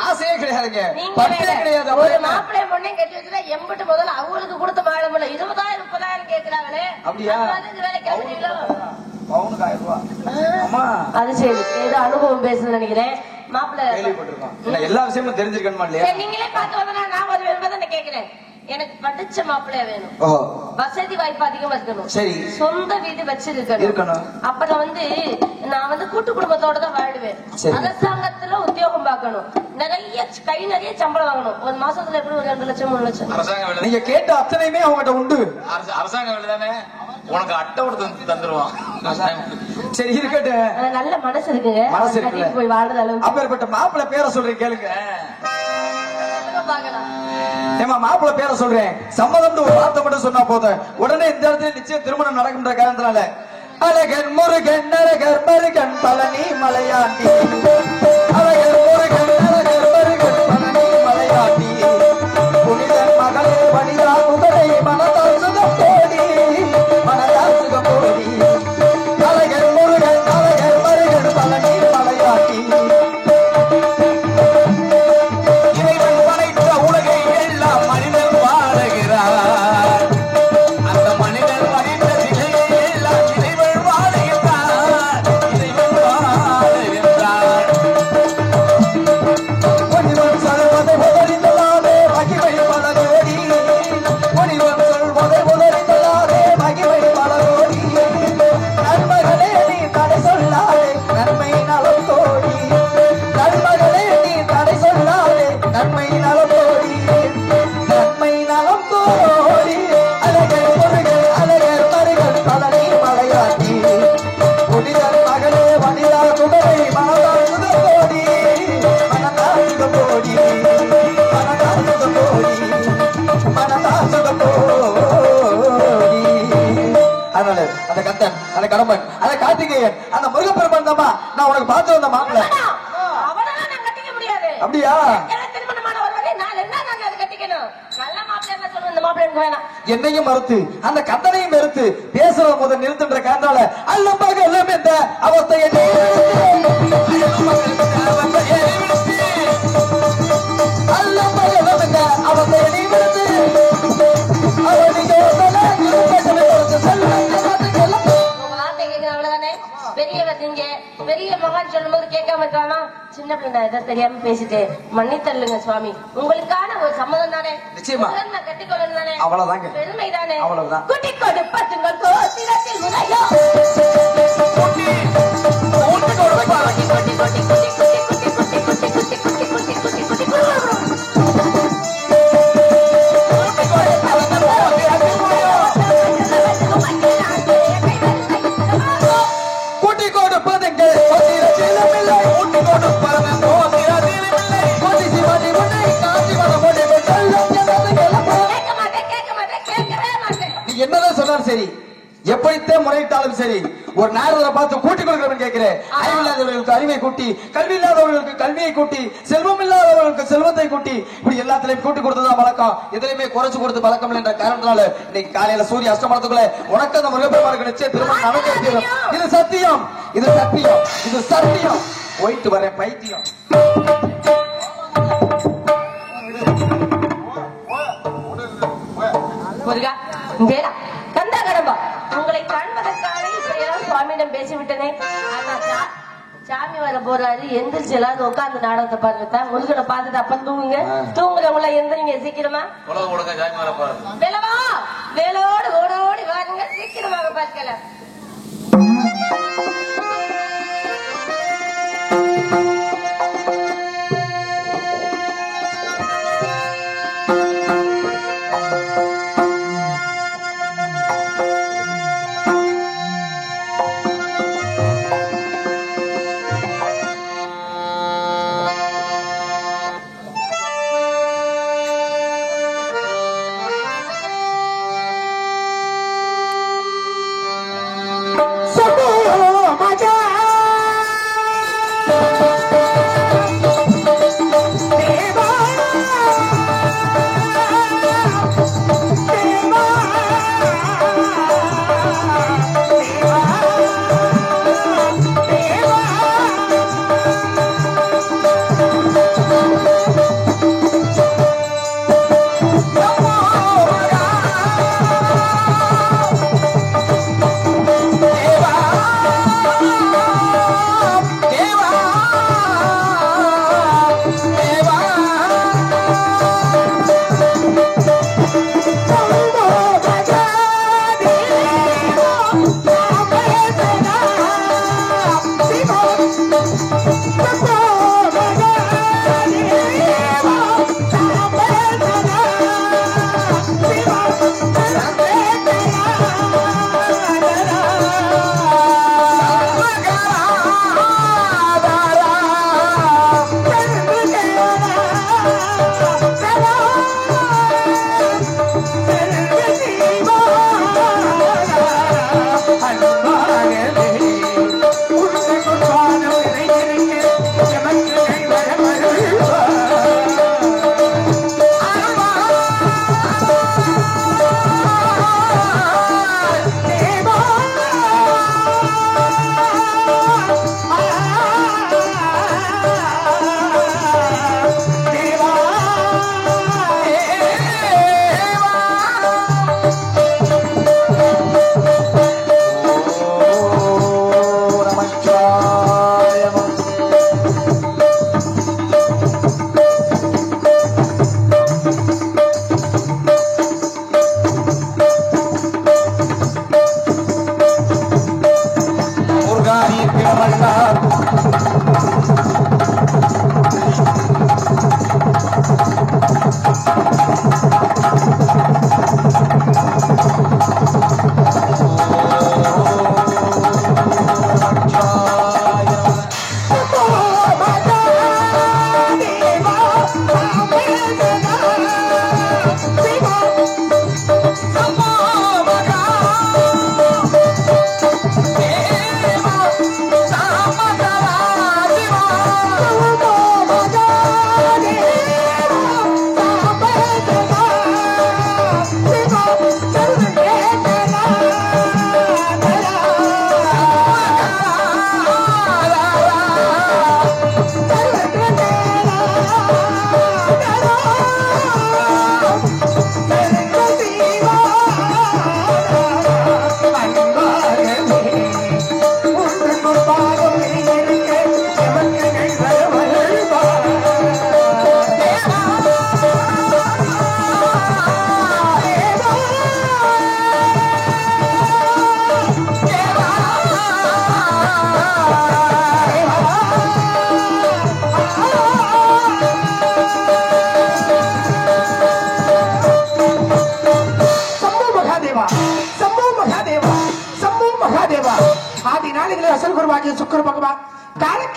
ஆசையே கிடையாதுங்க, பட்டே கிடையாது. ஒரு மாப்பிள்ளை பொண்ணையும் கட்டி வச்சுட்டா எம்பிட்டு முதல்ல அவங்களுக்கு கொடுத்த மாட முடியல 20,000 30,000 கேட்கிறாங்களே. அப்படியா? இந்த வேலை கிளம்பிட்டீங்களோ? பவுனுக்கு 1000 ரூபாய். ஆமா. அது சரி, ஏதோ அனுபவம் பேசுன்னு நினைக்கிறேன். மாப்பிள்ளை கேள்விப்பட்டிருக்கோம், எல்லா விஷயமும் தெரிஞ்சிருக்கணுமா இல்லையா? நீங்களே பார்த்து வந்தா நான் ஒரு என்பதை கேட்கிறேன். எனக்கு படிச்ச மாப்பிள்ளையா வேணும், வசதி வாய்ப்பு அதிகமா இருக்கணும், சரி, சொந்த வீடு வச்சிருக்கணும். அப்ப நான் கூட்டு குடும்பத்தோட தான் வாழ்வேன். அரசாங்கத்துல உத்தியோகம் பார்க்கணும், நிறைய சம்பளம் வாங்கணும். ஒரு மாசத்துல எப்படி ஒரு 2 லட்சம் 3 லட்சம். நீங்க கேட்ட அத்தனையுமே அவங்ககிட்ட உண்டு. அரசாங்க வேலை தானே, உனக்கு அட்டை கொடுத்து தந்துருவான். சரி இருக்கட்டும், நல்ல மனசு இருக்குங்க, மனசு இருக்கு போய் வாழ்றது அளவுக்கு. அப்பேற்பட்ட மாப்பிள்ளை பேரை சொல்றேன் கேளுங்க. பாக்கலாம். ஏமா மாப்பிள்ளை பேரை சொல்றேன், சம்மதம் ஒரு வார்த்தை மட்டும் சொன்னா போதும், உடனே இந்த இடத்துல நிச்சயம் திருமணம் நடக்கின்ற காரணத்தினால அழகன் முருகன் அழகர் மருகன் பழனி மலையாண்டி, அழகர் முருகன் அழகர் மருகன் பழனி மலையாண்டி, புனிதன் மகளே வனிதா குதிரை மனதால் சுகம் போடி, மனதால் சுகம் போடி, அழகர் முருகன் அழகர் மருகன் பழனி மலையாண்டி. அந்த கந்தன், அந்த கடம்பன், அந்த கார்த்திகேயன், அந்த முருகப்பெருமான் தாமா நான் உனக்கு பார்த்து வந்த மாப்பிள்ளை. கட்டிக்க முடியாது. அப்படியா? திருமணமான ஒருவரை நான் என்ன அதை கட்டிக்கணும்? நல்ல மாப்பிள்ளை சொல்லுங்க, இந்த மாப்பிள்ளை வேணாம். என்னையும் மறுத்து அந்த கந்தனையும் மறுத்து பேசுற முதல் நிறுத்துன்ற காரணால அல்ல பகலும் இந்த அவஸ்தையை நான் எதை தெரியாம பேசிட்டேன், மன்னித்தல்லுங்க சுவாமி. உங்களுக்கான ஒரு சம்மதம் தானே, நிச்சயமா நான் கட்டிக்கொள்ளணும் தானே, அவ்வளவுதாங்க, பெருமை தானே, அவ்வளவுதான். குட்டி கொடுப்பதுங்கள் கோத்திரத்தில் முறையோ கூட்டி கொடுப்பதெங்கே கோத்திரத்திலுமில்லை, கூட்டி கொடுப்பதன் கோத்திரத்திலுமில்லை, கோத்தி சிவாஜி முன்னை காஞ்சி வரம் முடிவு செல்லும் எனது கிளம்பு. கேட்கவே மாட்டேன். நீ என்னதான் சொன்னாலும் சரி, எப்படித்தே முறையிட்டாலும் சரி, ஒரு நாரதரை பார்த்து கூட்டிக் கொடுக்கிறவன் கேட்கிறேன். அறிவில்லாதவர்களுக்கு அறிவை கூட்டி, கல்வி இல்லாதவர்களுக்கு கல்வியை கூட்டி, செல்வம் இல்லாதவர்களுக்கு செல்வத்தை கூட்டி, இப்படி எல்லாத்திலையும் கூட்டி கொடுத்ததான் வழக்கம். எதிலுமே குறைச்சு கொடுத்து பழக்கம் இல்லை என்ற காரணத்தினால இன்னைக்கு காலையில சூரிய அஸ்தமனத்துக்குள்ள உனக்கு அந்த முருகப்பெருமானுக்கு நிச்சயம் திருமணம் நடந்தே தீரும். இது சத்தியம், இது சத்தியம், இது சத்தியம். போயிட்டு வரேன் பைத்தியம். முருகா, வேடா, கந்தா கடம்பா, உங்களை காண்பதற்காக இப்படியெல்லாம் சுவாமியிடம் பேசிவிட்டனே. ஆனா சாமி வர போறாரு, எந்திரிச்சு எல்லாரும் உட்கார்ந்து நாடகத்தை பாருங்க. முருகனை பார்த்துட்டு அப்ப தூங்குங்க. தூங்குறவங்கள எந்திரிங்க சீக்கிரமா. வேலவா, வேலோடு ஓடோடி வாருங்க, சீக்கிரமாக பார்க்கலாம்.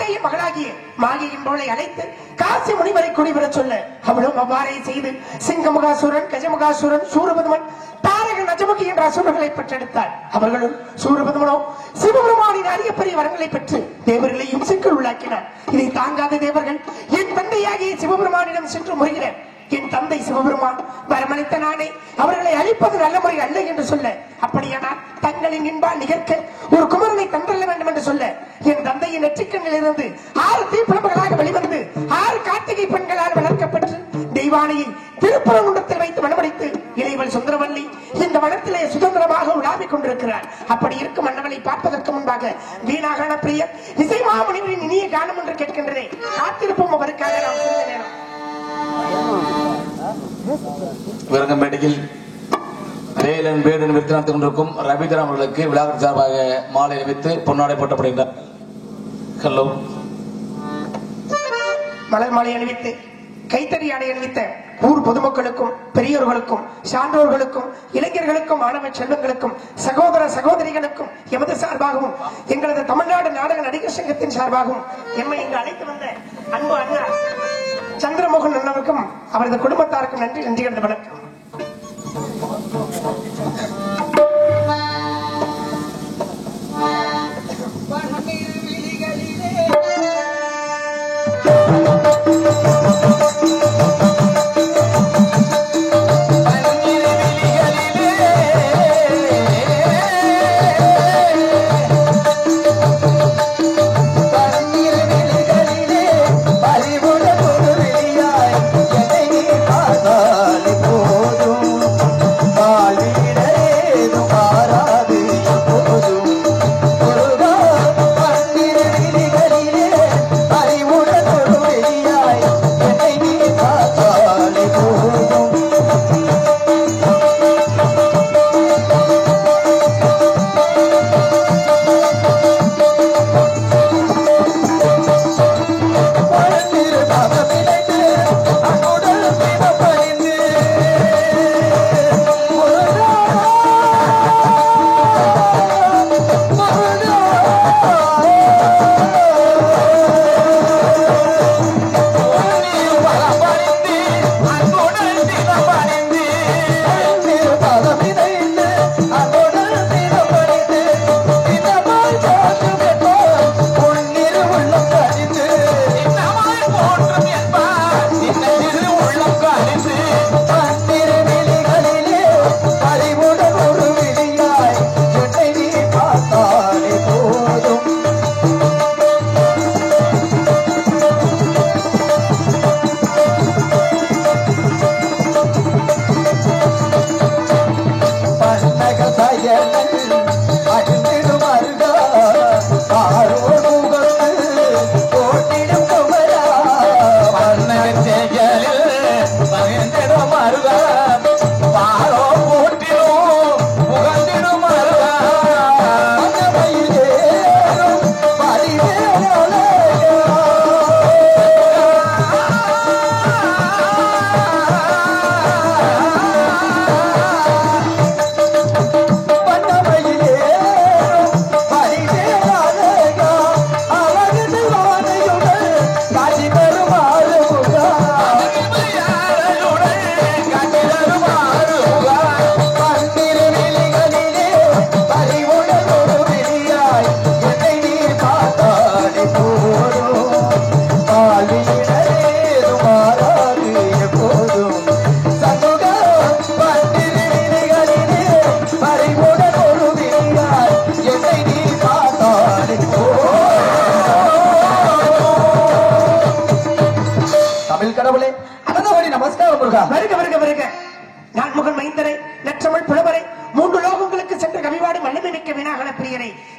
கைகேயின் மகளாகிய மாகியின் போலை அழைத்து காசி முனிவரை குடிபெறச் சொல்ல அவளும் அவ்வாறே செய்து சிங்கமுகாசுரன், கஜமுகாசுரன், சூரபதுமன், தாரகன், அஜமுகி என்ற அசுரர்களை பெற்றெடுத்தாள். அவர்களும் சூரபதுமனோ சிவபெருமானின் அரிய பெரிய வரங்களை பெற்று தேவர்களையும் சிக்கல் உள்ளாக்கினார். இதை தாங்காத தேவர்கள் என் தந்தையாகிய சிவபெருமானிடம் சென்று முறைகிறார். என் தந்தை சிவபெருமான் வரமளித்த நானே அவர்களை அழிப்பது நல்ல முறை அல்ல என்று சொல்ல, அப்படியானால் தங்களின் இன்பால் நிகழ்க்க ஒரு குமரனை தந்தள்ள வேண்டும் என்று சொல்ல, என் தந்தையின் நெற்றிக்கண்ணிலிருந்து 6 தீப்பிழம்புகளாக வெளிவந்து 6 கார்த்திகை பெண்களால் வளர்க்கப்பட்டு தெய்வானையை திருப்பரங்குன்றத்தில் வைத்து மணமடித்து இளைவல் சுந்தரவல்லி இந்த வனத்திலே சுதந்திரமாக உலாவிக் கொண்டிருக்கிறார். அப்படி இருக்கும் மன்னவனை பார்ப்பதற்கு முன்பாக வீணாகான பிரியர் இசைமாமுனிவரின் இனிய கானம் என்று கேட்கின்றதே. காத்திருப்போம் அவருக்காக நாம் சிறிது நேரம். விரங்கம்பேட்டையில் வேலன் வேடன் விருத்தினாத்துக் கொண்டிருக்கும் ரவிதராம் அவர்களுக்கு விழாவின் சார்பாக மாலை அணிவித்து பொன்னாடை போட்டப்படுகின்றார். ஹலோ மலர் மாலை அணிவித்து கைத்தறி ஆடை அணிவித்த ஊர் பொதுமக்களுக்கும் பெரியோர்களுக்கும் சான்றோர்களுக்கும் இளைஞர்களுக்கும் மாணவ செல்வங்களுக்கும் சகோதர சகோதரிகளுக்கும் எமது சார்பாகவும் எங்களது தமிழ்நாடு நாடக நடிகர் சங்கத்தின் சார்பாகவும் எம்மை இங்கு அழைத்து வந்த அன்பு அண்ணா சந்திரமோகன் அண்ணனுக்கும் அவரது குடும்பத்தாருக்கும் நன்றி கண்ட வணக்கம்.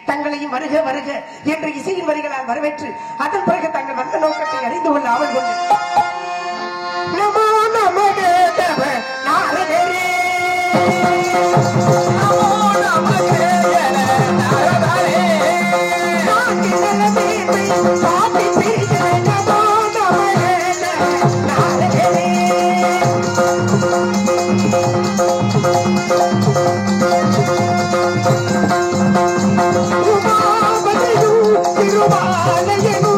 தங்களையும் வருக வருக என்று இசையின் வரிகளால் வரவேற்று அதன் பிறகு தங்கள் வந்த நோக்கத்தை அறிந்து கொள்ள ஆவல் கொண்டு நமோ நமதே தேவ நாரதரே நமோ நமதே நாரதரே பாட்டி பிரியே நமோ நமதே நாரதரே திருவாலயனு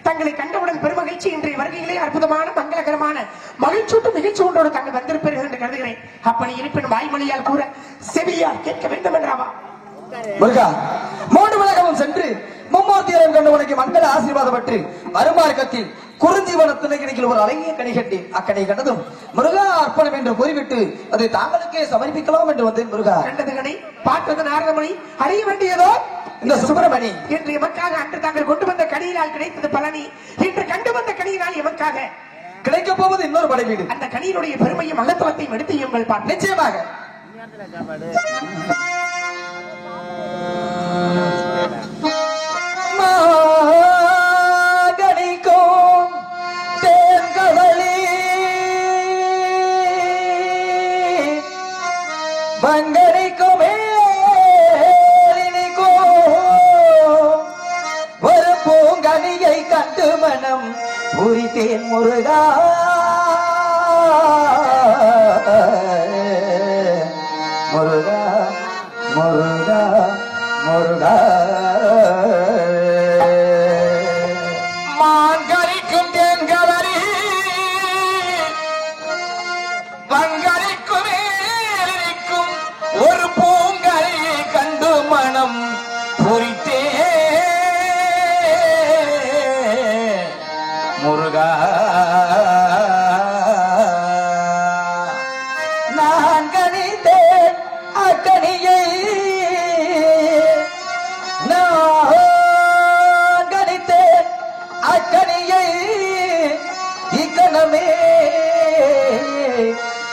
தங்களை கண்டவுடன் பெருமகிழ்ச்சி இன்றைய வருகையிலே அற்புதமான மங்களகரமான மகிழ்ச்சியூட்டும் நிகழ்ச்சி ஒன்றோடு தாங்கள் வந்திருப்பீர்கள் என்று கருதுகிறேன். அப்படி இருப்பினும் வாய்மொழியால் கூற செவியால் கேட்க வேண்டும் என்றாவா முருகா, மூன்று உலகமும் சென்று மும்மூர்த்தியரும் கண்டு உனக்கு மங்கள ஆசீர்வாதப்பட்டு மறுமார்க்கத்தில் குறிஞ்சிவனத்தினைக்கு ஒரு அழகிய கனி கண்டேன். அக்கனை கண்டதும் முருகா அர்ப்பணம் என்று கூறிவிட்டு அதை தாங்களுக்கே சமர்ப்பிக்கலாம் என்று வந்தேன். முருகா, கண்டது கணை பார்த்தது நாரதமணி, அறிய வேண்டியதோ இந்த சுப்பிரமணி என்று எமக்காக அன்று தாங்கள் கொண்டு வந்த கனியினால் கிடைத்தது பழனி. இன்று கண்டு வந்த கனியினால் எமக்காக கிடைக்க போவது இன்னொரு படைவீடு. அந்த கனியினுடைய பெருமையும் மகத்துவத்தையும் எடுத்து எங்கள் பார்த்து நிச்சயமாக மாகணிக்கும் தேன்கவளி மங்கணிக்கும் ஒரு பூங்கனியை கண்டு மனம் புரித்தேன் முருகா. முருகா முருகா முருகா மாங்கரிக்கும் தேன்கவரி பங்கரிக்கும் மேலிருக்கும் ஒரு பூங்கரியை கண்டு மனம் பொறித்தே முருகா. நான் கணித்தேன் அக்கணியை, நான் கணித்தேன் அக்கணியை இக்கணமே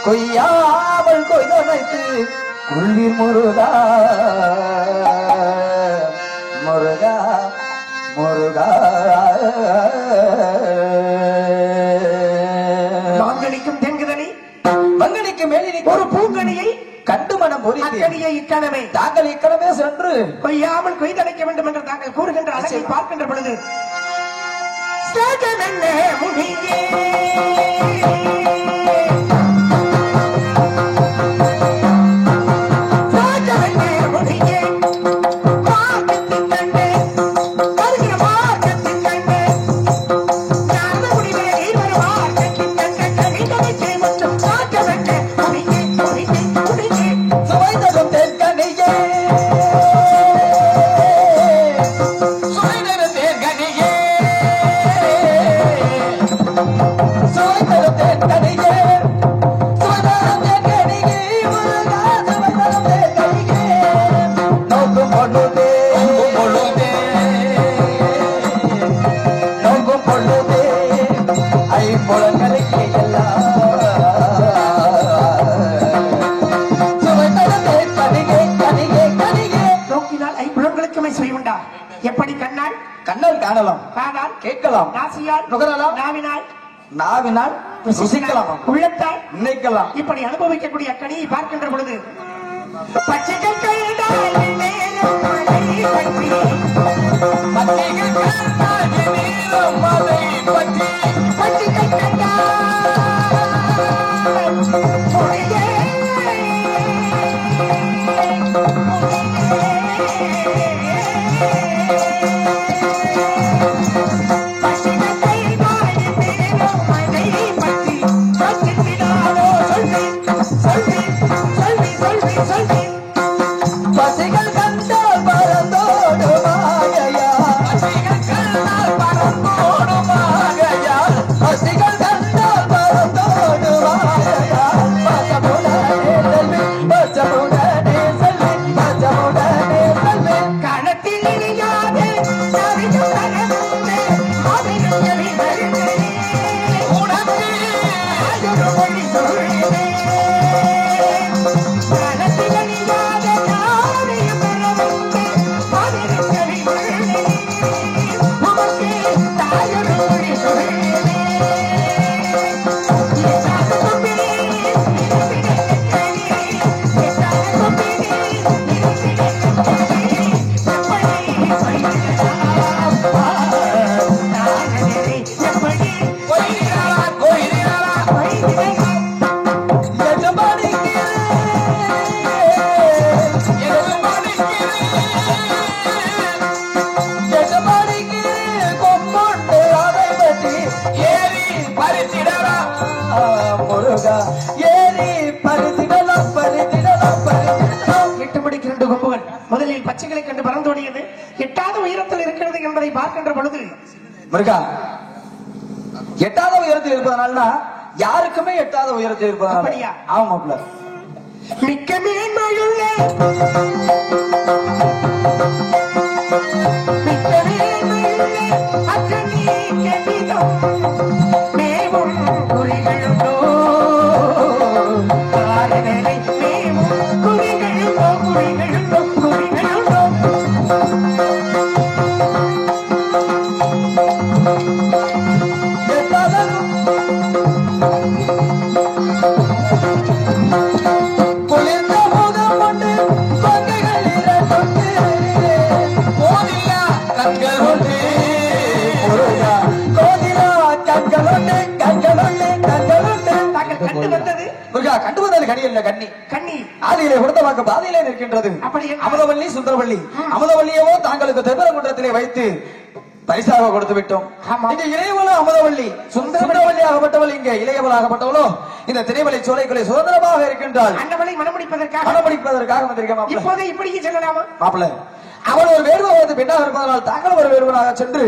கொய்யாமல் கொய்தமைத்து கொள்வீர் முருகா. முருகா முருகா மாங்கனிக்கும் தென்குதனி மங்கனிக்கு மேலே ஒரு பூங்கனியை கண்டு மனம் பொறித்தேன். அக்கனியை இக்கணமே தாங்கள் இக்கணமே சென்று கொய்யாமல் கொய்தடைக்க வேண்டும் என்று தாங்கள் கூறுகின்ற அழகை பார்க்கின்ற பொழுது சேகமென்ன முனியே சுவைதரும் தென்கனியே சுவைதரும் தேன்கனியே சுவைதரும் தென்கனியே சுவைதரும் தென்கனியே முருகா சுவைதரும் தென்கனியே நோக்கும் பொழுதே நோக்கும் பொழுதே ஐம்புலங்களுக்கு எல்லாம் சுவைதரும் தென்கனியே கனியே கனியே நோக்கினால் ஐம்புலங்களுக்குமே செய்யுண்டா. எப்படி கண்ணால் கண்ணால் காணலாம், காதால் கேட்கலாம், நாசியால் நுகரலாம், நாவினால் நாவினால் ருசிக்கலாம், உள்ளத்தால் நினைக்கலாம். இப்படி அனுபவிக்கக்கூடிய கனியை பார்க்கின்ற பொழுது பச்சைகள் கண்டால் நேரம் மழை பற்றி பச்சைகள் கண்டால் நீலம் மலை பற்றி பச்சைகள் கண்டால் மொழியே பசிகள் கண்டால் பறந்தோடு மாயையா பச்சைகள் கண்டால் பறந்தோடு முருகா, எட்டாத உயரத்தில் இருப்பதனால யாருக்குமே எட்டாத உயரத்தில் இருப்பதனால. அப்படியா? ஆமா மாப்ள. மிக்க மேன்மையுள்ள அக்கனி கெவிதம் மேவும் குறிகளுண்டோ காரணனை மேவும் குறிகளுண்டோ குறிகளுண்டோ குறிகளுண்டோ நிற்கின்றது அமுதவள்ளி சுந்தரவள்ளி. அமுதவள்ளியவோ தாங்களுக்கு திருப்பரங்குன்றத்திலே வைத்து பரிசாக கொடுத்து விட்டோம். இங்க இளையவளோ அமுதவள்ளி, சுந்தரவள்ளி ஆகப்பட்டவள் இங்க இளையவளாகப்பட்டவளோ இந்த திரைவலை சோலைக்குள்ளே சுதந்திரமாக இருக்கின்றாள். அண்டவளை மனமுடிப்பதற்காக வந்திருக்கேன். இப்போது இப்படியே செல்லலாமா மாப்பிள்ள? அவள் ஒரு வேடுவது பெண்ணாக இருப்பதனால் தாங்கள் ஒரு வேடுவனாக சென்று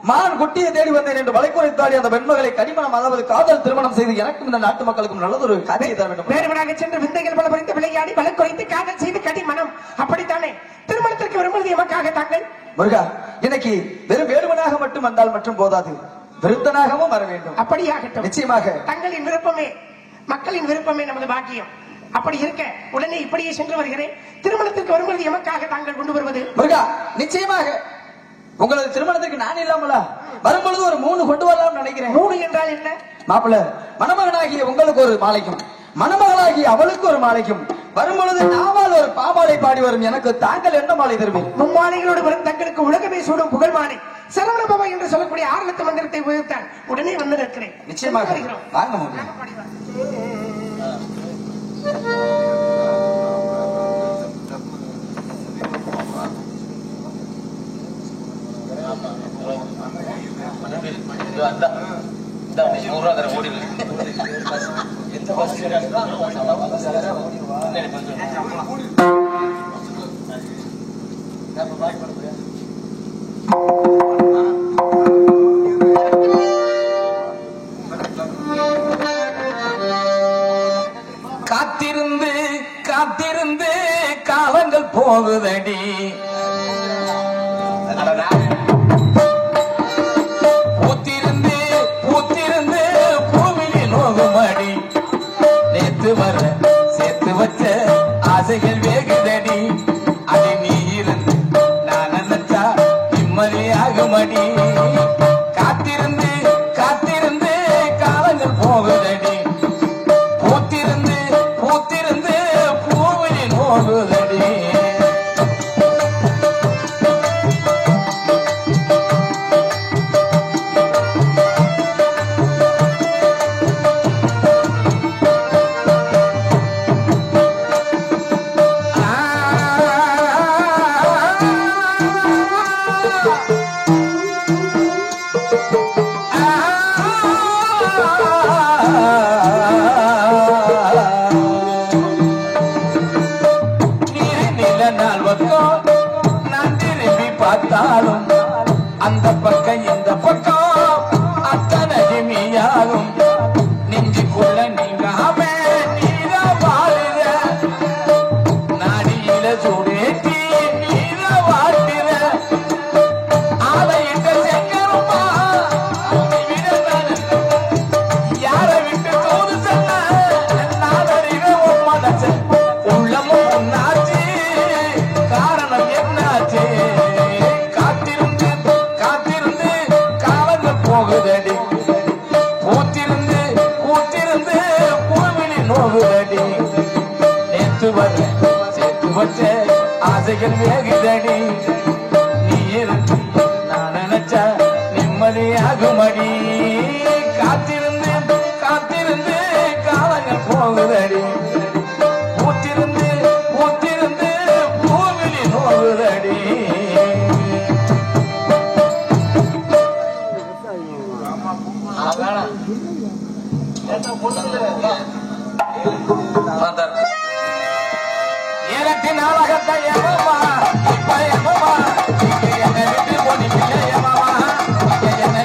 மான் குட்டியை தேடி வந்தேன் என்று வளைக்குறைத்தாடி அந்த பெண்மகளை கடிமணம், அதாவது காதல் திருமணம் செய்து எனக்கும் இந்த நாட்டு மக்களுக்கும் நல்லதொரு காட்சியை தர வேண்டும். வேடுவனாக சென்று விந்தைகள் பல பறித்து விளையாடி வளைக்குறைத்து காதல் செய்து கடிமணம், அப்படித்தானே திருமணத்திற்கு வரும்போது எமக்காக தாங்கள் முருகா, இன்னைக்கு வெறும் வேடுவனாக மட்டும் வந்தால் மட்டும் போதாது, விருத்தனாகவும் வர வேண்டும். அப்படியாகட்டும். நிச்சயமாக தங்களின் விருப்பமே மக்களின் விருப்பமே நமது பாக்கியம். அப்படி இருக்க உடனே இப்படியே சென்று வருகிறேன். திருமணத்திற்கு வரும்போது எமக்காக தாங்கள் கொண்டு வருவது முருகா, நிச்சயமாக உங்களது திருமணத்திற்கு நான் இல்லாமலா வரும்பொழுது ஒரு 3 கொண்டு வரலாம் நினைக்கிறேன். 3 என்றால் என்ன மாப்பிள்ள? மணமகனாகிய உங்களுக்கு ஒரு மாலைக்கும், மணமகளாகிய அவளுக்கு ஒரு மாலைக்கும், வரும்பொழுது நாவால் ஒரு பாமாலை பாடி வரும் எனக்கு தாங்கள் என்ன மாலை தருவேன்? மும்மாலைகளோடு வரும் தங்களுக்கு உலகமே சூடும் புகழ் மாலை சரவண பவா என்று சொல்லக்கூடிய 6 லட்ச மந்திரத்தை உயர்த்தான் உடனே வந்து நிற்கிறேன். நிச்சயமாக வாங்க முடியும். காத்திருந்து காத்திருந்து காலங்கள் போகுதடி, பூத்திருந்து பூத்திருந்து பூமியில் நோகுமடி, நேத்து வர சேர்த்து வச்ச ஆசைகள் வேகுதடி, அதை நீ இருந்து நான் நினைச்சா நிம்மதியாகுமடி. காத்திருந்து காத்திருந்து காலங்கள் போகுதடி, பூத்திருந்து பூத்திருந்து பூமியில் நோகுதடி. நான் திரும்பி பார்த்தாலும் அந்த பக்கம் இந்த பக்கம் அத்தனை ஜிமியாகும், நெஞ்சுக்குள்ள நீங்காம நீர வாழுற, நாடியில சூடேற்றி நீர வாட்டுற, ஆலையிட்ட செங்கருமா யார விட்டு தோது சென்ன நாடறிவ மனச உள்ளமும் உன்னாச்சு, காரணம் என்னாச்சு? காத்திருந்து காத்திருந்து காலங்கள் போகுதடி, பூத்திருந்து பூத்திருந்து பூமிழி நோகுதடி, நேற்று வர சேர்த்து வச்ச ஆசைகள் வேகுதடி, நீ இருந்து நான் நினைச்ச நிம்மதியாகுமடி. காத்திருந்து காத்திருந்து காலங்கள் போகுதடி, பூத்திருந்து பூத்திருந்து பூமிழி நோகுதடி. எனக்கு நாளகத்தை எவமா இப்ப எவமா என்னை விட்டு போனி பிள்ளை எவமா என்னை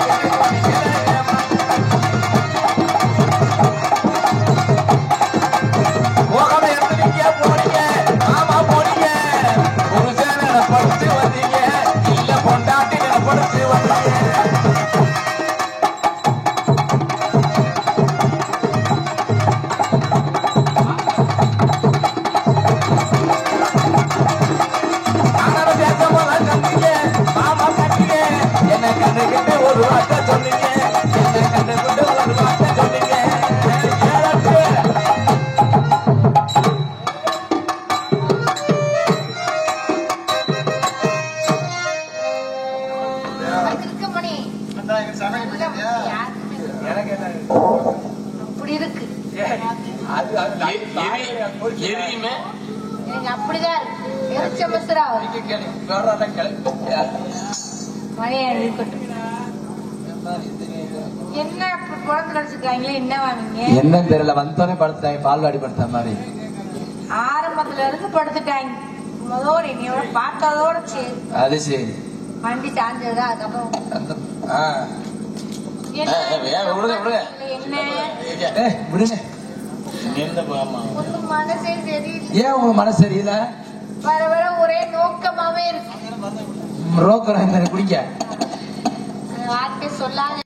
அப்படி இருக்கு எரியுமே எனக்கு அப்படிதான் இருக்கு. எரிச்ச மசுரா மழையா இருக்கட்டும். என்ன அப்படி குழந்தை கிடைச்சிருக்காங்களே, என்ன வாங்க என்னன்னு தெரியல, வந்தோடனே படுத்துட்டாங்க, பால்வாடி படுத்த மாதிரி. ஆரம்பத்துல இருந்து படுத்துட்டாங்க. முதோட என்னையோட பார்த்ததோட சரி. அது சரி. வண்டி சாஞ்சதா அதுக்கப்புறம் விடுங்க. ஒன்னும் மனசே சரியில்லை. ஏன் உங்க மனசு சரியில்லை? வர வர ஒரே நோக்கமாவே இருக்கு. ரோக்கரை குடிக்க வார்த்தை சொல்லாத